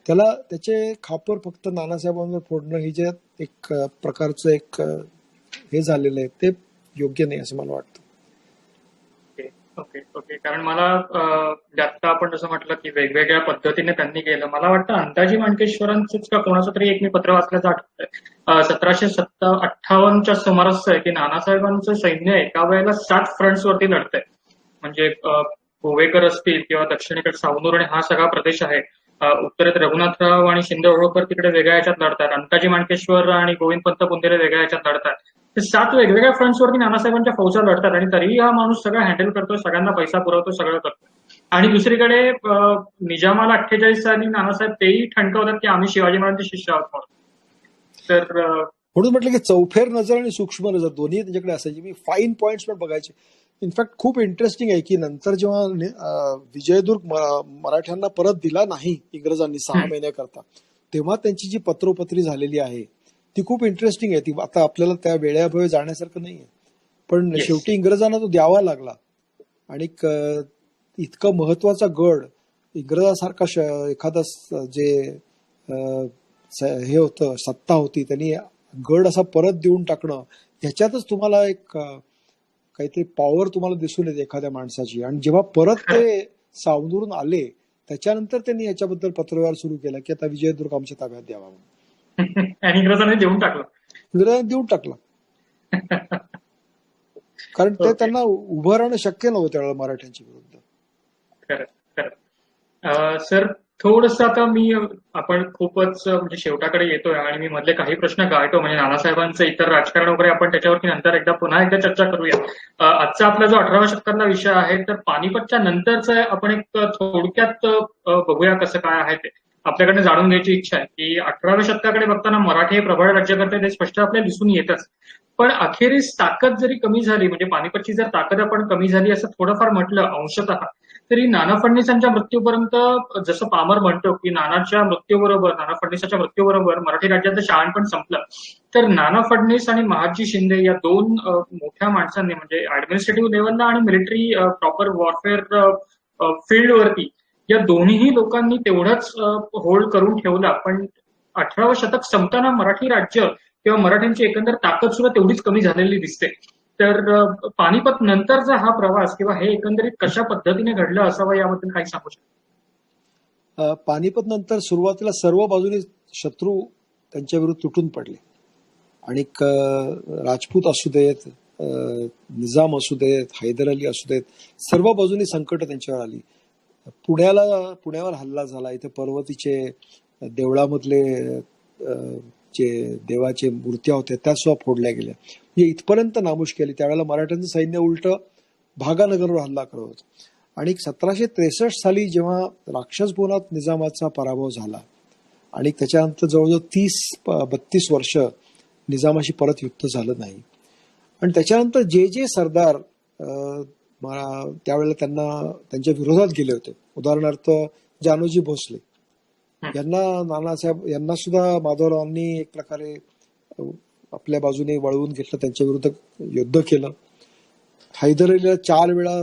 [SPEAKER 2] त्याचे खापर फक्त नानासाहेबांवर फोडणं हे जे एक प्रकारचं एक हे झालेलं आहे, ते योग्य नाही असं मला वाटतं.
[SPEAKER 1] Okay okay. कारण मला आता आपण जसं म्हटलं की वेगवेगळ्या पद्धतीने त्यांनी केलं. मला वाटतं अंताजी माणकेश्वरांचंच का कोणाचं तरी एक मी पत्र वाचल्याचं आठवतंय. 1758च्या सुमारास आहे की नानासाहेबांचं सैन्य एका वेळेला 7 फ्रंट्स वरती लढतंय. म्हणजे गोवेकर असतील किंवा दक्षिणेकडे सावनूर आणि हा सगळा प्रदेश आहे. उत्तरेत रघुनाथराव आणि शिंदे होळकर तिकडे वेगळ्या याच्यात लढतात. अंताजी माणकेश्वर आणि गोविंदपंत बुंदेले वेगळ्या याच्यात लढतात. ते 7 वेगवेगळ्या फ्रंट्सवरती नानासाहेबांच्या फौजा लढतात आणि तरीही हा माणूस सगळं हँडल करतोय, सगळ्यांना पैसा पुरवतो, सगळं करतोय. आणि दुसरीकडे निजामाला 48 साली नानासाहेब तेही ठणकावतात की आम्ही शिवाजी महाराजांचे शिष्य आहोत म्हणून. तर
[SPEAKER 2] म्हणून म्हटलं की चौफेर नजर आणि सूक्ष्म नजर दोन्ही त्यांच्याकडे असायची. मी फाईन पॉइंट्स पण बघायचे. इनफॅक्ट खूप इंटरेस्टिंग आहे की नंतर जेव्हा विजयदुर्ग मराठ्यांना परत दिला नाही इंग्रजांनी 6 महिन्याकरता, तेव्हा त्यांची जी पत्रोपत्री झालेली आहे ती खूप इंटरेस्टिंग आहे. ती आता आपल्याला त्या वेळेअभावी जाण्यासारखं नाहीये, पण
[SPEAKER 1] येस.
[SPEAKER 2] शेवटी इंग्रजांना तो द्यावा लागला. आणि इतकं महत्वाचा गड इंग्रजासारखा एखादा जे हे होतं, सत्ता होती, त्यांनी गड असा परत देऊन टाकणं, ह्याच्यातच तुम्हाला एक काहीतरी पॉवर तुम्हाला दिसून येते एखाद्या माणसाची. आणि जेव्हा परत ते सावनूरून आले त्याच्यानंतर त्यांनी याच्याबद्दल पत्रव्यवहार सुरू केला की आता विजयदुर्ग आमच्या ताब्यात द्यावा म्हणून.
[SPEAKER 1] आणि इंग्रजांनी देऊन टाकलं.
[SPEAKER 2] इंग्रजांनी देऊन टाकला, कारण ते
[SPEAKER 1] ओके.
[SPEAKER 2] त्यांना उभं राहणं शक्य नव्हतं त्यावेळेला मराठ्यांच्या विरुद्ध.
[SPEAKER 1] खरं खरं. सर थोडंसं आता आपण खूपच म्हणजे शेवटाकडे येतोय आणि मी मधले काही प्रश्न गाळतो. म्हणजे नानासाहेबांचं इतर राजकारण वगैरे आपण त्याच्यावरती नंतर पुन्हा एकदा चर्चा करूया. आजचा आपला जो 18व्या शतकातला विषय आहे तर पानिपतच्या नंतरचं आपण एक थोडक्यात बघूया कसं काय आहे ते. आपल्याकडे जाणून घ्यायची इच्छा आहे की 18व्या शतकाकडे बघताना मराठी हे प्रबळ राज्य करते ते स्पष्ट आपल्याला दिसून येतच. पण अखेरीस ताकद जरी कमी झाली, म्हणजे पानिपतची जर ताकद आपण कमी झाली असं थोडंफार म्हटलं अंशतः, तरी नाना फडणवीसांच्या मृत्यूपर्यंत जसं पामर म्हणतो की नाना फडणवीसाच्या मृत्यूबरोबर मराठी राज्याचं शहाणपण संपलं. तर नाना फडणवीस आणि महादजी शिंदे या 2 मोठ्या माणसांनी म्हणजे ऍडमिनिस्ट्रेटिव्ह लेव्हलला आणि मिलिटरी प्रॉपर वॉरफेअर फील्डवरती या दोन्हीही लोकांनी तेवढंच होल्ड करून ठेवला. पण 18वं शतक संपताना मराठी राज्य किंवा मराठ्यांची एकंदर ताकद सुद्धा तेवढीच कमी झालेली दिसते. तर पानिपत नंतरचा हा प्रवास किंवा हे एकंदरीत कशा पद्धतीने घडलं असावं याबद्दल काही सांगू शकता?
[SPEAKER 2] पानिपत नंतर सुरुवातीला सर्व बाजूने शत्रू त्यांच्या विरुद्ध तुटून पडले. आणि राजपूत असू देत, निजाम असू देत, हैदर अली असू देत, सर्व बाजूनी संकट त्यांच्यावर आली. पुण्यावर हल्ला झाला. इथे पर्वतीचे देवळामधले जे देवाचे मूर्त्या होत्या त्या सुद्धा फोडल्या गेल्या. म्हणजे इथपर्यंत नामुष्की केली. त्यावेळेला मराठ्यांचं सैन्य उलट भागानगरवर हल्ला करत होतं. आणि 1763 साली जेव्हा राक्षसभुवनात निजामाचा पराभव झाला आणि त्याच्यानंतर जवळजवळ 30-32 वर्ष निजामाशी परत युद्ध झालं नाही. आणि त्याच्यानंतर जे सरदार त्यावेळेला त्यांच्या विरोधात गेले होते, उदाहरणार्थ जानोजी भोसले यांना सुद्धा माधवरावांनी एक प्रकारे आपल्या बाजूने वळवून घेतलं, त्यांच्या विरुद्ध युद्ध केलं. हैदर अलीला 4 वेळा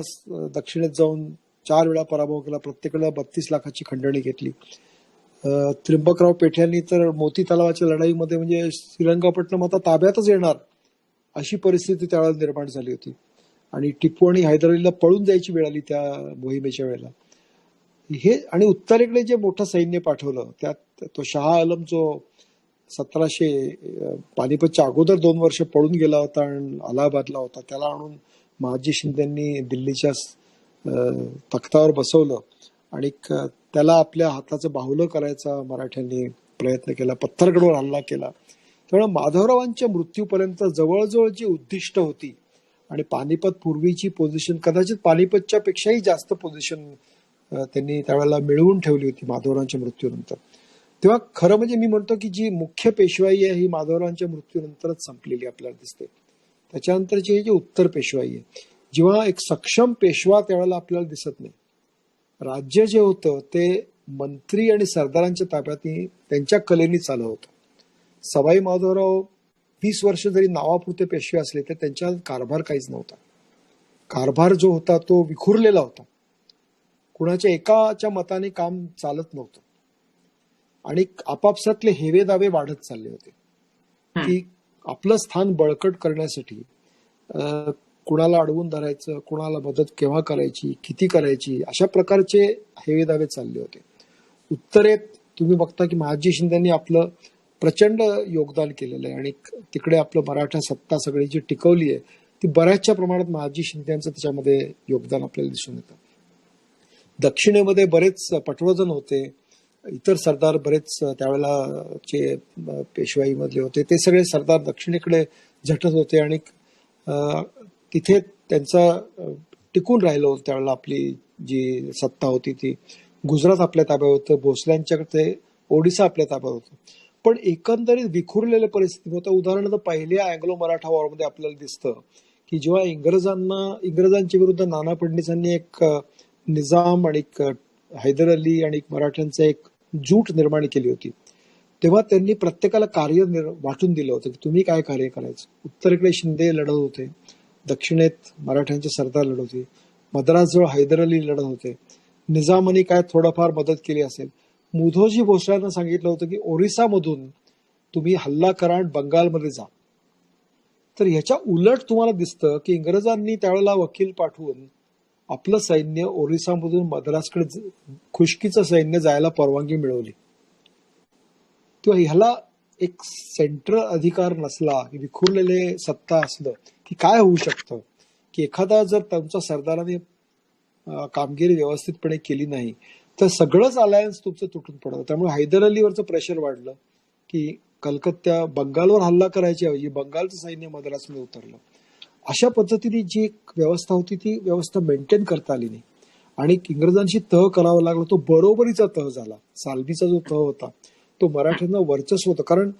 [SPEAKER 2] दक्षिणेत जाऊन 4 वेळा पराभव केला. प्रत्येकाला 32 लाखाची खंडणी घेतली. त्र्यंबकराव पेठ्यांनी तर मोती तलावाच्या लढाईमध्ये म्हणजे श्रीरंगपट्टणम आता ताब्यातच येणार अशी परिस्थिती त्यावेळेला निर्माण झाली होती. आणि टिपू आणि हैदर अलीला पळून जायची वेळ आली त्या मोहिमेच्या वेळेला. हे आणि उत्तरेकडे जे मोठं सैन्य पाठवलं त्यात तो शहा आलम जो 1700 पानिपतच्या अगोदर 2 वर्ष पळून गेला होता आणि अलाहाबादला होता, त्याला आणून महादजी शिंदेंनी दिल्लीच्या तख्तावर बसवलं आणि त्याला आपल्या हाताचं बाहुलं करायचा मराठ्यांनी प्रयत्न केला, पत्थरगडवर हल्ला केला. त्यामुळे माधवरावांच्या मृत्यूपर्यंत जवळजवळ जी उद्दिष्ट होती आणि पानिपत पूर्वीची पोझिशन, कदाचित पानिपतच्या पेक्षाही जास्त पोझिशन त्यांनी त्यावेळेला मिळवून ठेवली होती माधवरावांच्या मृत्यूनंतर. तेव्हा खरं म्हणजे मी म्हणतो की जी मुख्य पेशवाई आहे ही माधवरावांच्या मृत्यूनंतरच संपलेली आपल्याला दिसते. त्याच्यानंतरची ही जी उत्तर पेशवाई आहे, जेव्हा एक सक्षम पेशवा त्यावेळेला आपल्याला दिसत नाही. राज्य जे होतं ते मंत्री आणि सरदारांच्या ताब्यात त्यांच्या कलेनी चालत होतं. सवाई माधवराव 20 वर्ष जरी नावापुरते पेशवे असले तर त्यांच्या कारभार काहीच नव्हता. कारभार जो होता तो विखुरलेला होता. कुणाच्या एकाच्या मताने काम चालत नव्हतं आणि आपापसातले हेवे दावे वाढत चालले होते की आपलं स्थान बळकट करण्यासाठी कुणाला अडवून धरायचं, कुणाला मदत केव्हा करायची, किती करायची, अशा प्रकारचे हेवे दावे चालले होते. उत्तरेत तुम्ही बघता की महाजी शिंदेनी आपलं प्रचंड योगदान केलेलं आहे आणि तिकडे आपलं मराठा सत्ता सगळी जी टिकवली आहे ती बऱ्याचशा प्रमाणात महाजी शिंदेचं त्याच्यामध्ये योगदान आपल्याला दिसून येतं. दक्षिणेमध्ये बरेच पटवर्धन होते, इतर सरदार बरेच त्यावेळेला चे पेशवाईमधले होते, ते सगळे सरदार दक्षिणेकडे झटत होते आणि तिथे त्यांचा टिकून राहिलं होतं. त्यावेळेला आपली जी सत्ता होती ती गुजरात आपल्या ताब्यात होतं, भोसल्यांच्याकडे ओडिसा आपल्या ताब्यात होतं. पण एकंदरीत विखुरलेल्या परिस्थिती होतं. उदाहरणार्थ पहिल्या अँग्लो मराठा वॉरमध्ये आपल्याला दिसतं की जेव्हा इंग्रजांच्या विरुद्ध नाना फडणवीसांनी एक निजाम आणि हैदर अली आणि मराठ्यांचं एक जूट निर्माण केली होती, तेव्हा त्यांनी प्रत्येकाला कार्य वाटून दिलं होतं की तुम्ही काय कार्य करायचं. उत्तरेकडे शिंदे लढत होते, दक्षिणेत मराठ्यांचे सरदार लढत होते, मद्रासजवळ हैदर अली लढत होते, निजामाने काय थोडंफार मदत केली असेल. मुधोजी भोसल्यांना सांगितलं होतं की ओरिसामधून तुम्ही हल्ला करा आणि बंगालमध्ये जा. तर ह्याच्या उलट तुम्हाला दिसतं की इंग्रजांनी त्यावेळेला वकील पाठवून आपलं सैन्य ओरिसामधून मद्रासकडे खुशकीचं सैन्य जायला परवानगी मिळवली. तेव्हा ह्याला एक सेंट्रल अधिकार नसला, विखुरलेले सत्ता असलं की काय होऊ शकतं की एखादा जर तुमच्या सरदाराने कामगिरी व्यवस्थितपणे केली नाही तर सगळंच अलायन्स तुमचं तुटून पडतं. त्यामुळे हैदर अलीवरचं प्रेशर वाढलं की कलकत्ता बंगालवर हल्ला करायची ऐवजी बंगालचं सैन्य मद्रासमध्ये उतरलं. अशा पद्धतीने जी एक व्यवस्था होती ती व्यवस्था मेंटेन करता आली नाही आणि इंग्रजांशी तह करावा लागला. तो बरोबरीचा तह झाला. साल्बीचा जो तह होता तो मराठ्यांना वर्चस्व होतं, कारण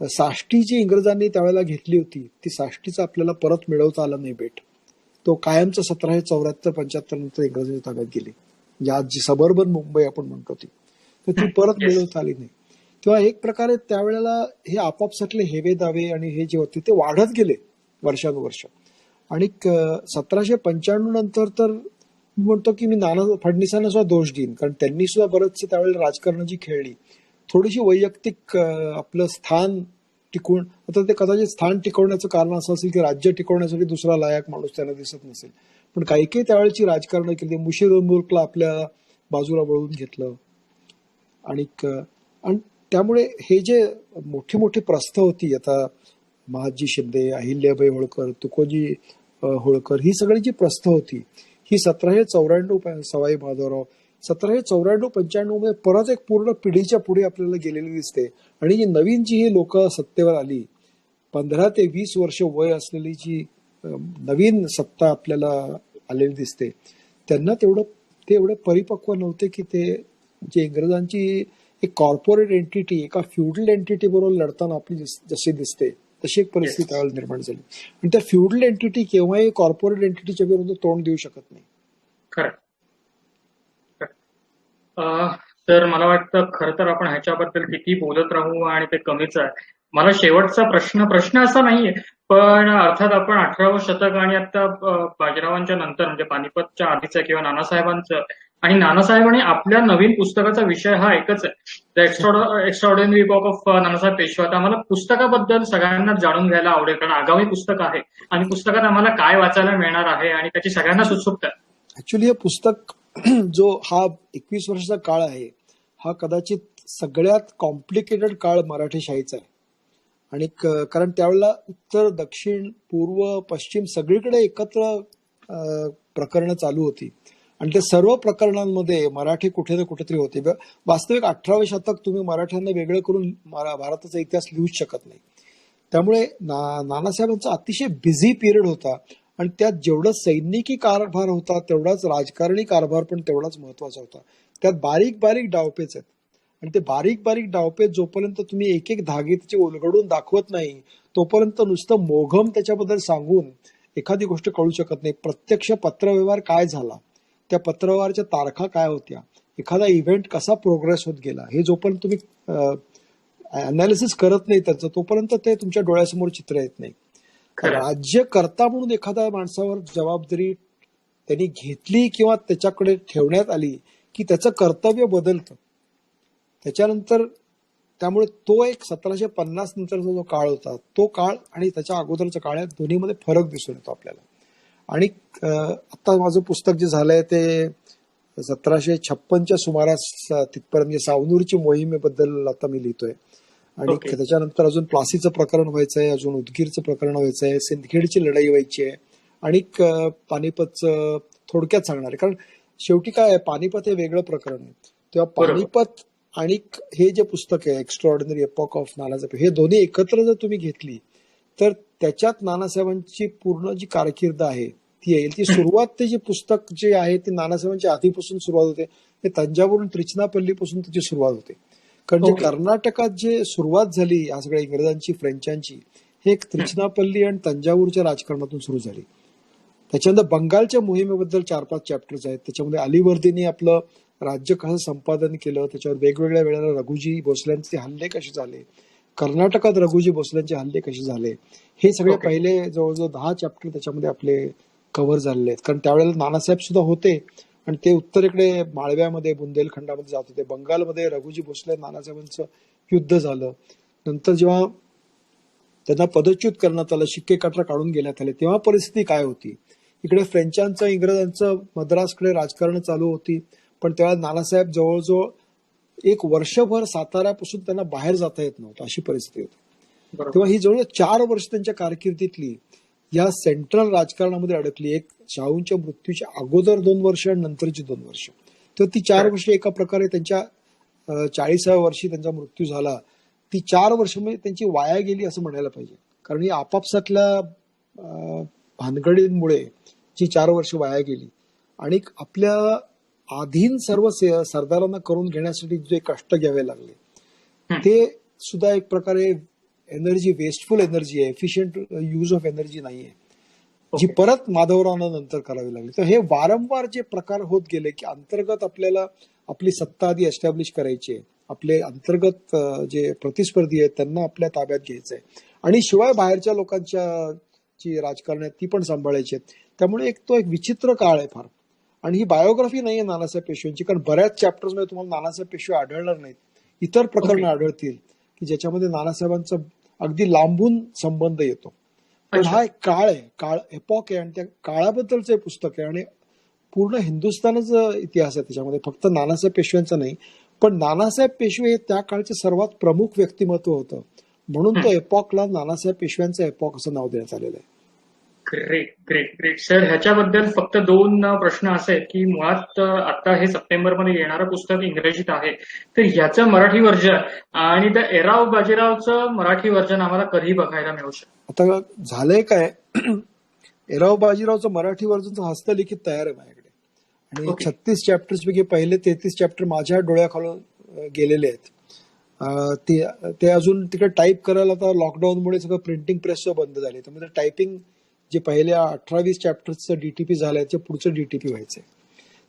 [SPEAKER 2] साष्टी जी इंग्रजांनी त्यावेळेला घेतली होती ती साष्टीचं आपल्याला परत मिळवता आलं नाही बेट. तो कायमचं 1774-75 नंतर इंग्रजांच्या ताब्यात गेली. या जी सबर्बन मुंबई आपण म्हणतो ती परत मिळवता आली नाही. तेव्हा एक प्रकारे त्यावेळेला हे आपापसातले हेवे दावे आणि हे जे होते ते वाढत गेले वर्षानुवर्ष. आणि 1795 नंतर तर मी म्हणतो की मी नाना फडणवीसांना सुद्धा दोष देईन, कारण त्यांनी सुद्धा बरंचसं त्यावेळेला राजकारणाची खेळली, थोडीशी वैयक्तिक आपलं स्थान टिकवून. आता ते कदाचित स्थान टिकवण्याचं कारण असं असेल की राज्य टिकवण्यासाठी दुसरा लायक माणूस त्यांना दिसत नसेल, पण काही काही त्यावेळेची राजकारण केली. मुशीर मुल्कला आपल्या बाजूला वळवून घेतलं आणि त्यामुळे हे जे मोठी मोठी प्रस्थ होती, आता महाजी शिंदे, अहिल्याबाई होळकर, तुकोजी होळकर, ही सगळी जी प्रस्थ होती ही 1794 सवाई माधवराव 1794-95 मध्ये परत एक पूर्ण पिढीच्या पुढे आपल्याला गेलेली दिसते. आणि जी नवीन जी ही लोक सत्तेवर आली, 15 ते 20 वर्ष वय असलेली जी नवीन सत्ता आपल्याला आलेली दिसते, त्यांना ते एवढे परिपक्व नव्हते की ते जे इंग्रजांची एक कॉर्पोरेट एंटिटी एका फ्युडल एंटिटी बरोबर लढताना आपली जशी दिसते तशी एक परिस्थिती त्यावेळेला निर्माण झाली. आणि त्या फ्युडल एंटिटी केव्हाही कॉर्पोरेट एंटिटीच्या विरुद्ध तोंड देऊ शकत नाही.
[SPEAKER 1] खरं. तर मला वाटतं खरं तर आपण ह्याच्याबद्दल किती बोलत राहू आणि ते कमीच आहे. मला शेवटचा प्रश्न असा नाहीये, पण अर्थात आपण 18वं शतक आणि आता बाजीरावांच्या नंतर म्हणजे पानिपतच्या आधीचं किंवा नानासाहेबांचं, आणि नानासाहेबांनी आपल्या नवीन पुस्तकाचा विषय हा एकच आहे, the extraordinary walk of Nanasaheb Peshwa. तर आम्हाला पुस्तकाबद्दल सगळ्यांना जाणून घ्यायला आवडेल, कारण आगामी पुस्तक आहे आणि पुस्तकात आम्हाला काय वाचायला मिळणार आहे आणि त्याची सगळ्यांना उत्सुकता आहे.
[SPEAKER 2] ऍक्च्युली हे पुस्तक जो हा 21 वर्षाचा काळ आहे हा कदाचित सगळ्यात कॉम्प्लिकेटेड काळ मराठेशाहीचा आहे. आणि कारण त्यावेळेला उत्तर, दक्षिण, पूर्व, पश्चिम सगळीकडे एकत्र प्रकरणं चालू होती आणि त्या सर्व प्रकरणांमध्ये मराठी कुठे ना कुठेतरी होते. वास्तविक 18वे शतक तुम्ही मराठ्यांना वेगळं करून भारताचा इतिहास लिहूच शकत नाही. त्यामुळे नानासाहेबांचा अतिशय बिझी पिरियड होता आणि त्यात जेवढं सैनिकी कारभार होता तेवढाच राजकारणी कारभार पण तेवढाच महत्वाचा होता. त्यात बारीक बारीक डावपेच आहेत आणि ते बारीक बारीक डावपेच जोपर्यंत तुम्ही एक एक धागे त्याचे उलगडून दाखवत नाही तोपर्यंत नुसतं मोघम त्याच्याबद्दल सांगून एखादी गोष्ट कळू शकत नाही. प्रत्यक्ष पत्रव्यवहार काय झाला, त्या पत्रव्यवहाराच्या तारखा काय होत्या, एखादा इव्हेंट कसा प्रोग्रेस होत गेला, हे जोपर्यंत तुम्ही अनालिसिस करत नाही त्याचं तोपर्यंत ते तुमच्या डोळ्यासमोर चित्र येत नाही. राज्यकर्ता म्हणून एखाद्या माणसावर जबाबदारी त्यांनी घेतली किंवा त्याच्याकडे ठेवण्यात आली की त्याचं कर्तव्य बदलतं त्याच्यानंतर. त्यामुळे तो एक 1750 नंतरचा जो काळ होता तो काळ आणि त्याच्या अगोदरचा काळ या दोन्हीमध्ये फरक दिसून येतो आपल्याला. आणि आता माझं पुस्तक जे झालंय ते 1756च्या सुमारास तिथपर्यंत म्हणजे सावनूरची मोहिमेबद्दल आता मी लिहितोय. आणि
[SPEAKER 1] ओके.
[SPEAKER 2] त्याच्यानंतर अजून प्लासीचं प्रकरण व्हायचंय, अजून उदगीरचं प्रकरण व्हायचंय, सिंदखेडची लढाई व्हायची आहे आणि पानिपतचं थोडक्यात सांगणार आहे. कारण शेवटी काय आहे, पानिपत हे वेगळं प्रकरण आहे. तेव्हा
[SPEAKER 1] बरोबर.
[SPEAKER 2] पानिपत आणि हे जे पुस्तक आहे एक्स्ट्राऑर्डिनरी एपॉक ऑफ नानासाहेब, हे दोन्ही एकत्र जर तुम्ही घेतली तर त्याच्यात नानासाहेबांची पूर्ण जी कारकीर्द आहे ती येईल. ती सुरुवात, ते जे पुस्तक जे आहे ते नानासाहेबांच्या आधीपासून सुरुवात होते. ते तंजावरून त्रिचनापल्लीपासून त्याची सुरुवात होते. कारण जे
[SPEAKER 1] ओके.
[SPEAKER 2] कर्नाटकात जे सुरुवात झाली या सगळ्या इंग्रजांची, फ्रेंचांची, हे एक त्रिचनापल्ली आणि तंजावूरच्या राजकारणातून सुरू झाली. त्याच्यानंतर बंगालच्या मोहिमेबद्दल 4-5 चॅप्टर्स आहेत. त्याच्यामध्ये अलीवर्दीने आपलं राज्य कसं संपादन केलं, त्याच्यावर वेगवेगळ्या वेळेला रघुजी भोसल्यांचे हल्ले कसे झाले, कर्नाटकात रघुजी भोसल्यांचे हल्ले कसे झाले, हे सगळे
[SPEAKER 1] ओके.
[SPEAKER 2] पहिले जवळजवळ 10 चॅप्टर त्याच्यामध्ये आपले कव्हर झालेले आहेत. कारण त्यावेळेला नानासाहेब सुद्धा होते आणि ते उत्तरेकडे माळव्यामध्ये, बुंदेलखंडामध्ये जात होते. बंगालमध्ये रघुजी भोसले नानासाहेबांचं युद्ध झालं. नंतर जेव्हा त्यांना पदच्युत करण्यात आलं, शिक्के काठरा काढून घेण्यात आले, तेव्हा परिस्थिती काय होती. इकडे फ्रेंचांचं, इंग्रजांचं मद्रासकडे राजकारण चालू होती. पण तेव्हा नानासाहेब जवळजवळ 1 वर्षभर साताऱ्यापासून त्यांना बाहेर जाता येत नव्हतं, अशी परिस्थिती होती.
[SPEAKER 1] बरोबर.
[SPEAKER 2] तेव्हा ही जवळ 4 वर्ष त्यांच्या कारकिर्दीतली या सेंट्रल राजकारणामध्ये अडकली. एक शाहूंच्या मृत्यूच्या अगोदर 2 वर्ष आणि नंतरची 2 वर्ष. तर ती 4 वर्ष एका प्रकारे त्यांच्या 40व्या वर्षी त्यांचा मृत्यू झाला. ती 4 वर्ष म्हणजे त्यांची वाया गेली असं म्हणायला पाहिजे. कारण ही आपापसातल्या भानगडींमुळे जी 4 वर्ष वाया गेली आणि आपल्या अधीन सर्व सरदारांना करून घेण्यासाठी जे कष्ट घ्यावे लागले ते सुद्धा एक प्रकारे एनर्जी, वेस्टफुल एनर्जी आहे, एफिशियंट यूज ऑफ एनर्जी नाहीये, जी
[SPEAKER 1] ओके.
[SPEAKER 2] परत माधवरावांना नंतर करावी लागली. तर हे वारंवार जे प्रकार होत गेले की अंतर्गत आपल्याला आपली सत्ता आधी एस्टॅब्लिश करायची आहे, आपले अंतर्गत जे प्रतिस्पर्धी आहेत त्यांना आपल्या ताब्यात घ्यायचंय आणि शिवाय बाहेरच्या लोकांच्या जी राजकारण आहेत ती पण सांभाळायची आहेत. त्यामुळे तो एक विचित्र काळ आहे फार. आणि ही बायोग्राफी नाहीये नानासाहेब पेशव्यांची, कारण बऱ्याच चॅप्टर्स मध्ये तुम्हाला नानासाहेब पेशवे आढळणार नाहीत. इतर प्रकरणं आढळतील की ज्याच्यामध्ये नानासाहेबांचा अगदी लांबून संबंध येतो. पण
[SPEAKER 1] अच्छा.
[SPEAKER 2] हा एक काळ आहे, काळ एपॉक आहे आणि त्या काळाबद्दलचं हे पुस्तक आहे आणि पूर्ण हिंदुस्थानाचा इतिहास आहे त्याच्यामध्ये, फक्त नानासाहेब पेशव्यांचा नाही. पण नानासाहेब पेशवे हे त्या काळचे सर्वात प्रमुख व्यक्तिमत्व होतं, म्हणून तो एपॉकला नानासाहेब पेशव्यांचा एपॉक असं नाव देण्यात आलेलं आहे.
[SPEAKER 1] Great, great, great. सर, ह्याच्याबद्दल फक्त 2 प्रश्न असे आहेत की मुळात आता हे सप्टेंबरमध्ये येणारं पुस्तक इंग्रजीत आहे, तर ह्याचं मराठी व्हर्जन आणि द एरा ऑफ बाजीरावचं मराठी व्हर्जन आम्हाला कधी बघायला मिळू शकतं?
[SPEAKER 2] आता झालंय काय, एराव बाजीरावचं मराठी व्हर्जनचं हस्तलिखित तयार आहे माझ्याकडे आणि
[SPEAKER 1] ओके.
[SPEAKER 2] 36 चॅप्टर्स पैकी पहिले 33 चॅप्टर माझ्या डोळ्याखालून गेलेले आहेत. ते अजून तिकडे टाईप करायला आता लॉकडाऊनमुळे सगळं प्रिंटिंग प्रेस बंद झाले, त्यामुळे टायपिंग जे पहिल्या 18-20 चॅप्टर्सचं डीटीपी झालंय ते पुढचं डीटीपी व्हायचंय.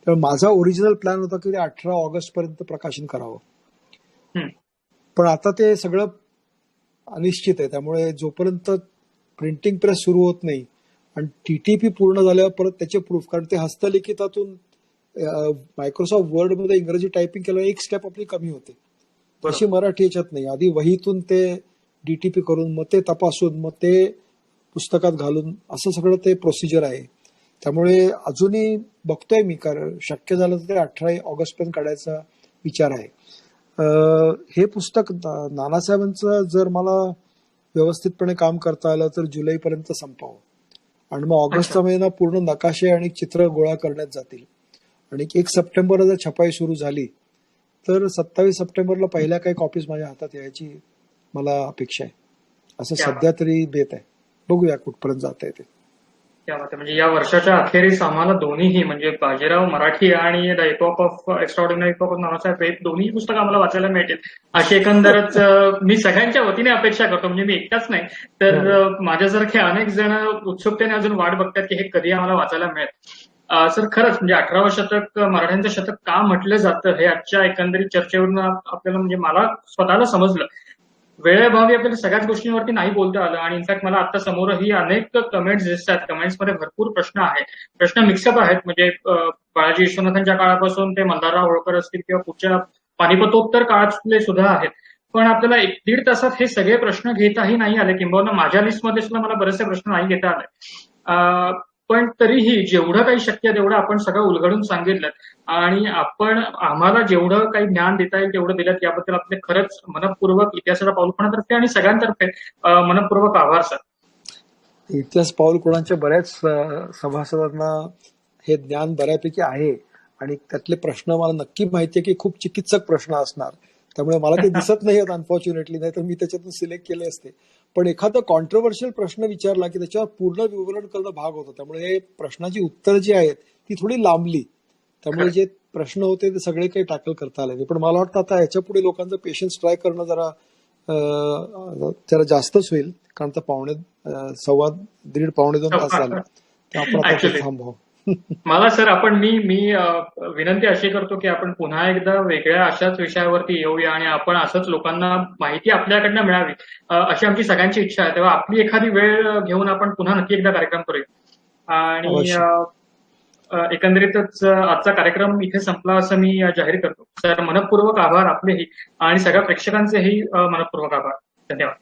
[SPEAKER 2] त्यामुळे माझा ओरिजिनल प्लॅन होता की ते 18 ऑगस्ट पर्यंत प्रकाशन करावं, पण आता ते सगळं अनिश्चित आहे. त्यामुळे जोपर्यंत प्रिंटिंग प्रेस सुरू होत नाही आणि टीटीपी पूर्ण झाल्यावर परत त्याचे प्रूफ, कारण ते हस्तलिखितातून मायक्रोसॉफ्ट वर्ड मध्ये इंग्रजी टायपिंग केल्यावर एक स्टेप आपली कमी होते, तशी मराठी याच्यात नाही. आधी वहीतून ते डीटीपी करून मग ते तपासून मग ते पुस्तकात घालून असं सगळं ते प्रोसिजर आहे. त्यामुळे अजूनही बघतोय मी, कारण शक्य झालं तर ते 18 ऑगस्ट पर्यंत काढायचा विचार आहे. हे पुस्तक नानासाहेबांचं जर मला व्यवस्थितपणे काम करता आलं तर जुलैपर्यंत संपावं आणि मग ऑगस्टचा महिना पूर्ण नकाशे आणि चित्र गोळा करण्यात जातील आणि 1 सप्टेंबरला जर छपाई सुरू झाली तर 27 सप्टेंबरला पहिल्या काही कॉपीज माझ्या हातात यायची मला अपेक्षा आहे, असं सध्या तरी बेत आहे. बघूया कुठपर्यंत जाता येते.
[SPEAKER 1] म्हणजे या वर्षाच्या अखेरीस आम्हाला दोन्हीही, म्हणजे बाजीराव मराठी आणि the epoch of extraordinary epoch of Nanasaheb, हे दोन्ही पुस्तकं आम्हाला वाचायला मिळतील अशी एकंदरच मी सगळ्यांच्या वतीने अपेक्षा करतो. म्हणजे मी एकटाच नाही तर माझ्यासारखे अनेक जण उत्सुकतेने अजून वाट बघतात की हे कधी आम्हाला वाचायला मिळेल. सर, खरंच म्हणजे 18वं शतक मराठ्यांचं शतक का म्हटलं जातं हे आजच्या एकंदरीत चर्चेवरून आपल्याला, म्हणजे मला स्वतःला समजलं. वेळेअभावी आपल्याला सगळ्याच गोष्टींवरती नाही बोलता आलं आणि इनफॅक्ट मला आता समोरही अनेक कमेंट्स दिसतात. कमेंट्समध्ये भरपूर प्रश्न आहेत, प्रश्न मिक्सअप आहेत. म्हणजे बाळाजी विश्वनाथांच्या काळापासून ते मल्हारराव होळकर असतील किंवा पुढच्या पानिपतोत्तर काळातले सुद्धा आहेत. पण आपल्याला 1-1.5 तासात हे सगळे प्रश्न घेताही नाही आले, किंबहुना माझ्या लिस्टमध्ये सुद्धा मला बरेचसे प्रश्न नाही घेता आले. पण तरीही जेवढं काही शक्य आहे तेवढं आपण सगळं उलगडून सांगितलं आणि आपण आम्हाला जेवढं काही ज्ञान देता येईल तेवढं दिलं याबद्दल आपले खरंच मनपूर्वक इतिहासाच्या पाऊलखुणातर्फे आणि सगळ्यांतर्फे मनपूर्वक आभार सर.
[SPEAKER 2] इतिहास पाऊल कोणाच्या बऱ्याच सभासदांना हे ज्ञान बऱ्यापैकी आहे आणि त्यातले प्रश्न मला नक्की माहिती आहे की खूप चिकित्सक प्रश्न असणार, त्यामुळे मला ते दिसत नाही आहेत अनफॉर्च्युनेटली, नाही तर मी त्याच्यातून सिलेक्ट केले असते. पण एखादा कॉन्ट्रोवर्शियल प्रश्न विचारला की त्याच्यावर पूर्ण विवरण करणं भाग होतं, त्यामुळे हे प्रश्नाची उत्तर जी आहेत ती थोडी लांबली, त्यामुळे जे प्रश्न होते ते सगळे काही टॅकल करता आले नाही. पण मला वाटतं आता याच्या पुढे लोकांचं पेशन्स ट्राय करणं जरा जास्तच होईल, कारण तर पावणे 2 तास झाले, तर आपण आता
[SPEAKER 1] ऍक्च्युली
[SPEAKER 2] थांबव.
[SPEAKER 1] मला सर मी विनंती अशी करतो की आपण पुन्हा एकदा वेगळ्या अशाच विषयावरती येऊया आणि आपण असंच लोकांना माहिती आपल्याकडनं मिळावी अशी आमची सगळ्यांची इच्छा आहे. तेव्हा आपली एखादी वेळ घेऊन आपण पुन्हा नक्की एकदा कार्यक्रम करूया. आणि एकंदरीतच आजचा कार्यक्रम इथे संपला असं मी जाहीर करतो. सर मनपूर्वक आभार आपलेही आणि सगळ्या प्रेक्षकांचेही मनपूर्वक आभार. धन्यवाद.